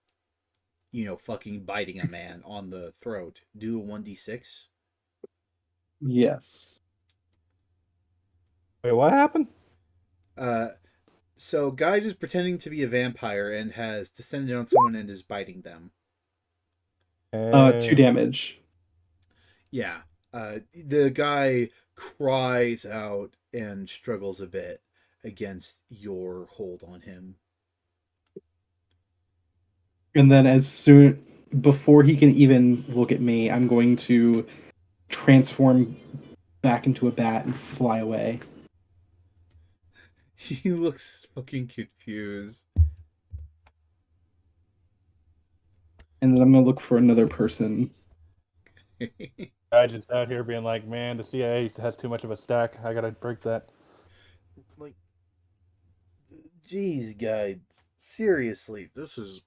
fucking biting a man on the throat, do a 1d6? Yes. Wait, what happened? So guy is pretending to be a vampire and has descended on someone and is biting them. 2 damage. Yeah. The guy cries out and struggles a bit against your hold on him. And then before he can even look at me, I'm going to transform back into a bat and fly away. He looks fucking confused. And then I'm going to look for another person. I just out here being like, man, the CIA has too much of a stack. I gotta break that. Like, jeez, guys, seriously, this is.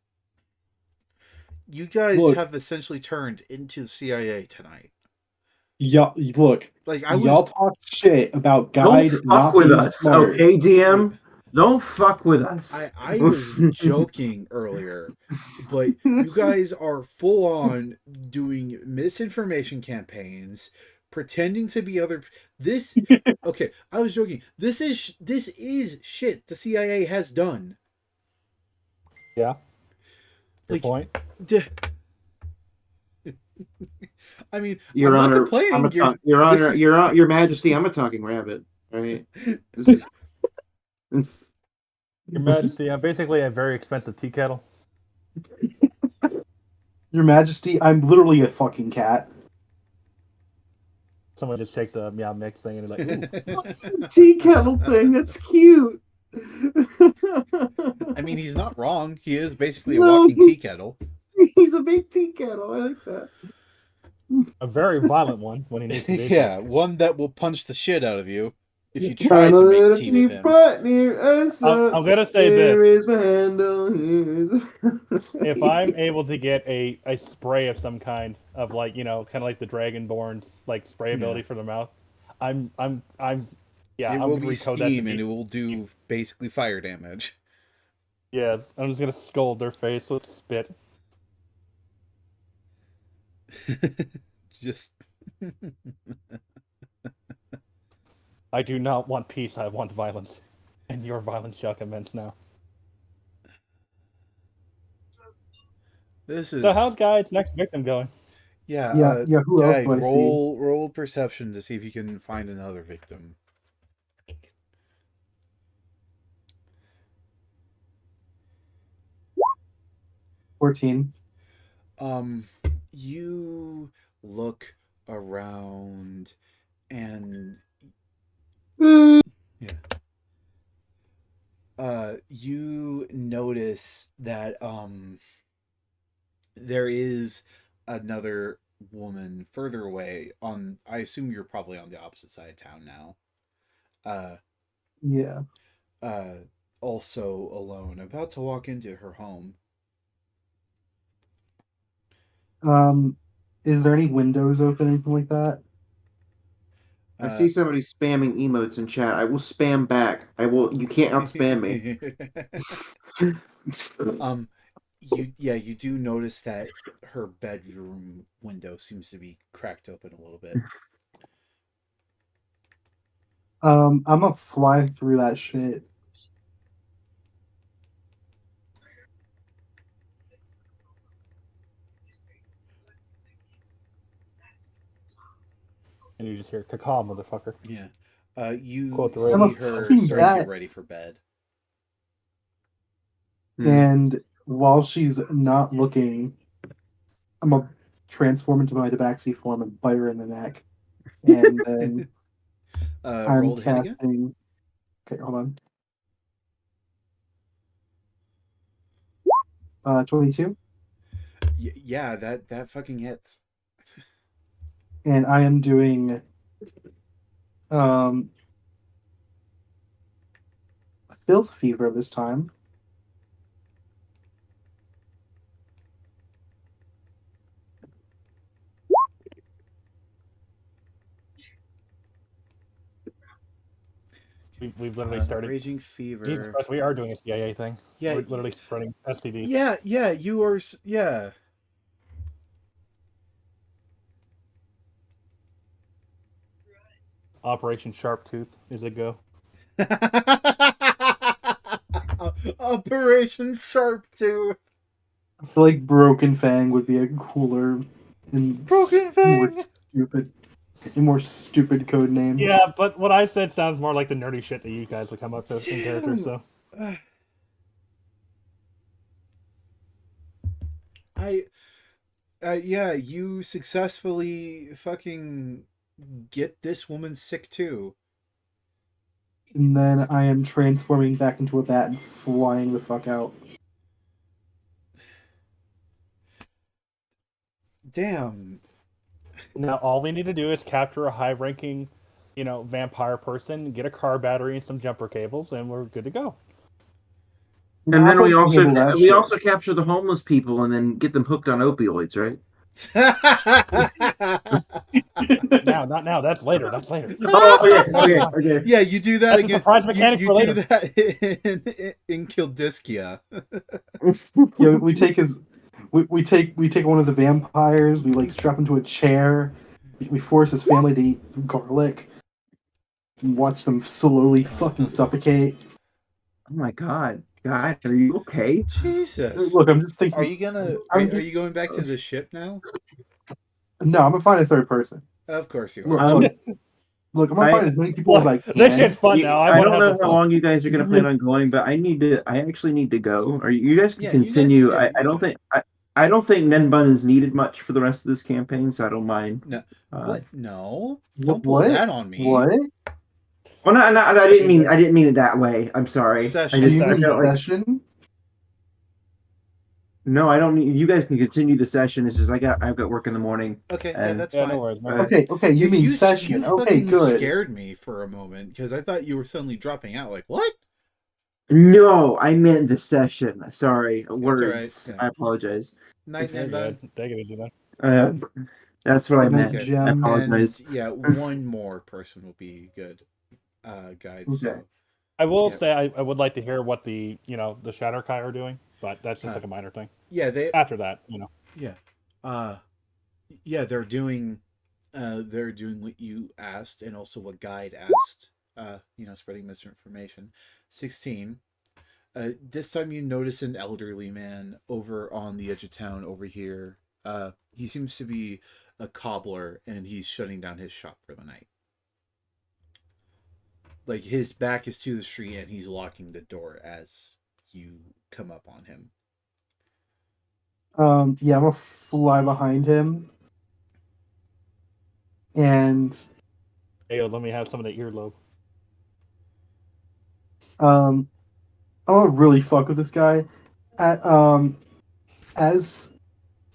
You guys have essentially turned into the CIA tonight. Yeah, look. Like y'all talk shit about Guide Don't not fuck with being us, smart. okay, DM? Don't fuck with us. I was joking earlier, but you guys are full on doing misinformation campaigns, pretending to be other. This okay? I was joking. This is shit the CIA has done. Yeah. Good Like, point. I mean, Your I'm Honor, not complaining. Your Honor, Your Majesty, I'm a talking rabbit. Right? This is... Your Majesty, I'm basically a very expensive tea kettle. Your Majesty, I'm literally a fucking cat. Someone just shakes a meow mix thing and they're like, ooh. Tea kettle thing, that's cute. I mean, he's not wrong. He is basically a walking tea kettle. He's a big tea kettle. I like that. A very violent one when he needs to be. Yeah, one that will punch the shit out of you if you try to make tea with him. I'm gonna say Here this. is my handle. If I'm able to get a spray of some kind of kind of like the Dragonborn's spray ability for the mouth, It I'm will gonna be recode steam that and it will do basically fire damage. Yes, I'm just gonna scald their face with spit. Just I do not want peace, I want violence. And your violence shall commence now. this is So how's Guide's next victim going? yeah. Who else Guide, do I see? roll perception to see if you can find another victim. 14. You look around and notice that there is another woman further away on, I assume you're probably on the opposite side of town now. Yeah. Also alone, about to walk into her home. Is there any windows open, anything like that? I see somebody spamming emotes in chat. I will spam back. I will. You can't outspam me. You do notice that her bedroom window seems to be cracked open a little bit. I'm gonna fly through that shit. And you just hear "cacaw, motherfucker." Yeah. You Quote the see I'm a her fucking starting to bat. get ready for bed. And while she's not looking, I'm gonna transform into my Tabaxi form and bite her in the neck. And then I'm Roll to hit again. casting. Okay, hold on. 22. Yeah, that fucking hits. And I am doing filth fever this time. We've literally started. Raging Jesus fever. Christ, we are doing a CIA thing. Yeah, We're literally spreading STDs. Yeah, you are. Yeah. Operation Sharp Tooth is a go. Operation Sharp Tooth. I feel like Broken Fang would be a cooler and Broken more Fang. more stupid code name. Yeah, but what I said sounds more like the nerdy shit that you guys would come up with in characters. So yeah, you successfully fucking get this woman sick too. And then I am transforming back into a bat and flying the fuck out. Damn. now all we need to do is capture a high-ranking, vampire person, get a car battery and some jumper cables, and we're good to go. And then we Apple can handle that shit. also capture the homeless people and then get them hooked on opioids, right? Not now. That's later. That's later. Oh, okay. Yeah, you do that That's a again. surprise mechanic You for do later. that in Kildiskia. Yeah, we take his. We take one of the vampires. We like strap him to a chair. We force his family to eat garlic. And watch them slowly fucking suffocate. Oh my God, God, are you okay? Jesus. Look, I'm just thinking. Are you gonna? Are you going back to the ship now? No, I'm gonna find a third person. Of course you Look, are. look, I'm gonna find as many people as I can. This shit's fun now. I wanna don't have know some how fun. long you guys are going to plan on going, but I actually need to go. Or you guys can Yeah, you guys- continue. yeah, I don't think I don't think Nenbun is needed much for the rest of this campaign, so I don't mind. No. What? No. Don't pull What? that on me. What? Well, I didn't mean it that way. I'm sorry. Session. You I mean felt like session? no, I don't need. You guys can continue the session. It's just I've got work in the morning. Okay, yeah, And- that's Yeah, fine. no worries. Man. Okay. You mean session? You Okay, fucking good. scared me for a moment because I thought you were suddenly dropping out. Like what? No, I meant the session. Sorry, words. all right, yeah. I apologize. Night, You're Nenbun. good. Take it easy, man. That's what I Okay. meant. Okay. I apologize. And yeah, one more person will be good. Guide. Okay. So I will Yeah. say I would like to hear what the Shatterkai are doing, but that's just like a minor thing. yeah, they After that, yeah, they're doing what you asked and also what Guide asked. Spreading misinformation. 16. This time you notice an elderly man over on the edge of town over here. He seems to be a cobbler and he's shutting down his shop for the night. Like his back is to the street and he's locking the door as you come up on him. Yeah, I'm gonna fly behind him. And hey, let me have some of the earlobe. I'm gonna really fuck with this guy. At, as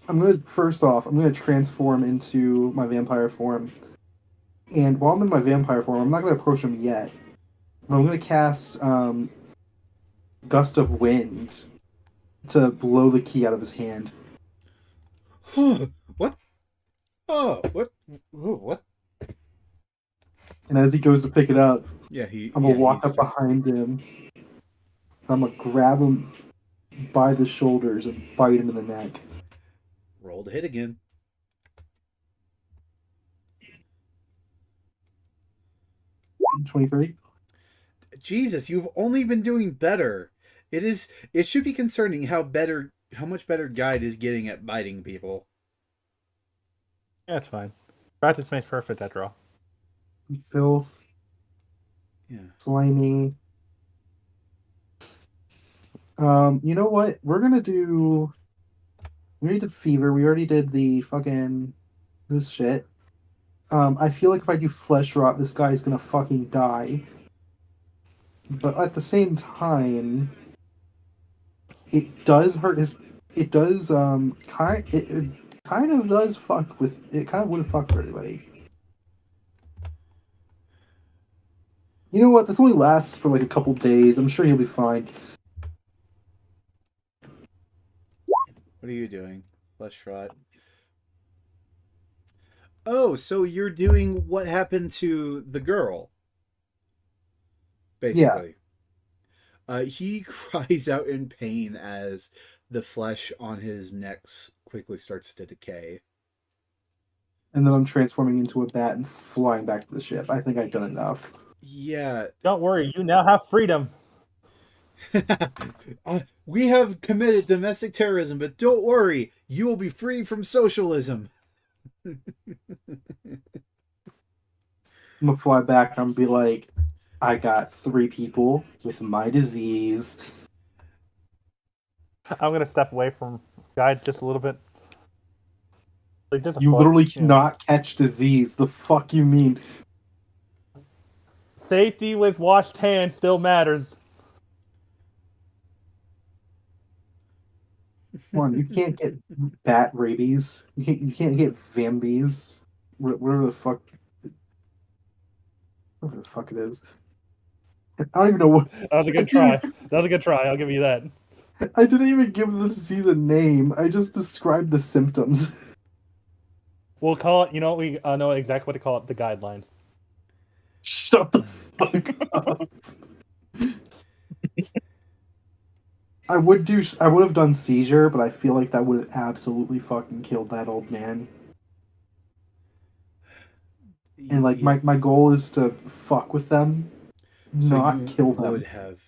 I'm gonna transform into my vampire form, and while I'm in my vampire form, I'm not gonna approach him yet. But I'm gonna cast gust of wind to blow the key out of his hand. What? Oh, what? Oh, what? And as he goes to pick it up, Yeah, I'm gonna he walk up starts. behind him. I'm gonna grab him by the shoulders and bite him in the neck. Roll to hit again. $23. Jesus, you've only been doing better. It should be concerning how much better Guide is getting at biting people. Yeah, it's fine. Practice makes perfect, after all. Filth, Yeah. slimy. You know what? We already did fever. We already did the fucking this shit. I feel like if I do flesh rot, this guy's gonna fucking die. But at the same time, it does hurt his. It does it kind of does fuck with. It kind of would fuck for everybody. You know what? This only lasts for like a couple days. I'm sure he'll be fine. What are you doing? Flesh rot. Oh, so you're doing what happened to the girl. Basically. Yeah. He cries out in pain as the flesh on his neck quickly starts to decay. And then I'm transforming into a bat and flying back to the ship. I think I've done enough. Yeah. Don't worry, you now have freedom. We have committed domestic terrorism, but don't worry, you will be free from socialism. I'm gonna fly back and I'm gonna be like, I got 3 people with my disease. I'm gonna step away from Guide just a little bit. Like, just a You foot, literally you know. cannot catch disease. The fuck you mean? Safety with washed hands still matters. Come on, you can't get bat rabies. You can't get vambies. Whatever the fuck it is. I don't even know what. That was a good try. That was a good try. I'll give you that. I didn't even give the disease a name. I just described the symptoms. We'll call it. You know, we know exactly what to call it. The guidelines. Shut the fuck up. I would have done seizure, but I feel like that would have absolutely fucking killed that old man. And like my goal is to fuck with them, so not kill them. Would have.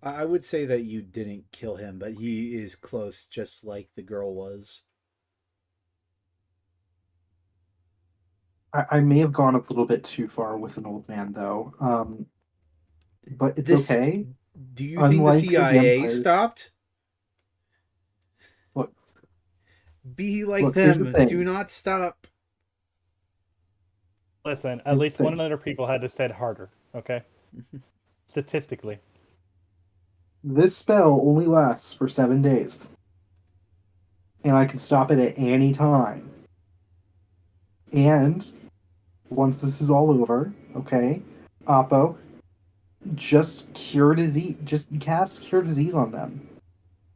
I would say that you didn't kill him, but he is close, just like the girl was. I may have gone a little bit too far with an old man, though. But it's okay. Do you think the CIA stopped? Look, be like them. Do not stop. Listen, at least 100 people had to say it harder, okay? Statistically. This spell only lasts for 7 days. And I can stop it at any time. And once this is all over, okay, Oppo, just cure disease. Just cast cure disease on them.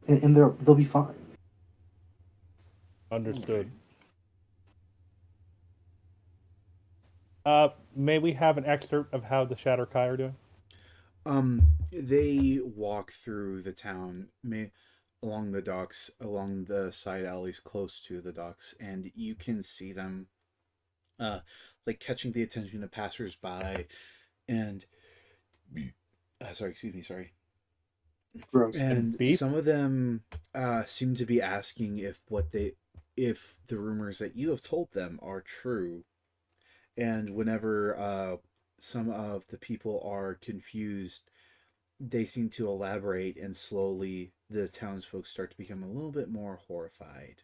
And they'll be fine. Understood. May we have an excerpt of how the Shatterkai are doing? They walk through the town, along the docks, along the side alleys close to the docks, and you can see them, like catching the attention of passersby, and sorry. Gross. And some of them seem to be asking if the rumors that you have told them are true. And whenever some of the people are confused, they seem to elaborate, and slowly the townsfolk start to become a little bit more horrified.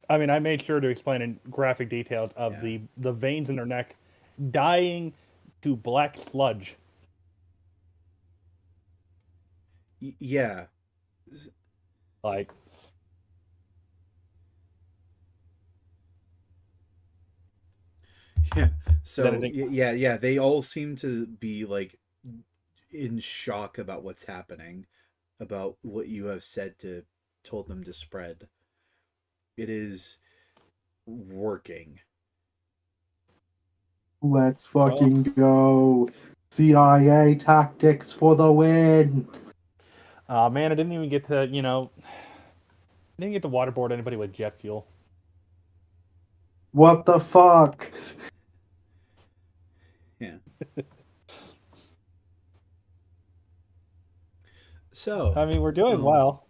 I mean, I made sure to explain in graphic details of the veins in their neck dying to black sludge. Yeah. Like, Yeah. is So anything? yeah, they all seem to be like in shock about what's happening, about what you have said to told them to spread. It is working. Let's Well, fucking go. CIA tactics for the win. man, I didn't even get to, I didn't get to waterboard anybody with jet fuel. What the fuck? Yeah. So, I mean, we're doing um, well.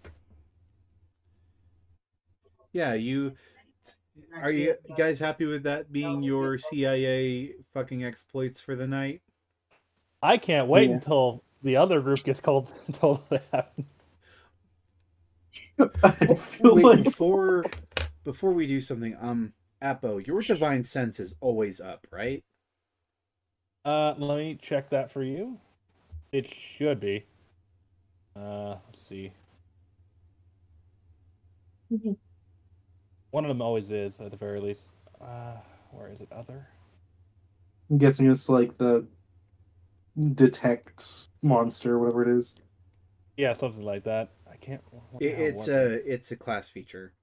yeah, are you guys happy with that being your CIA fucking exploits for the night? I can't wait Yeah. until the other group gets called told that. I feel Wait, like before we do something, Apo, your divine sense is always up, right? Let me check that for you. It should be. Let's see. One of them always is, at the very least. Where is it? Other? I'm guessing it's like the detect monster, whatever it is. Yeah, something like that. I can't. What the hell It's was it? it's a class feature.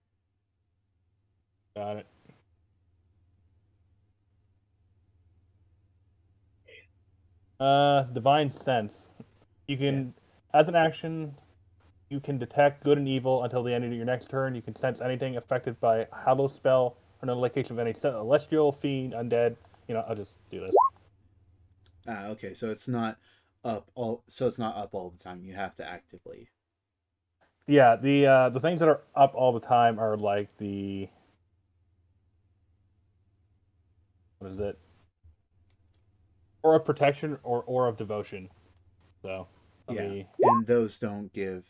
Got it. Divine sense. You Yeah. can, as an action, you can detect good and evil until the end of your next turn. You can sense anything affected by a hallow spell or an location of any celestial, fiend, undead. I'll just do this. Okay, so it's not up all the time. You have to actively. Yeah, the things that are up all the time are like the what is it? Aura of protection or aura of devotion. So let Yeah. me. And those don't give.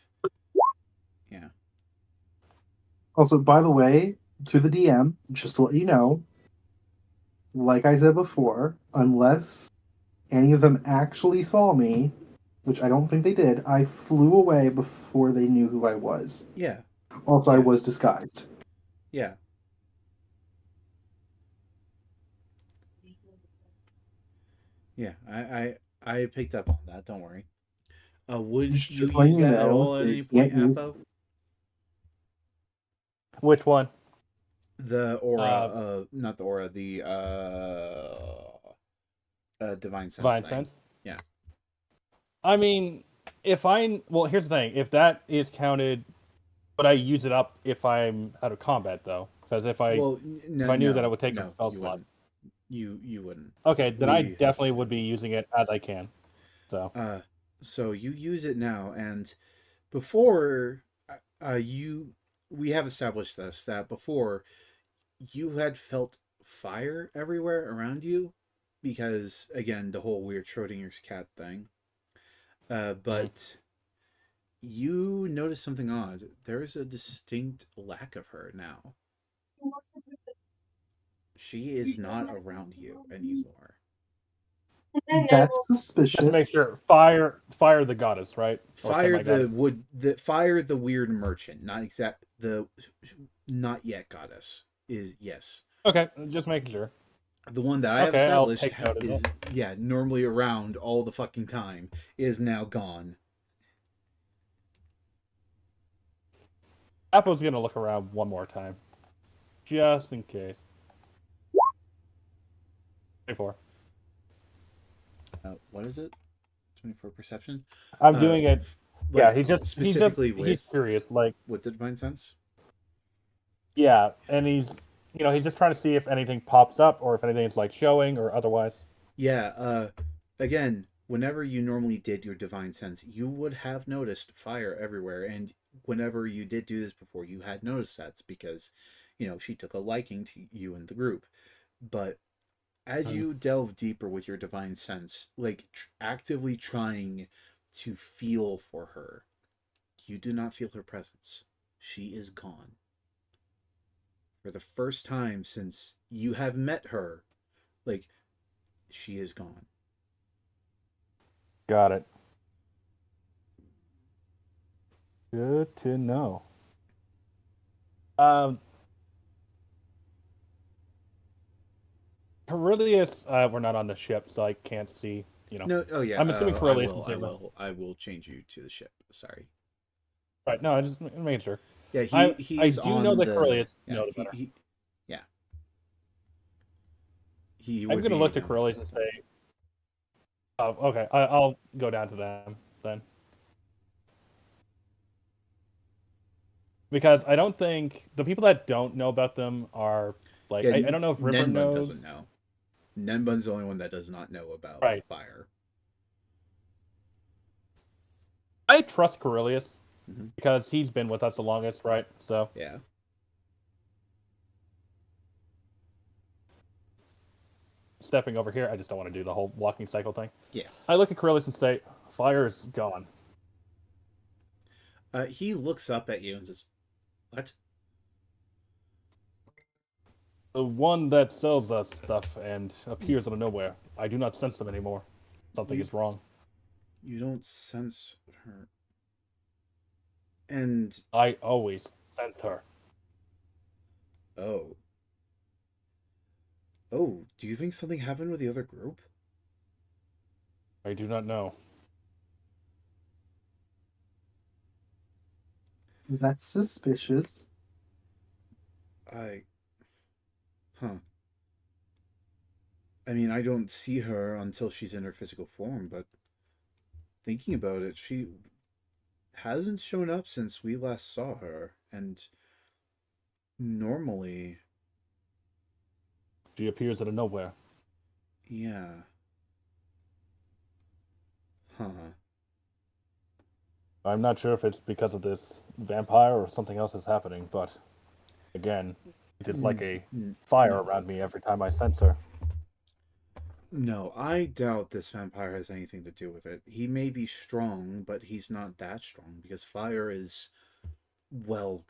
Yeah. Also, by the way, to the DM, just to let you know, like I said before, unless any of them actually saw me, which I don't think they did, I flew away before they knew who I was. Yeah. Also, I Yeah. was disguised. Yeah. Yeah. I picked up on that. Don't worry. Would you Just letting use you that at know, all so at you any can't point, use. Apo? Which one? The aura, Uh, not the aura, the divine sense divine thing. sense. Yeah. I mean, well, here's the thing. If that is counted, but I use it up if I'm out of combat though, because Well, if no, I knew that I no, would take a no, spell you slot. wouldn't. You wouldn't. Okay, then I We have definitely would be specifically. using it as I can. So So you use it now, and before, you we have established this that before you had felt fire everywhere around you, because again the whole weird Schrodinger's cat thing. mhm. But you notice something odd. There is a distinct lack of her now. She is not around you anymore. That's Just to make suspicious. sure, fire the goddess, right? Or Fire semi the goddess. wood. The fire the weird merchant. Not exact. The not yet goddess is yes. Okay, just making sure. The one that I have Okay, I'll established take note of is that. yeah normally around all the fucking time is now gone. Apple's gonna look around one more time, just in case. 24. What is it? 24 perception. I'm doing it. Yeah, Like he's specifically he's curious. Like, with the divine sense. yeah, and he's just trying to see if anything pops up or if anything's like showing or otherwise. Yeah. Again, whenever you normally did your divine sense, you would have noticed fire everywhere, and whenever you did do this before, you had noticed that because, she took a liking to you and the group. But as Mm. you delve deeper with your divine sense, like actively trying to feel for her, you do not feel her presence. She is gone. For the first time since you have met her, like, she is gone. Got it. Good to know. Um, Aurelius, we're not on the ship, so I can't see. No, oh yeah, I'm assuming I Aurelius will, is I in the will, I will change you to the ship. Sorry. right. No, I just made sure. Yeah, I he's do know on that the Aurelius yeah knows better. yeah he I'm would gonna be look to Aurelius and say, "Oh, okay. I'll go down to them then." Because I don't think the people that don't know about them are like yeah. I don't know if River Nenbun knows. doesn't know. Nenbun's the only one that does not know about Right. fire. I trust Corellius Mm-hmm. because he's been with us the longest, right? So Yeah. stepping over here, I just don't want to do the whole walking cycle thing. Yeah. I look at Corellius and say, "Fire is gone." He looks up at you and says, "What?" The one that sells us stuff and appears out of nowhere. I do not sense them anymore. Something You- is wrong. You don't sense her. And I always sense her. oh. Oh, do you think something happened with the other group? I do not know. That's suspicious. Huh. I mean, I don't see her until she's in her physical form, but thinking about it, she hasn't shown up since we last saw her, and normally, She appears out of nowhere. yeah. Huh. I'm not sure if it's because of this vampire or something else is happening, but again, it is like a fire No. around me every time I sense her. No, I doubt this vampire has anything to do with it. He may be strong, but he's not that strong because fire is, well,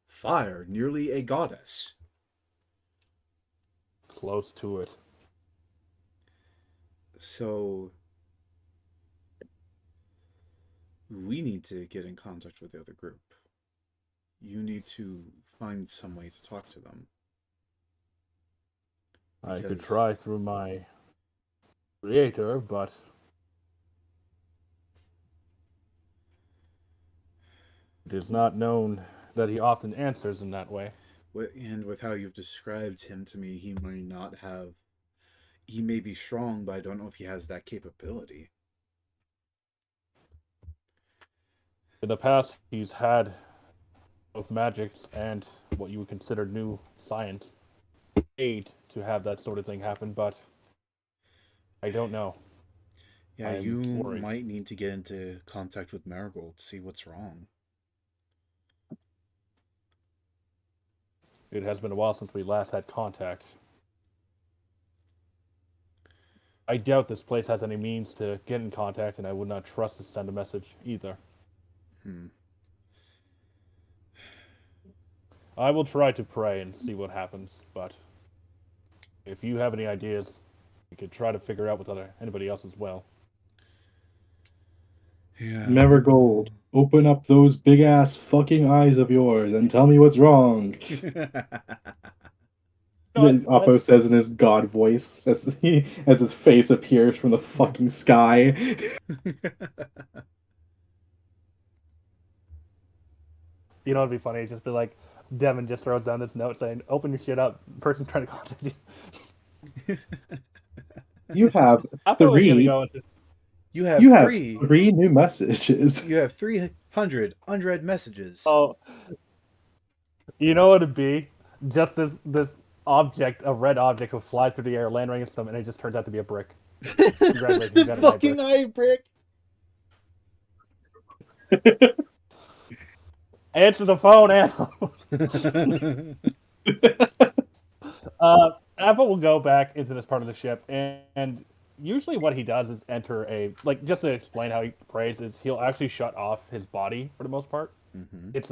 fire, nearly a goddess. Close to it. So we need to get in contact with the other group. You need to find some way to talk to them. I could Because- try through my creator, but it is not known that he often answers in that way. And with how you've described him to me, he might not have. He may be strong, but I don't know if he has that capability. In the past, he's had both magics and what you would consider new science aid to have that sort of thing happen, but I don't know. Yeah, I'm you worried. might need to get into contact with Marigold to see what's wrong. It has been a while since we last had contact. I doubt this place has any means to get in contact, and I would not trust to send a message either. I will try to pray and see what happens, but if you have any ideas, we could try to figure out with anybody else as well. Yeah. Marigold, open up those big ass fucking eyes of yours and tell me what's wrong. Oppo says in his god voice as his face appears from the fucking sky. You know, it'd be funny. It'd just be like, Devin just throws down this note saying, "Open your shit up." Person trying to contact you. You have Apple is gonna three. go into. You have three new messages. You have 300 unread messages. Oh, you know what it'd be? Just this object, a red object, will fly through the air, land right against them, and it just turns out to be a brick. Congratulations, you got an Fucking eye brick. Answer the phone, asshole. Apple will go back into this part of the ship, and usually what he does is enter just to explain how he prays, is he'll actually shut off his body for the most part. Mm-hmm. It's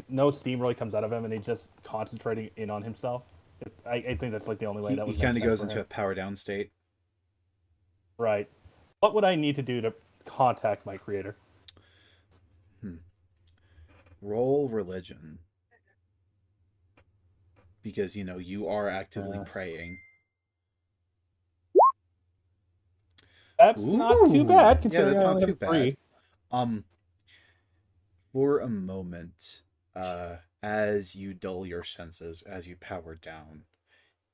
no steam really comes out of him, and he's just concentrating in on himself. I think that's like the only way that was He kind of meant goes for into a him. power down state. Right. What would I need to do to contact my creator? roll religion. Because, you are actively praying. That's not too bad, Yeah, considering that's I not only too have 3. bad. For a moment, as you dull your senses, as you power down,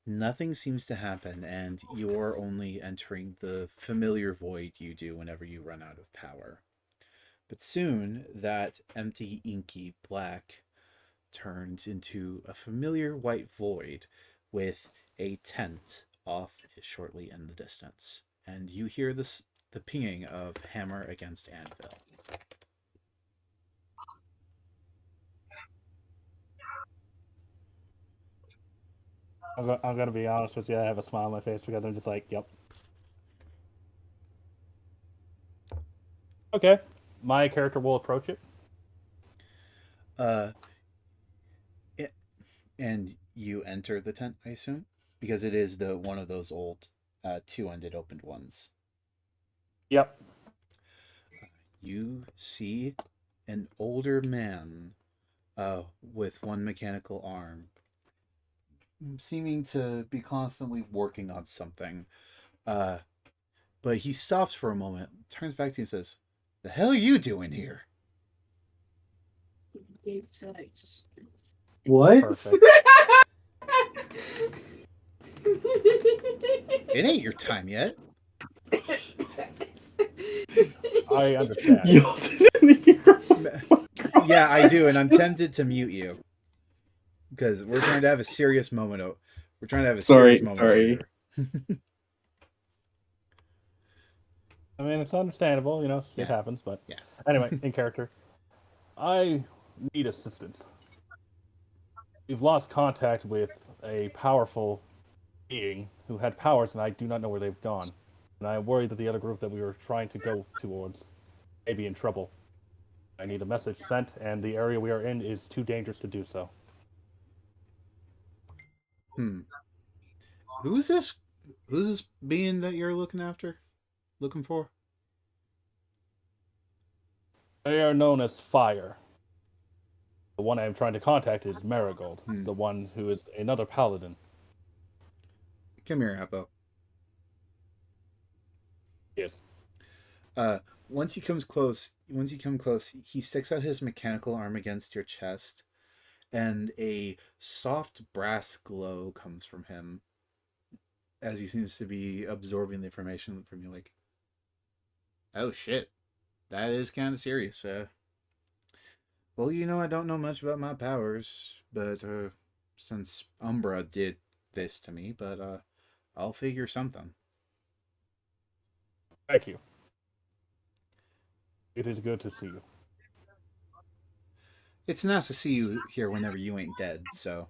nothing seems to happen, and you're only entering the familiar void you do whenever you run out of power. But soon, that empty, inky black turns into a familiar white void with a tent off shortly in the distance. And you hear the pinging of hammer against anvil. I'm gonna be honest with you. I have a smile on my face because I'm just like, yep. Okay, my character will approach it. Uh, and you enter the tent, I assume, because it is the one of those old two-ended opened ones. Yep. You see an older man with one mechanical arm, seeming to be constantly working on something. But he stops for a moment, turns back to you and says, "The hell are you doing here?" What? Perfect. It ain't your time yet. I understand. You didn't hear? Yeah, I do, and I'm tempted to mute you because we're trying to have a serious moment. We're trying to have a serious moment over here. I mean, it's understandable, Yeah. it happens, but Yeah. anyway, in character. I need assistance. We've lost contact with a powerful being who had powers, and I do not know where they've gone. And I worry that the other group that we were trying to go towards may be in trouble. I need a message sent, and the area we are in is too dangerous to do so. Who's this? Who's this being that you're looking for? They are known as Fire. The one I am trying to contact is Marigold, Hmm. the one who is another paladin. Come here, Appo. Yes. Once he comes close, he sticks out his mechanical arm against your chest, and a soft brass glow comes from him as he seems to be absorbing the information from you. Like, oh shit, that is kind of serious. Well, I don't know much about my powers, but since Umbra did this to me, but I'll figure something. Thank you. It is good to see you. It's nice to see you here whenever you ain't dead, so.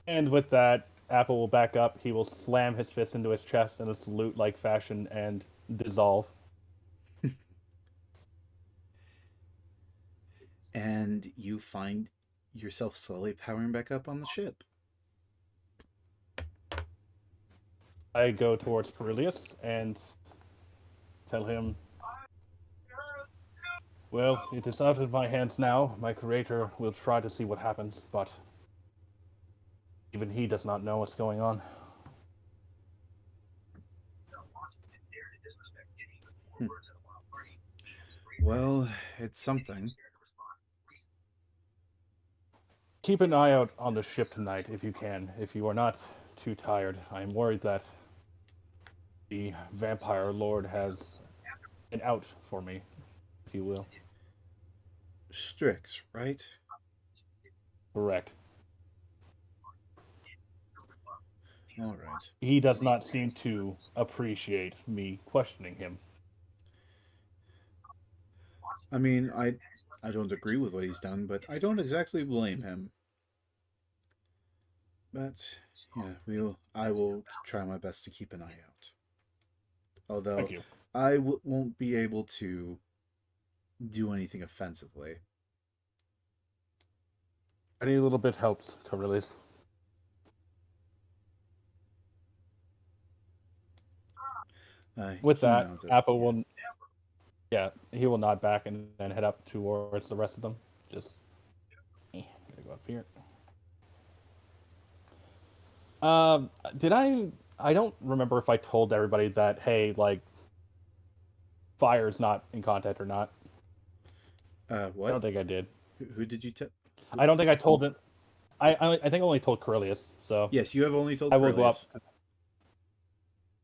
And with that, Apple will back up. He will slam his fist into his chest in a salute-like fashion and dissolve. And you find yourself slowly powering back up on the ship. I go towards Perilius and tell him, well, it is out of my hands now. My creator will try to see what happens, but even he does not know what's going on. Well, it's something. Keep an eye out on the ship tonight if you can. If you are not too tired, I am worried that the vampire lord has an out for me, if you will. Strix, right? Correct. All right. He does not seem to appreciate me questioning him. I mean, I don't agree with what he's done, but I don't exactly blame him. But yeah, I will try my best to keep an eye out. Although Thank you. I won't be able to do anything offensively. Any little bit helps, Corellis. With that, Apple will. Yeah, he will nod back and then head up towards the rest of them. Just gotta go up here. Did I? I don't remember if I told everybody that hey, like, fire's not in contact or not. I What? don't think I did. Who did you tell? I don't think I told it. I think I only told Corellius. So Yes, you have only told I will go up. Corellius.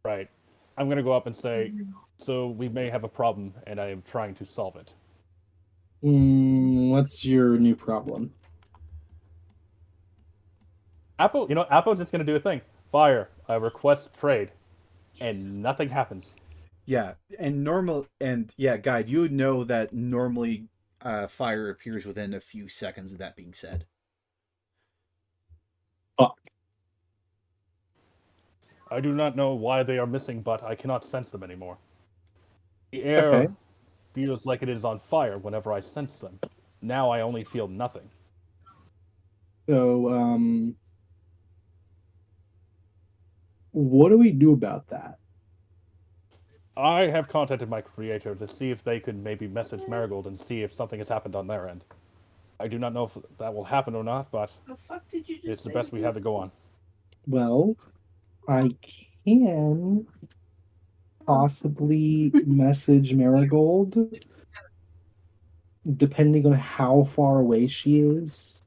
Right. I'm gonna go up and say, so we may have a problem, and I am trying to solve it. What's your new problem? Apple's just gonna do a thing. Fire. I request trade, and nothing happens. Yeah, guide. You would know that normally fire appears within a few seconds of that being said. Fuck. I do not know why they are missing, but I cannot sense them anymore. The air Okay. feels like it is on fire whenever I sense them. Now I only feel nothing. So, what do we do about that? I have contacted my creator to see if they could maybe message Marigold and see if something has happened on their end. I do not know if that will happen or not, but The fuck did you just it's the say, best we have to go on. Well, I can possibly message Marigold, depending on how far away she is.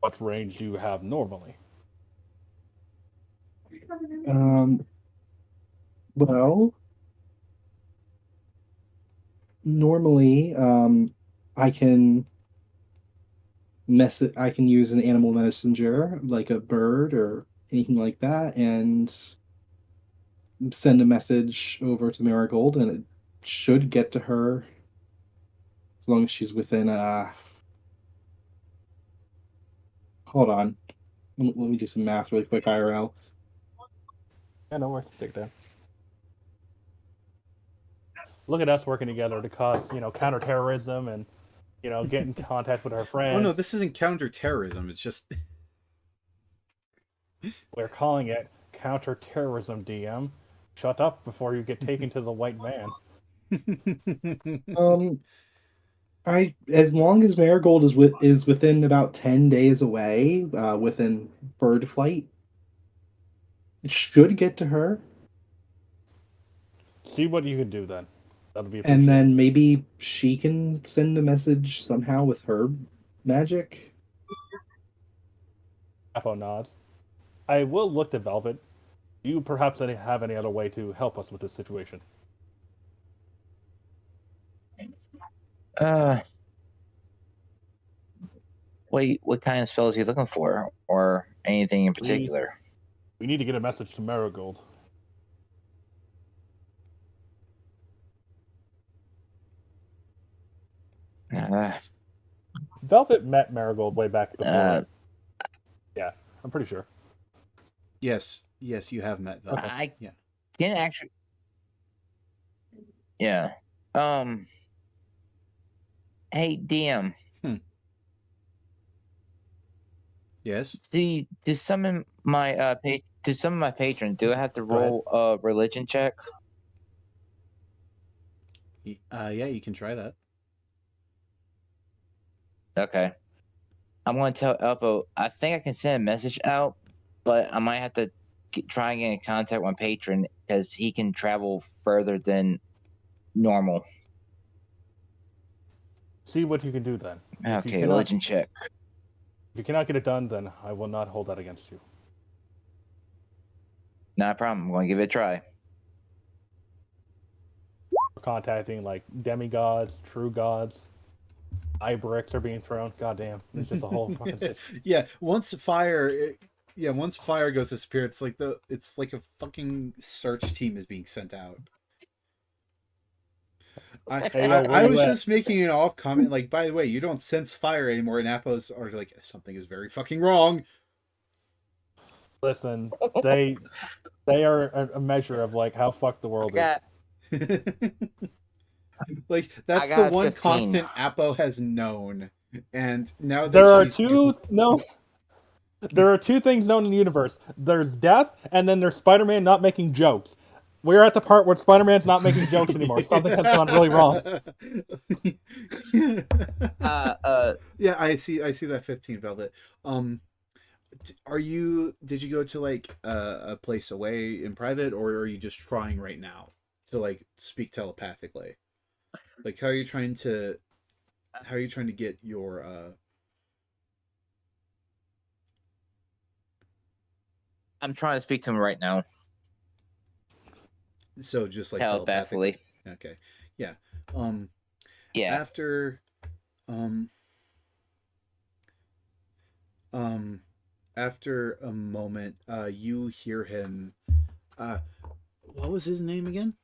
What range do you have normally? Well, normally, I can I can use an animal messenger, like a bird or anything like that, and send a message over to Marigold, and it should get to her as long as she's within hold on. Let me do some math really quick, IRL. Yeah, no worries. Take that. Look at us working together to cause, counterterrorism and, get in contact with our friends. Oh no, this isn't counterterrorism. It's just We're calling it counterterrorism, DM. Shut up before you get taken to the white van. As long as Marigold is within about 10 days away, within bird flight, it should get to her. See what you can do then. That'll be And appreciated. then maybe she can send a message somehow with her magic. Apo nods. I will look to Velvet. Do you perhaps have any other way to help us with this situation? What kind of spell is he looking for, or anything in particular? We need to get a message to Marigold. Velvet met Marigold way back before. Yeah, I'm pretty sure. yes, you have met Velvet. I Yeah. can actually. Yeah. Hey, DM. Yes. To summon my patrons, do I have to roll a religion check? Yeah, you can try that. Okay. I'm going to tell Elpo, I think I can send a message out, but I might have to try and get in contact with my patron because he can travel further than normal. See what you can do then. Okay, religion check. If you cannot get it done, then I will not hold that against you. Not a problem. I'm going to give it a try. We're contacting like demigods, true gods. Eye bricks are being thrown. Goddamn, it's just a whole fucking system. Yeah, once fire goes to disappear, it's like a fucking search team is being sent out. I was just making an off comment, like, by the way, you don't sense fire anymore, and Appos are like, something is very fucking wrong. Listen, they are a measure of like how fucked the world is. Like, that's the one 15. Constant Appo has known, and now that there are two things known in the universe. There's death, and then there's Spider-Man not making jokes. We're at the part where Spider-Man's not making jokes anymore. Something has gone really wrong. Yeah, I see that 15 Velvet. Did you go to like a place away in private, or are you just trying right now to like speak telepathically? Like how are you trying to get your I'm trying to speak to him right now, so just like telepathically. Okay. Yeah. Um Yeah. after um after a moment you hear him what was his name again?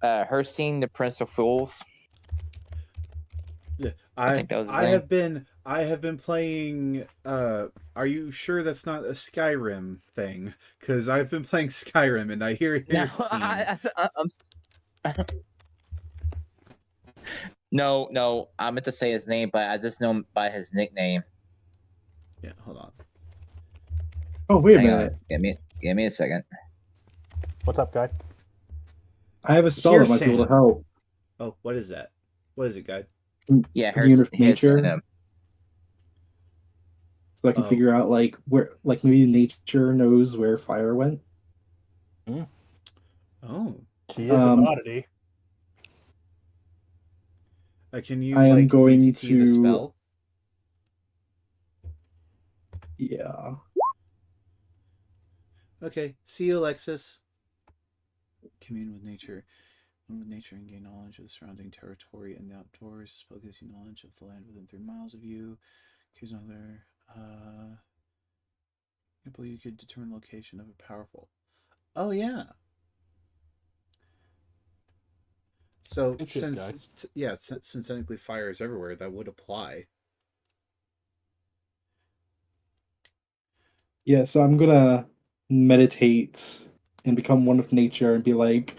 Herstein, the Prince of Fools. Yeah, I think that was his I name. have been playing. Are you sure that's not a Skyrim thing? Because I've been playing Skyrim and I hear No, no, I meant to say his name, but I just know him by his nickname. Yeah, hold on. Oh, wait a Hang minute. on. Give me a second. What's up, guy? I have a spell Here, that might be able Sam. to help. Oh, what is that? What is it, guy? Yeah, Commune with here's nature, him. so I can Oh. figure out like where, like maybe nature knows where fire went. Oh, She is an oddity. can you I am like going VTT the to- spell? Yeah. Okay, see you, Alexis. Commune with nature. Commune with nature and gain knowledge of the surrounding territory and the outdoors. The spell gives you knowledge of the land within 3 miles of you. Choose another. I believe you could determine the location of a powerful. Oh yeah. So Good shit, guy. since technically fire is everywhere, that would apply. Yeah, so I'm gonna meditate and become one with nature and be like,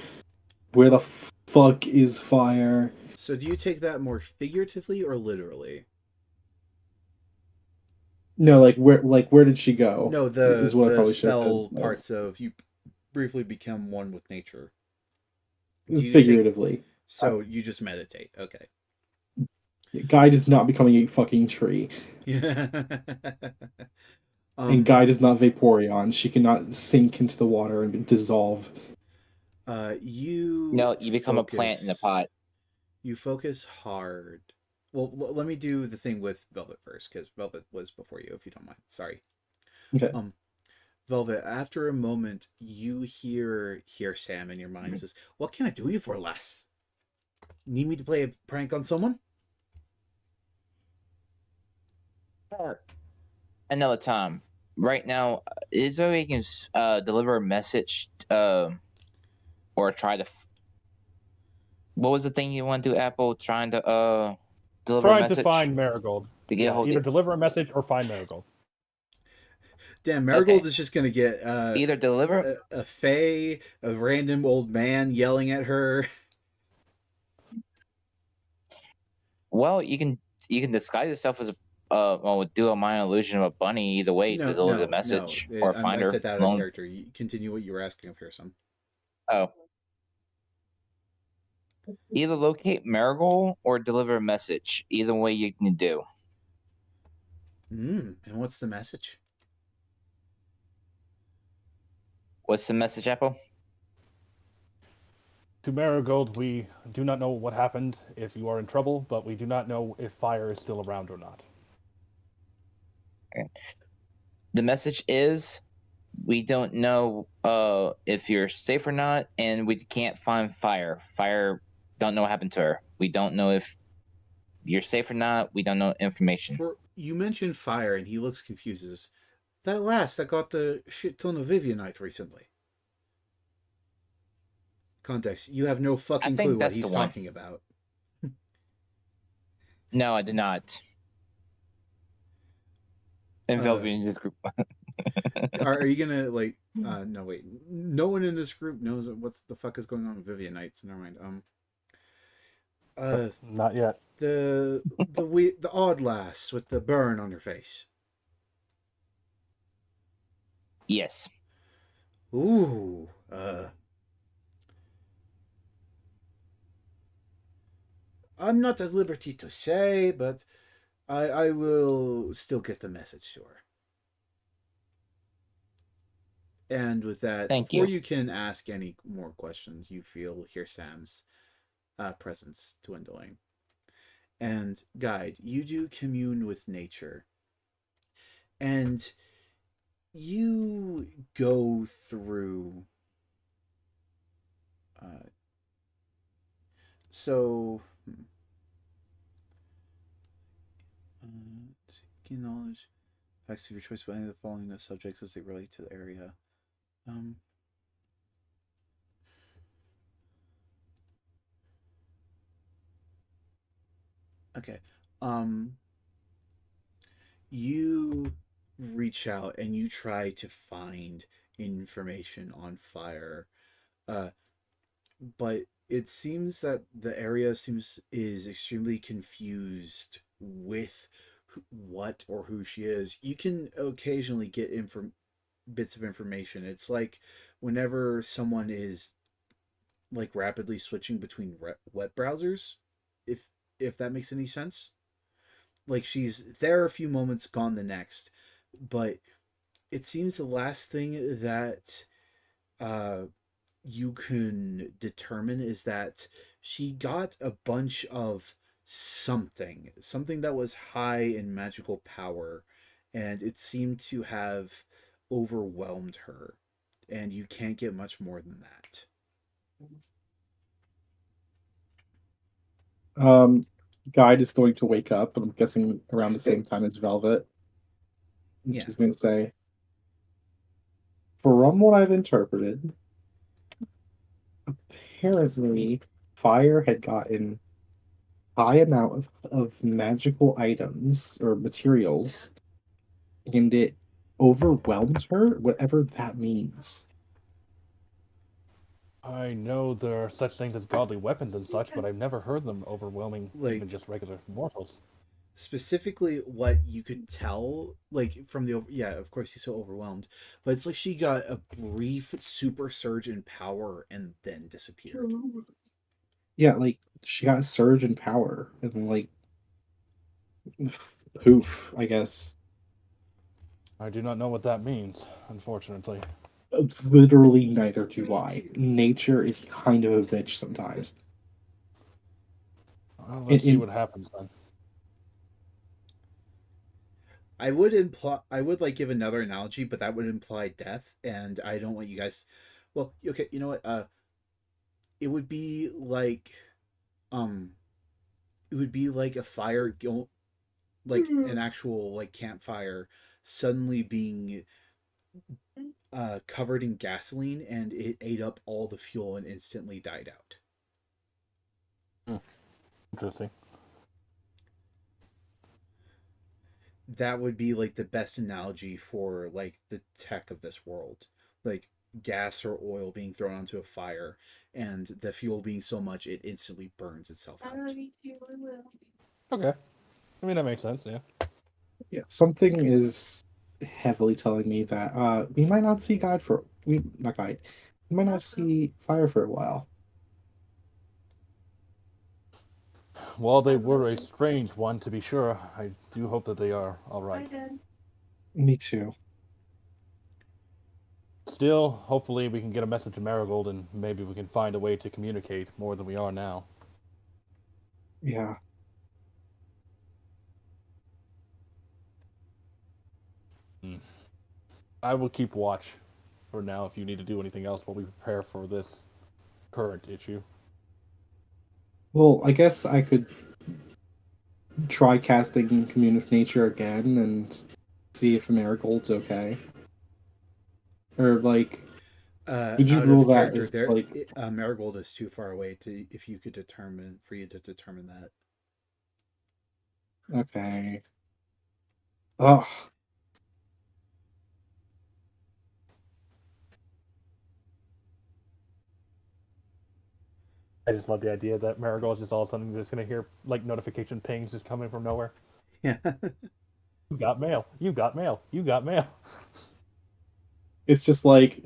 where the fuck is fire? So do you take that more figuratively or literally? No, where did she go? No, is what I the probably should have spell said. parts of you briefly become one with nature. Do you Figuratively. So you just meditate. Okay. Guy is not becoming a fucking tree. Yeah. And Guy does not Vaporeon. She cannot sink into the water and dissolve. You become a plant in a pot. You focus hard. Well, let me do the thing with Velvet first, because Velvet was before you, if you don't mind. Sorry. Okay. Velvet, after a moment, you hear Sam in your mind says, "What can I do you for, lass? Need me to play a prank on someone?" Another time. Right now, is there a way you can deliver a message or try to. What was the thing you want to do, Apple? Trying to deliver a Trying message? to find Marigold. To get a hold either deliver a message or find Marigold. Damn, Marigold Okay. is just gonna get either deliver a fae, a random old man yelling at her. Well, you can disguise yourself as do a minor illusion of a bunny. Either way, to deliver the message or find her. I said that out of character. You continue what you were asking of Fearsome. Oh. Either locate Marigold or deliver a message. Either way you can do. And what's the message? What's the message, Apple? To Marigold, we do not know what happened if you are in trouble, but we do not know if fire is still around or not. Okay. The message is, we don't know if you're safe or not, and we can't find fire. Fire, don't know what happened to her. We don't know if you're safe or not. We don't know information. You mentioned fire, and he looks confused. That lass that got the shit ton of Vivianite recently. Context: you have no fucking clue what he's talking about. No, I did not. Involved in this group. Are you gonna like? No, wait. No one in this group knows what the fuck is going on with Vivianite. So never mind. Not yet. The odd lass with the burn on her face. Yes. Ooh. I'm not at liberty to say, but I will still get the message to her. And with that, Thank before you. you can ask any more questions, you hear Sam's presence dwindling. And guide, you do commune with nature, and you go through. Uh, so, gain knowledge, facts of your choice about any of the following subjects as they relate to the area. Um, okay. Um, you reach out and you try to find information on fire, uh, but it seems that the area is extremely confused with what or who she is. You can occasionally get bits of information. It's like whenever someone is like rapidly switching between web browsers, if that makes any sense. Like she's there a few moments, gone the next, but it seems the last thing that uh, you can determine is that she got a bunch of something that was high in magical power, and it seemed to have overwhelmed her, and you can't get much more than that. Um, Guide is going to wake up, I'm guessing around the same time as Velvet. And Yeah. she's going to say, from what I've interpreted, apparently fire had gotten high amount of magical items or materials, and it overwhelmed her, whatever that means. I know there are such things as godly weapons and such, but I've never heard them overwhelming even Like just regular mortals. specifically what you could tell like from the yeah, of course he's so overwhelmed, but it's like she got a brief super surge in power and then disappeared. Yeah, like she got a surge in power and like poof, I guess. I do not know what that means, unfortunately. Literally, neither do I. Nature is kind of a bitch sometimes. Well, In, let's see in what happens then. I would like give another analogy, but that would imply death, and I don't want you guys. Well, okay, you know what? It would be like, um, it would be like a fire, like an actual like campfire, suddenly being covered in gasoline, and it ate up all the fuel and instantly died out. Interesting. That would be like the best analogy for like the tech of this world, like gas or oil being thrown onto a fire and the fuel being so much it instantly burns itself out. Okay. I mean, that makes sense, yeah. Yeah, something is heavily telling me that we might not see Guide for we not Guide. We might not see Fire for a while. While they were a strange one, to be sure, I do hope that they are all right. Me too. Still, hopefully we can get a message to Marigold and maybe we can find a way to communicate more than we are now. Yeah. I will keep watch for now if you need to do anything else while we prepare for this current issue. Well, I guess I could try casting Commune with Nature again and see if Marigold's okay. Or like, would you Out rule of that character as there, like Marigold is too far away to if you could determine for you to determine that. okay? Oh, I just love the idea that Marigold is just all of a sudden just gonna hear like notification pings just coming from nowhere. Yeah. You got mail. You got mail. You got mail. it's just like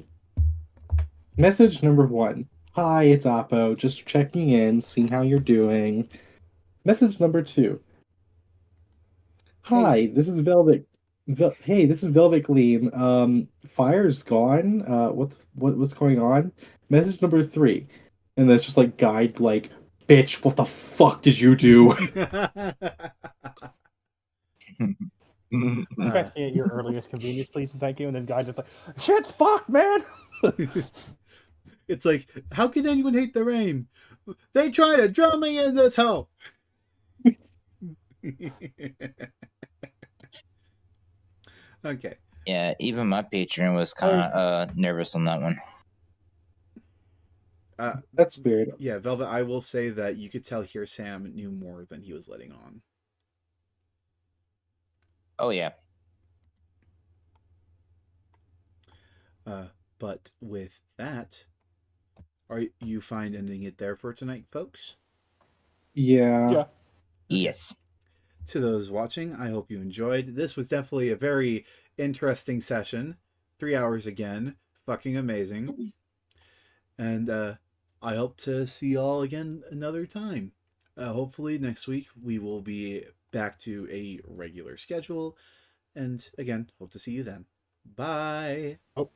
Message number 1. Hi, it's Oppo. Just checking in, seeing how you're doing. Message number 2. Hi, Hey, this is Velvet. Hey, this is Velvet Gleam. Fire's gone. What's going on? Message number 3, and that's just like guide like, bitch, what the fuck did you do? Expecting at your earliest convenience, please and thank you. And then guys just like, shit's fucked, man. it's like, how can anyone hate the rain? They try to drum me in this hole. Okay. Yeah, even my patron was kind of nervous on that one. That's weird. Yeah, Velvet, I will say that you could tell here Sam knew more than he was letting on. Oh yeah. But with that, are you fine ending it there for tonight, folks? Yeah. Yeah. Yes. To those watching, I hope you enjoyed. This was definitely a very interesting session. 3 hours again. Fucking amazing. And I hope to see y'all again another time. Hopefully next week we will be back to a regular schedule. And again, hope to see you then. Bye. Oh.